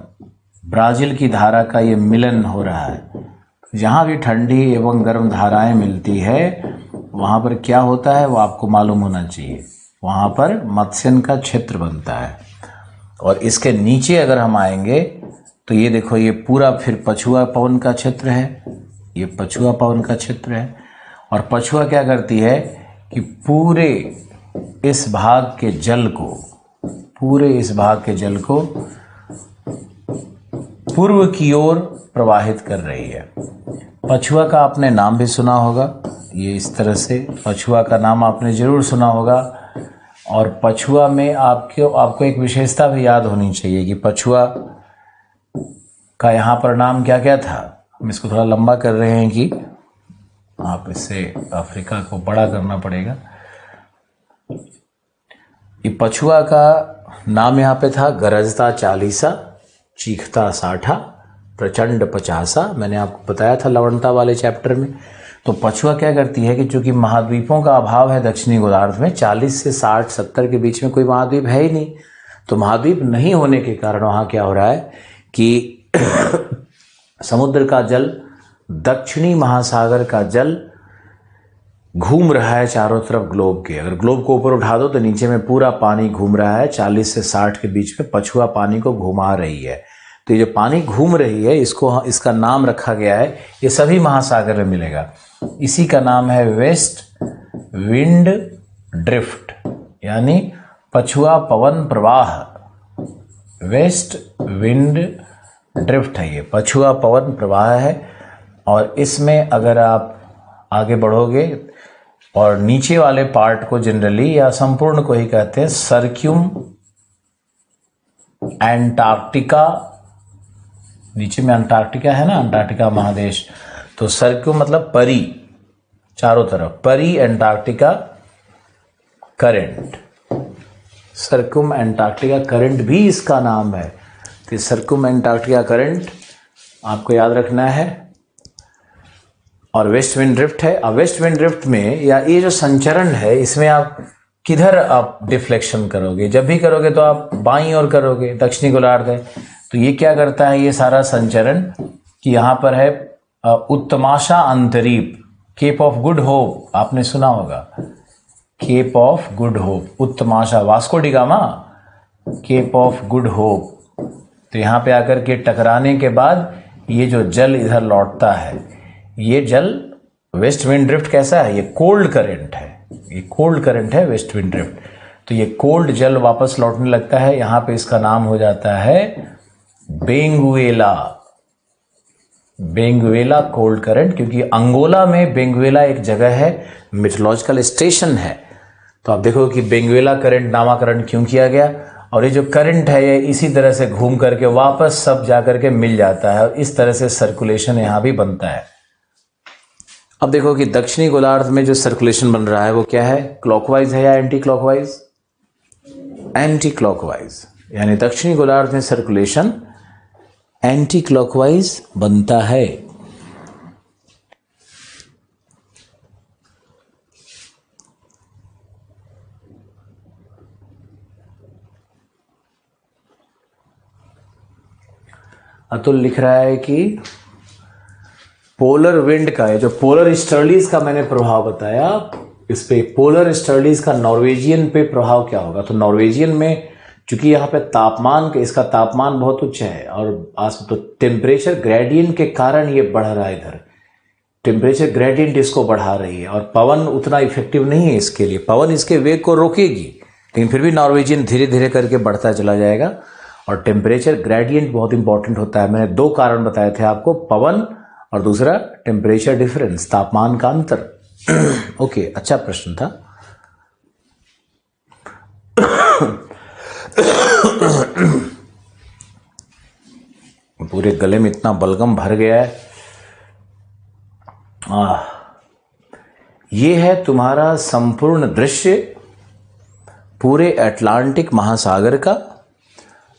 ब्राज़ील की धारा का ये मिलन हो रहा है। जहाँ भी ठंडी एवं गर्म धाराएं मिलती है वहाँ पर क्या होता है वो आपको मालूम होना चाहिए। वहाँ पर मत्स्यन का क्षेत्र बनता है। और इसके नीचे अगर हम आएंगे तो ये देखो, ये पूरा फिर पछुआ पवन का क्षेत्र है। ये पछुआ पवन का क्षेत्र है। और पछुआ क्या करती है कि पूरे इस भाग के जल को पूर्व की ओर प्रवाहित कर रही है। पछुआ का आपने नाम भी सुना होगा, ये इस तरह से पछुआ का नाम आपने जरूर सुना होगा। और पछुआ में आपको एक विशेषता भी याद होनी चाहिए कि पछुआ का यहाँ पर नाम क्या क्या था। हम इसको थोड़ा लंबा कर रहे हैं कि आप इससे अफ्रीका को बड़ा करना पड़ेगा। ये पछुआ का नाम यहाँ पे था गरजता 40, चीखता 60, प्रचंड 50। मैंने आपको बताया था लवणता वाले चैप्टर में। तो पछुआ क्या करती है कि चूंकि महाद्वीपों का अभाव है दक्षिणी गोलार्ध में, 40 से 60-70 के बीच में कोई महाद्वीप है ही नहीं। तो महाद्वीप नहीं होने के कारण वहाँ क्या हो रहा है कि समुद्र का जल, दक्षिणी महासागर का जल घूम रहा है चारों तरफ ग्लोब के। अगर ग्लोब को ऊपर उठा दो तो नीचे में पूरा पानी घूम रहा है। 40 से 60 के बीच में पछुआ पानी को घुमा रही है। तो ये जो पानी घूम रही है इसका नाम रखा गया है, ये सभी महासागर में मिलेगा। इसी का नाम है वेस्ट विंड ड्रिफ्ट। यानी पछुआ पवन प्रवाह, वेस्ट विंड ड्रिफ्ट है ये, पछुआ पवन प्रवाह है। और इसमें अगर आप आगे बढ़ोगे और नीचे वाले पार्ट को जनरली या संपूर्ण को ही कहते हैं सर्क्यूम एंटार्क्टिका, नीचे में अंटार्कटिका है ना, अंटार्कटिका महादेश, तो सर्क्यूम मतलब परी, चारों तरफ, परी एंटार्क्टिका करंट, सर्क्यूम एंटार्क्टिका करंट भी इसका नाम है। तो सर्क्यूम एंटार्क्टिका करंट आपको याद रखना है। और वेस्ट विंड ड्रिफ्ट है। अब वेस्ट विंड ड्रिफ्ट में या ये जो संचरण है, इसमें आप किधर आप डिफ्लेक्शन करोगे, जब भी करोगे तो आप बाईं ओर करोगे, दक्षिणी गोलार्ध है। तो ये क्या करता है ये सारा संचरण कि यहाँ पर है उत्तमाशा अंतरीप, केप ऑफ गुड होप, आपने सुना होगा, केप ऑफ गुड होप, उत्तमाशा, Vasco da Gama, Cape of Good Hope. तो यहाँ पे आकर के टकराने के बाद ये जो जल इधर लौटता है, ये जल वेस्ट विंड ड्रिफ्ट कैसा है, ये कोल्ड करंट है, ये कोल्ड करंट है वेस्ट विंड ड्रिफ्ट। तो ये कोल्ड जल वापस लौटने लगता है, यहाँ पे इसका नाम हो जाता है बेंगुएला, बेंगुएला कोल्ड करंट, क्योंकि अंगोला में बेंगुएला एक जगह है, मिथोलॉजिकल स्टेशन है। तो आप देखो कि बेंगुएला करंट नामकरण क्यों किया गया। और ये जो करंट है ये इसी तरह से घूम करके वापस सब जाकर के मिल जाता है, और इस तरह से सर्कुलेशन यहाँ भी बनता है। अब देखो कि दक्षिणी गोलार्ध में जो सर्कुलेशन बन रहा है वो क्या है, क्लॉकवाइज है या एंटी क्लॉकवाइज, एंटी क्लॉकवाइज, यानी दक्षिणी गोलार्ध में सर्कुलेशन एंटी क्लॉकवाइज बनता है। अतुल लिख रहा है कि पोलर विंड का है, जो पोलर स्टर्लीज का मैंने प्रभाव बताया, इस पे पोलर स्टर्लीज का नॉर्वेजियन पे प्रभाव क्या होगा। तो नॉर्वेजियन में चूंकि यहाँ पे तापमान के, इसका तापमान बहुत उच्च है और तो टेम्परेचर ग्रेडियंट के कारण ये बढ़ रहा है, इधर टेम्परेचर ग्रेडियंट इसको बढ़ा रही है, और पवन उतना इफेक्टिव नहीं है इसके लिए, पवन इसके वेग को रोकेगी, लेकिन फिर भी नॉर्वेजियन धीरे धीरे करके बढ़ता चला जाएगा। और टेम्परेचर ग्रेडियंट बहुत इंपॉर्टेंट होता है, मैंने दो कारण बताए थे आपको, पवन और दूसरा टेम्परेचर डिफरेंस, तापमान का अंतर। ओके, अच्छा प्रश्न था। पूरे गले में इतना बलगम भर गया है। ये है तुम्हारा संपूर्ण दृश्य पूरे अटलांटिक महासागर का,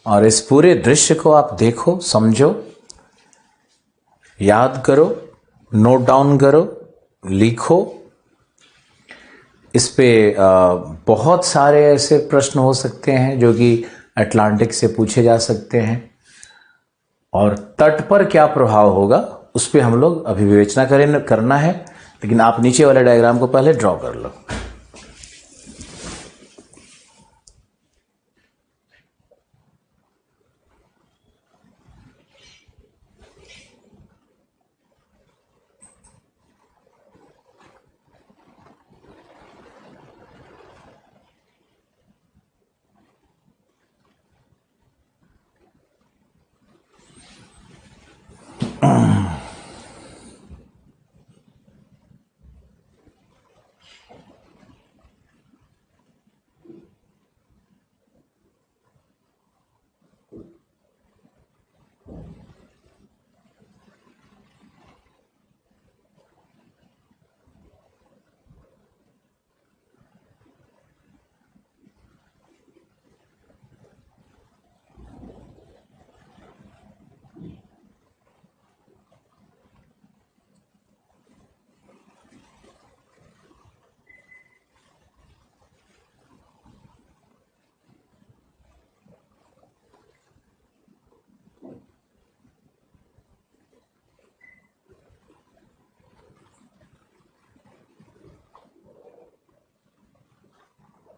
और इस पूरे दृश्य को आप देखो, समझो, याद करो, नोट डाउन करो, लिखो। इस पे बहुत सारे ऐसे प्रश्न हो सकते हैं जो कि अटलांटिक से पूछे जा सकते हैं, और तट पर क्या प्रभाव होगा उस पे हम लोग अभी विवेचना करना है। लेकिन आप नीचे वाले डायग्राम को पहले ड्रॉ कर लो।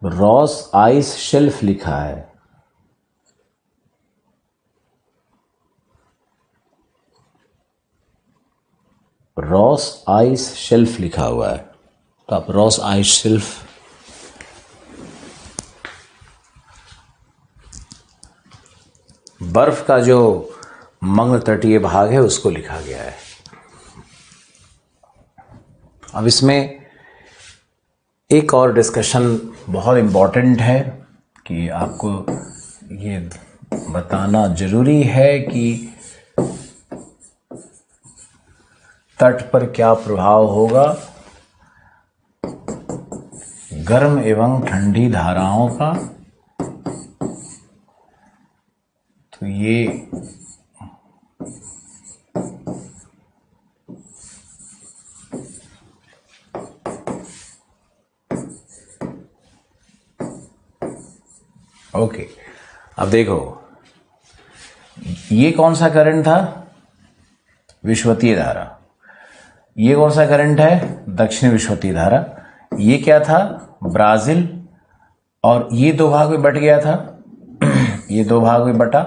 रॉस आइस शेल्फ लिखा है, रॉस आइस शेल्फ लिखा हुआ है, तो आप रॉस आइस शेल्फ बर्फ का जो मंग तटीय भाग है उसको लिखा गया है। अब इसमें एक और डिस्कशन बहुत इम्पॉर्टेंट है कि आपको ये बताना जरूरी है कि तट पर क्या प्रभाव होगा गर्म एवं ठंडी धाराओं का। तो ये ओके, अब देखो ये कौन सा करंट था, विषुवतीय धारा। ये कौन सा करंट है, दक्षिण विषुवतीय धारा। ये क्या था, ब्राजील। और ये दो भाग में बट गया था ये दो भाग में बटा,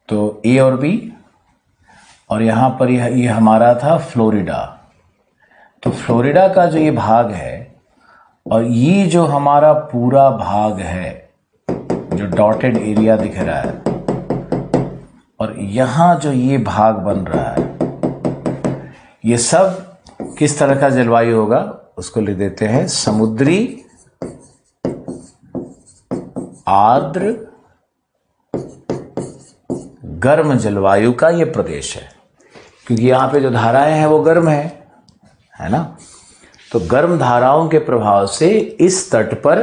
तो ए और बी। और यहां पर ये हमारा था फ्लोरिडा। तो फ्लोरिडा का जो ये भाग है और ये जो हमारा पूरा भाग है जो डॉटेड एरिया दिख रहा है, और यहां जो ये भाग बन रहा है, ये सब किस तरह का जलवायु होगा उसको लिख देते हैं समुद्री आर्द्र गर्म जलवायु का ये प्रदेश है, क्योंकि यहां पे जो धाराएं हैं वो गर्म है ना। तो गर्म धाराओं के प्रभाव से इस तट पर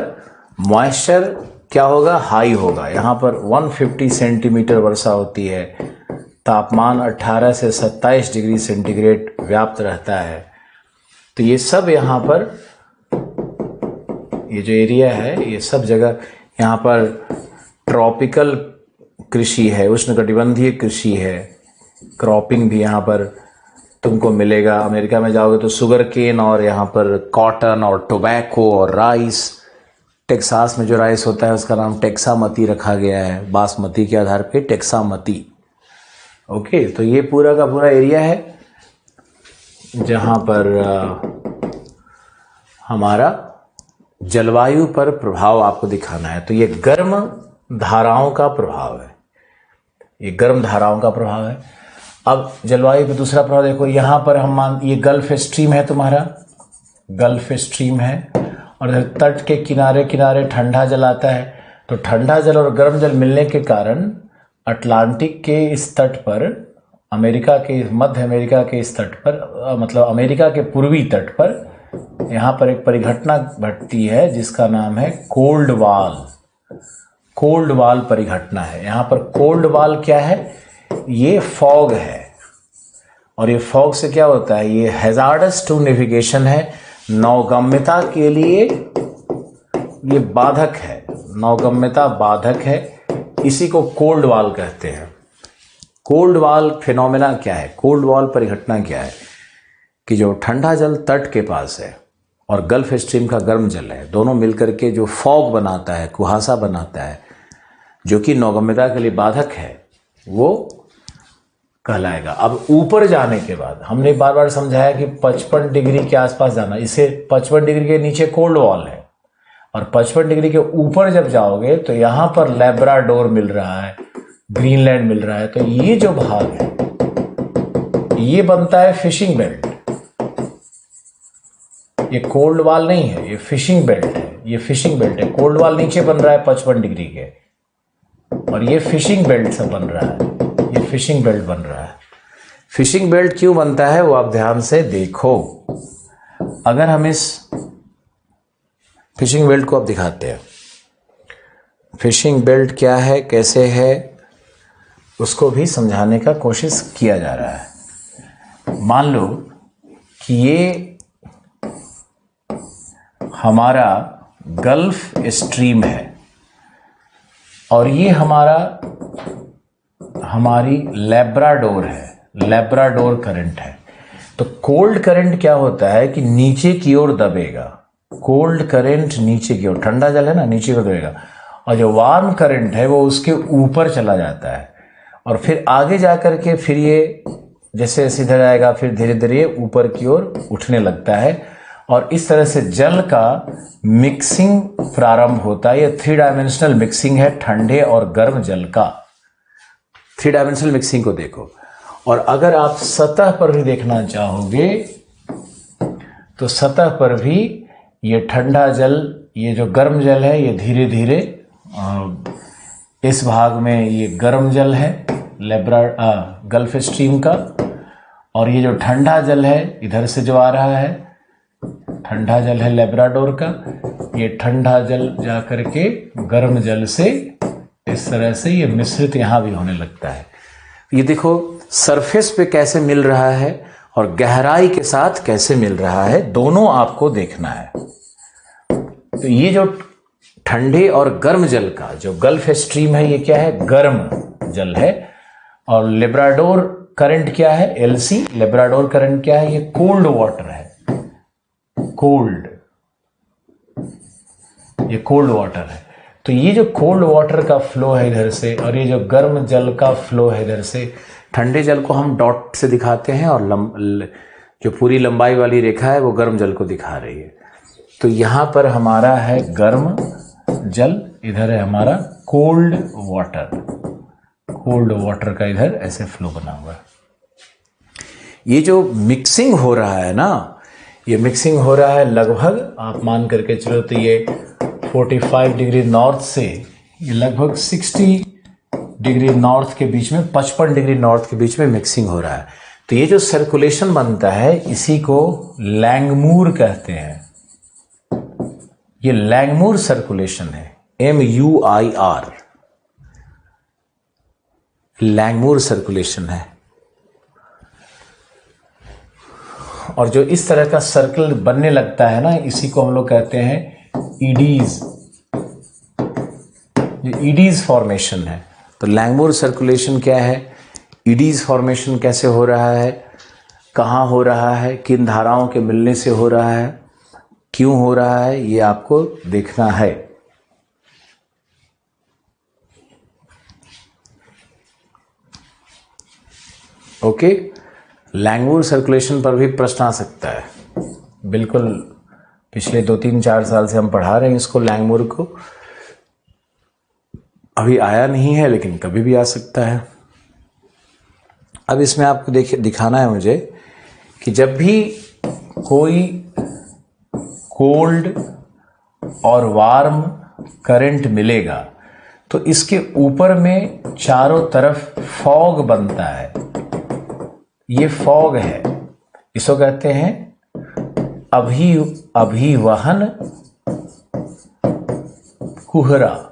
मॉइस्चर क्या होगा, हाई होगा। यहाँ पर 150 सेंटीमीटर वर्षा होती है, तापमान 18 से 27 डिग्री सेंटीग्रेड व्याप्त रहता है। तो ये सब यहाँ पर ये जो एरिया है ये सब जगह यहाँ पर ट्रॉपिकल कृषि है, उष्णकटिबंधीय कृषि है, क्रॉपिंग भी यहाँ पर तुमको मिलेगा। अमेरिका में जाओगे तो शुगर केन और यहाँ पर कॉटन और टोबैको और राइस। टेक्सास में जो राइस होता है उसका नाम टेक्सामती रखा गया है, बासमती के आधार पे टेक्सामती। ओके, तो ये पूरा का पूरा एरिया है जहाँ पर हमारा जलवायु पर प्रभाव आपको दिखाना है। तो ये गर्म धाराओं का प्रभाव है, ये गर्म धाराओं का प्रभाव है। अब जलवायु पे दूसरा प्रभाव देखो, यहाँ पर हम ये गल्फ स्ट्रीम है, तुम्हारा गल्फ स्ट्रीम है, और तट के किनारे किनारे ठंडा जल आता है। तो ठंडा जल और गर्म जल मिलने के कारण अटलांटिक के इस तट पर, अमेरिका के मध्य अमेरिका के इस तट पर, मतलब अमेरिका के पूर्वी तट पर यहाँ पर एक परिघटना घटती है जिसका नाम है कोल्ड वाल। कोल्ड वाल परिघटना है। यहाँ पर कोल्ड वाल क्या है, ये फॉग है, और ये फॉग से क्या होता है, ये हैजार्डस टू नेविगेशन है, नौगम्यता के लिए ये बाधक है, नौगम्यता बाधक है। इसी को कोल्ड वाल कहते हैं। कोल्ड वाल फिनोमेना क्या है, कोल्ड वाल परिघटना क्या है कि जो ठंडा जल तट के पास है और गल्फ स्ट्रीम का गर्म जल है, दोनों मिलकर के जो फॉग बनाता है, कुहासा बनाता है, जो कि नौगम्यता के लिए बाधक है, वो कहलाएगा। अब ऊपर जाने के बाद हमने बार बार समझाया कि 55 डिग्री के आसपास जाना, इसे 55 डिग्री के नीचे कोल्ड वॉल है, और 55 डिग्री के ऊपर जब जाओगे तो यहां पर लैब्राडोर मिल रहा है, ग्रीनलैंड मिल रहा है। तो ये जो भाग है ये बनता है फिशिंग बेल्ट। ये कोल्ड वॉल नहीं है, ये फिशिंग बेल्ट है, ये फिशिंग बेल्ट है। कोल्ड वॉल नीचे बन रहा है 55 डिग्री के, और ये फिशिंग बेल्ट से बन रहा है, ये फिशिंग बेल्ट बन रहा है। फिशिंग बेल्ट क्यों बनता है वो आप ध्यान से देखो। अगर हम इस फिशिंग बेल्ट को अब दिखाते हैं, फिशिंग बेल्ट क्या है, कैसे है, उसको भी समझाने का कोशिश किया जा रहा है। मान लो कि ये हमारा गल्फ स्ट्रीम है और ये हमारी लैब्राडोर है, लैब्राडोर करंट है। तो कोल्ड करंट क्या होता है कि नीचे की ओर दबेगा, कोल्ड करंट नीचे की ओर, ठंडा जल है ना, नीचे की ओर दबेगा, और जो वार्म करंट है वो उसके ऊपर चला जाता है, और फिर आगे जाकर के फिर ये जैसे सीधा जाएगा फिर धीरे धीरे ऊपर की ओर उठने लगता है, और इस तरह से जल का मिक्सिंग प्रारंभ होता है। ये 3 डायमेंशनल मिक्सिंग है ठंडे और गर्म जल का। 3 डायमेंशनल मिक्सिंग को देखो। और अगर आप सतह पर भी देखना चाहोगे तो सतह पर भी ये ठंडा जल, ये जो गर्म जल है, ये धीरे धीरे इस भाग में ये गर्म जल है गल्फ स्ट्रीम का, और ये जो ठंडा जल है इधर से जो आ रहा है, ठंडा जल है लेब्राडोर का, ये ठंडा जल जा करके गर्म जल से इस तरह से ये मिश्रित यहाँ भी होने लगता है। ये देखो सरफेस पे कैसे मिल रहा है और गहराई के साथ कैसे मिल रहा है, दोनों आपको देखना है। तो ये जो ठंडे और गर्म जल का जो गल्फ स्ट्रीम है, ये क्या है, गर्म जल है। और लेब्राडोर करंट क्या है, एलसी लेब्राडोर करंट क्या है, ये कोल्ड वाटर है, कोल्ड, ये कोल्ड वाटर है। तो ये जो कोल्ड वाटर का फ्लो है इधर से, और ये जो गर्म जल का फ्लो है इधर से, ठंडे जल को हम डॉट से दिखाते हैं और जो पूरी लंबाई वाली रेखा है वो गर्म जल को दिखा रही है। तो यहां पर हमारा है गर्म जल, इधर है हमारा कोल्ड वाटर, कोल्ड वाटर का इधर ऐसे फ्लो बना हुआ है। ये जो मिक्सिंग हो रहा है ना, ये मिक्सिंग हो रहा है लगभग, आप मान करके चलो तो ये 45 डिग्री नॉर्थ से ये लगभग 60 डिग्री नॉर्थ के बीच में, 55 डिग्री नॉर्थ के बीच में मिक्सिंग हो रहा है। तो ये जो सर्कुलेशन बनता है इसी को लैंगमूर कहते हैं। ये लैंगमूर सर्कुलेशन है, MUIR, लैंगमूर सर्कुलेशन है। और जो इस तरह का सर्कल बनने लगता है ना, इसी को हम लोग कहते हैं ईडीज, ये ईडीज फॉर्मेशन है। तो लैंगमूर सर्कुलेशन क्या है, ईडीज फॉर्मेशन कैसे हो रहा है, कहाँ हो रहा है, किन धाराओं के मिलने से हो रहा है, क्यों हो रहा है, ये आपको देखना है। ओके, लैंगमूर सर्कुलेशन पर भी प्रश्न आ सकता है, बिल्कुल पिछले 2-3-4 साल से हम पढ़ा रहे हैं इसको, लैंगमूर को। अभी आया नहीं है लेकिन कभी भी आ सकता है। अब इसमें आपको दिखाना है मुझे कि जब भी कोई कोल्ड और वार्म करंट मिलेगा तो इसके ऊपर में चारों तरफ फॉग बनता है। ये फॉग है, इसको कहते हैं अभिवहन कुहरा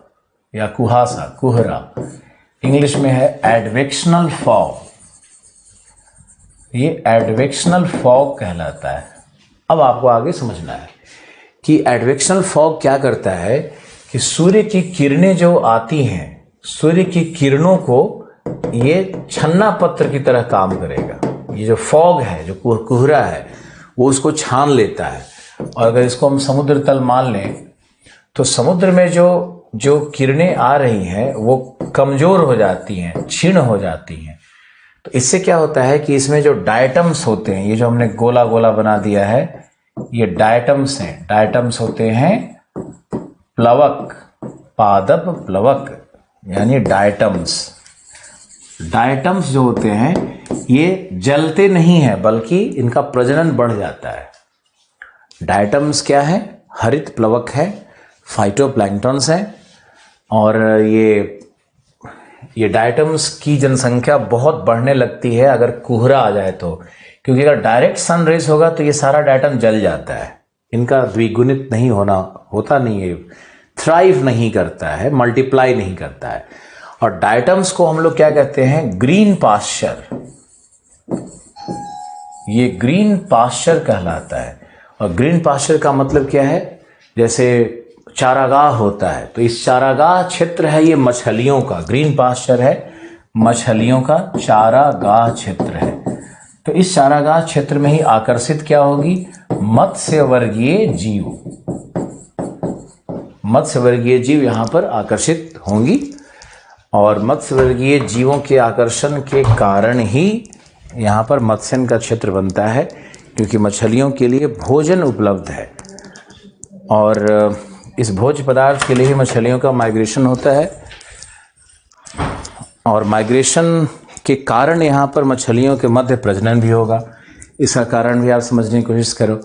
या कुहासा, कुहरा इंग्लिश में है एडवेक्शनल फॉग। ये एडवेक्शनल फॉग कहलाता है। अब आपको आगे समझना है कि एडवेक्शनल फॉग क्या करता है कि सूर्य की किरणें जो आती हैं, सूर्य की किरणों को ये छन्ना पत्र की तरह काम करेगा। ये जो फॉग है, जो कुहरा है, वो उसको छान लेता है। और अगर इसको हम समुद्र तल मान लें तो समुद्र में जो किरणें आ रही हैं वो कमजोर हो जाती हैं, क्षीण हो जाती हैं। तो इससे क्या होता है कि इसमें जो डायटम्स होते हैं, ये जो हमने गोला गोला बना दिया है, ये डायटम्स हैं। डायटम्स होते हैं प्लवक, पादप प्लवक, यानी डायटम्स। डायटम्स जो होते हैं ये जलते नहीं हैं बल्कि इनका प्रजनन बढ़ जाता है। डायटम्स क्या है, हरित प्लवक है, फाइटोप्लैंक्टन्स हैं। और ये डायटम्स की जनसंख्या बहुत बढ़ने लगती है अगर कुहरा आ जाए तो, क्योंकि अगर डायरेक्ट सन रेज होगा तो ये सारा डायटम जल जाता है, इनका द्विगुणित नहीं होता नहीं है, थ्राइव नहीं करता है, मल्टीप्लाई नहीं करता है। और डायटम्स को हम लोग क्या कहते हैं, ग्रीन पास्चर। ये ग्रीन पास्चर कहलाता है। और ग्रीन पास्चर का मतलब क्या है, जैसे चारागाह होता है तो इस चारागाह क्षेत्र है ये मछलियों का, ग्रीन पास्चर है मछलियों का चारागाह क्षेत्र है। तो इस चारागाह क्षेत्र में ही आकर्षित क्या होगी, मत्स्य वर्गीय जीव, मत्स्य वर्गीय जीव यहां पर आकर्षित होंगी। और मत्स्य वर्गीय जीवों के आकर्षण के कारण ही यहां पर मत्स्यन का क्षेत्र बनता है, क्योंकि मछलियों के लिए भोजन उपलब्ध है और इस भोज्य पदार्थ के लिए ही मछलियों का माइग्रेशन होता है। और माइग्रेशन के कारण यहाँ पर मछलियों के मध्य प्रजनन भी होगा। इसका कारण भी आप समझने की कोशिश करो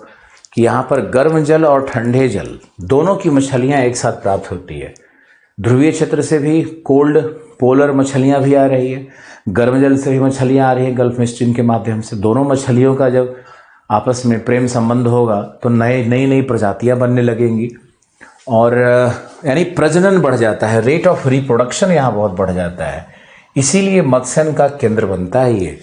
कि यहाँ पर गर्म जल और ठंडे जल दोनों की मछलियाँ एक साथ प्राप्त होती है। ध्रुवीय क्षेत्र से भी कोल्ड पोलर मछलियाँ भी आ रही है, गर्म जल से भी मछलियाँ आ रही हैं गल्फ स्ट्रीम के माध्यम से। दोनों मछलियों का जब आपस में प्रेम संबंध होगा तो नई प्रजातियाँ बनने लगेंगी और यानी प्रजनन बढ़ जाता है, रेट ऑफ रिप्रोडक्शन यहाँ बहुत बढ़ जाता है। इसीलिए मत्स्यन का केंद्र बनता है ये।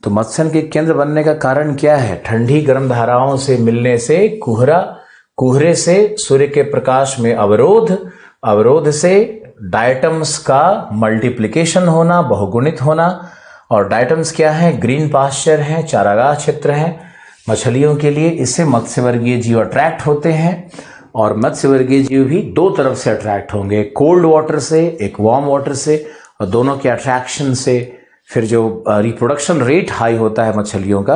तो मत्स्यन के केंद्र बनने का कारण क्या है? ठंडी गर्म धाराओं से मिलने से कुहरे से सूर्य के प्रकाश में अवरोध से डायटम्स का मल्टीप्लिकेशन होना, बहुगुणित होना। और डायटम्स क्या है? ग्रीन पास्चर है, चारागाह क्षेत्र है मछलियों के लिए। इससे मत्स्यवर्गीय जीव अट्रैक्ट होते हैं और मत्स्यवर्गीय जीव भी दो तरफ से अट्रैक्ट होंगे, कोल्ड वाटर से, एक वार्म वाटर से। और दोनों के अट्रैक्शन से फिर जो रिप्रोडक्शन रेट हाई होता है मछलियों का,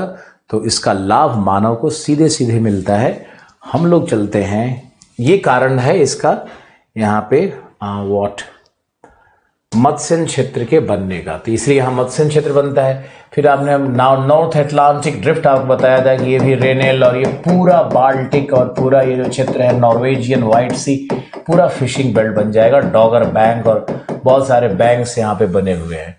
तो इसका लाभ मानव को सीधे सीधे मिलता है। हम लोग चलते हैं, ये कारण है इसका यहाँ पे मत्स्यन क्षेत्र के बनने का। तो इसलिए यहाँ मत्स्यन क्षेत्र बनता है। फिर आपने नॉर्थ अटलांटिक ड्रिफ्ट आपको बताया था कि ये भी रेनेल और ये पूरा बाल्टिक और पूरा ये जो क्षेत्र है नॉर्वेजियन व्हाइट सी, पूरा फिशिंग बेल्ट बन जाएगा। डॉगर बैंक और बहुत सारे बैंक्स यहाँ पे बने हुए हैं।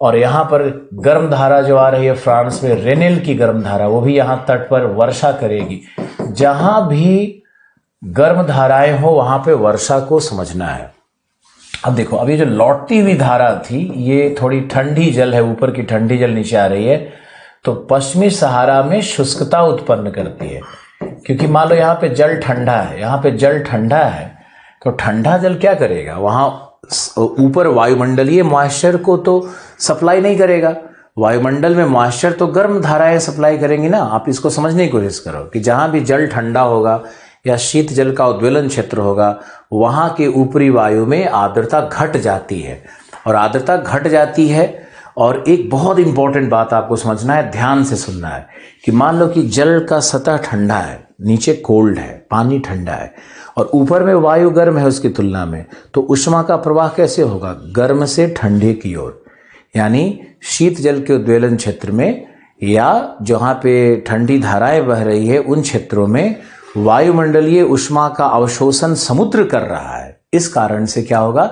और यहाँ पर गर्म धारा जो आ रही है फ्रांस में, रेनेल की गर्म धारा, वो भी यहाँ तट पर वर्षा करेगी। जहां भी गर्म धाराएं हो वहां पे वर्षा को समझना है। अब देखो, अब ये जो लौटती हुई धारा थी, ये थोड़ी ठंडी जल है, ऊपर की ठंडी जल नीचे आ रही है, तो पश्चिमी सहारा में शुष्कता उत्पन्न करती है। क्योंकि मान लो यहाँ पे जल ठंडा है, यहाँ पे जल ठंडा है, तो ठंडा जल क्या करेगा? वहां ऊपर वायुमंडलीय मॉइस्चर को तो सप्लाई नहीं करेगा। वायुमंडल में मॉइस्चर तो गर्म धाराएं सप्लाई करेंगी ना। आप इसको समझने की कोशिश करो कि जहां भी जल ठंडा होगा या शीत जल का उद्वेलन क्षेत्र होगा, वहां के ऊपरी वायु में आर्द्रता घट जाती है। और आर्द्रता घट जाती है, और एक बहुत इंपॉर्टेंट बात आपको समझना है, ध्यान से सुनना है कि मान लो कि जल का सतह ठंडा है, नीचे कोल्ड है, पानी ठंडा है और ऊपर में वायु गर्म है उसकी तुलना में, तो उष्मा का प्रवाह कैसे होगा? गर्म से ठंडे की ओर। यानी शीत जल के उद्वेलन क्षेत्र में या जहां पे ठंडी धाराएं बह रही है उन क्षेत्रों में वायुमंडलीय उष्मा का अवशोषण समुद्र कर रहा है। इस कारण से क्या होगा?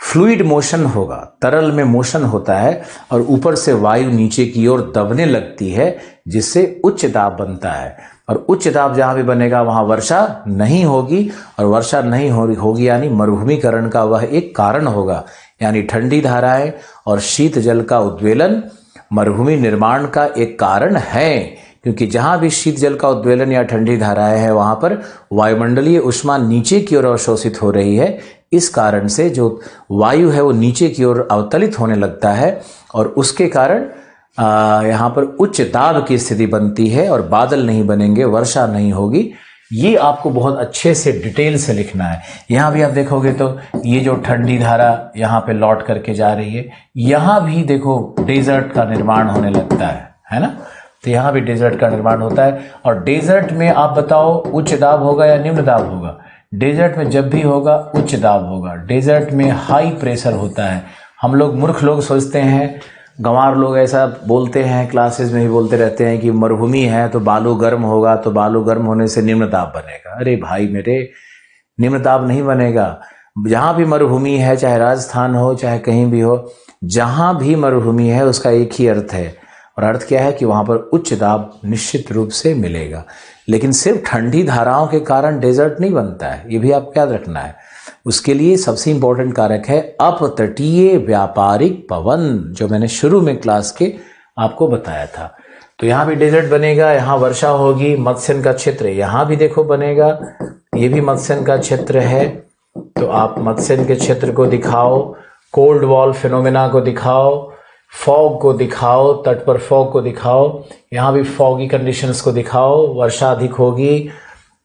फ्लूइड मोशन होगा, तरल में मोशन होता है और ऊपर से वायु नीचे की ओर दबने लगती है, जिससे उच्च दाब बनता है। और उच्च दाब जहां भी बनेगा वहां वर्षा नहीं होगी, और वर्षा नहीं होगी यानी मरुभूमिकरण का वह एक कारण होगा। यानी ठंडी धाराएं और शीत जल का उद्वेलन मरुभूमि निर्माण का एक कारण है, क्योंकि जहां भी शीत जल का उद्वेलन या ठंडी धाराएं है वहां पर वायुमंडलीय उष्मा नीचे की ओर अवशोषित हो रही है। इस कारण से जो वायु है वो नीचे की ओर अवतलित होने लगता है और उसके कारण यहाँ पर उच्च दाब की स्थिति बनती है और बादल नहीं बनेंगे, वर्षा नहीं होगी। ये आपको बहुत अच्छे से डिटेल से लिखना है। यहाँ भी आप देखोगे तो ये जो ठंडी धारा यहाँ पे लौट करके जा रही है, यहाँ भी देखो डेजर्ट का निर्माण होने लगता है ना। तो यहाँ भी डेजर्ट का निर्माण होता है। और डेजर्ट में आप बताओ उच्च दाब होगा या निम्न दाब होगा? डेजर्ट में जब भी होगा उच्च दाब होगा। डेजर्ट में हाई प्रेशर होता है। हम लोग मूर्ख लोग सोचते हैं, गंवार लोग ऐसा बोलते हैं, क्लासेस में भी बोलते रहते हैं कि मरुभूमि है तो बालू गर्म होगा, तो बालू गर्म होने से निम्न दाब बनेगा। अरे भाई मेरे, निम्न दाब नहीं बनेगा। जहां भी मरुभूमि है, चाहे राजस्थान हो चाहे कहीं भी हो, जहां भी मरुभूमि है उसका एक ही अर्थ है, और अर्थ क्या है कि वहां पर उच्च दाब निश्चित रूप से मिलेगा। लेकिन सिर्फ ठंडी धाराओं के कारण डेजर्ट नहीं बनता है, ये भी आपको याद रखना है। उसके लिए सबसे इंपॉर्टेंट कारक है अपतटीय व्यापारिक पवन, जो मैंने शुरू में क्लास के आपको बताया था। तो यहाँ भी डेजर्ट बनेगा, यहाँ वर्षा होगी। मत्स्यन का क्षेत्र यहाँ भी देखो बनेगा, ये भी मत्स्यन का क्षेत्र है। तो आप मत्स्यन के क्षेत्र को दिखाओ, कोल्ड वॉल फिनोमेना को दिखाओ, फॉग को दिखाओ, तट पर फॉग को दिखाओ, यहाँ भी फॉगी कंडीशंस को दिखाओ। वर्षा अधिक होगी,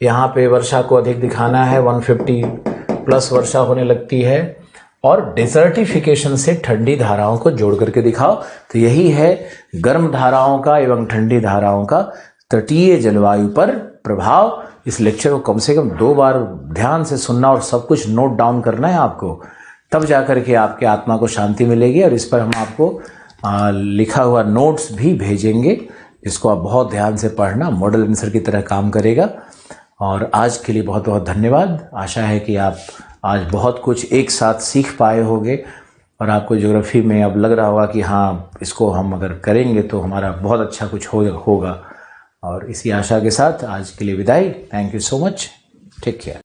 यहाँ पे वर्षा को अधिक दिखाना है, 150 प्लस वर्षा होने लगती है। और डेजर्टिफिकेशन से ठंडी धाराओं को जोड़ करके दिखाओ। तो यही है गर्म धाराओं का एवं ठंडी धाराओं का तटीय जलवायु पर प्रभाव। इस लेक्चर को कम से कम 2 बार ध्यान से सुनना और सब कुछ नोट डाउन करना है आपको, तब जाकर के आपके आत्मा को शांति मिलेगी। और इस पर हम आपको लिखा हुआ नोट्स भी भेजेंगे, जिसको आप बहुत ध्यान से पढ़ना, मॉडल आंसर की तरह काम करेगा। और आज के लिए बहुत बहुत धन्यवाद। आशा है कि आप आज बहुत कुछ एक साथ सीख पाए होंगे और आपको ज्योग्राफी में अब लग रहा होगा कि हाँ, इसको हम अगर करेंगे तो हमारा बहुत अच्छा कुछ होगा। और इसी आशा के साथ आज के लिए विदाई। Thank you so much. Take care.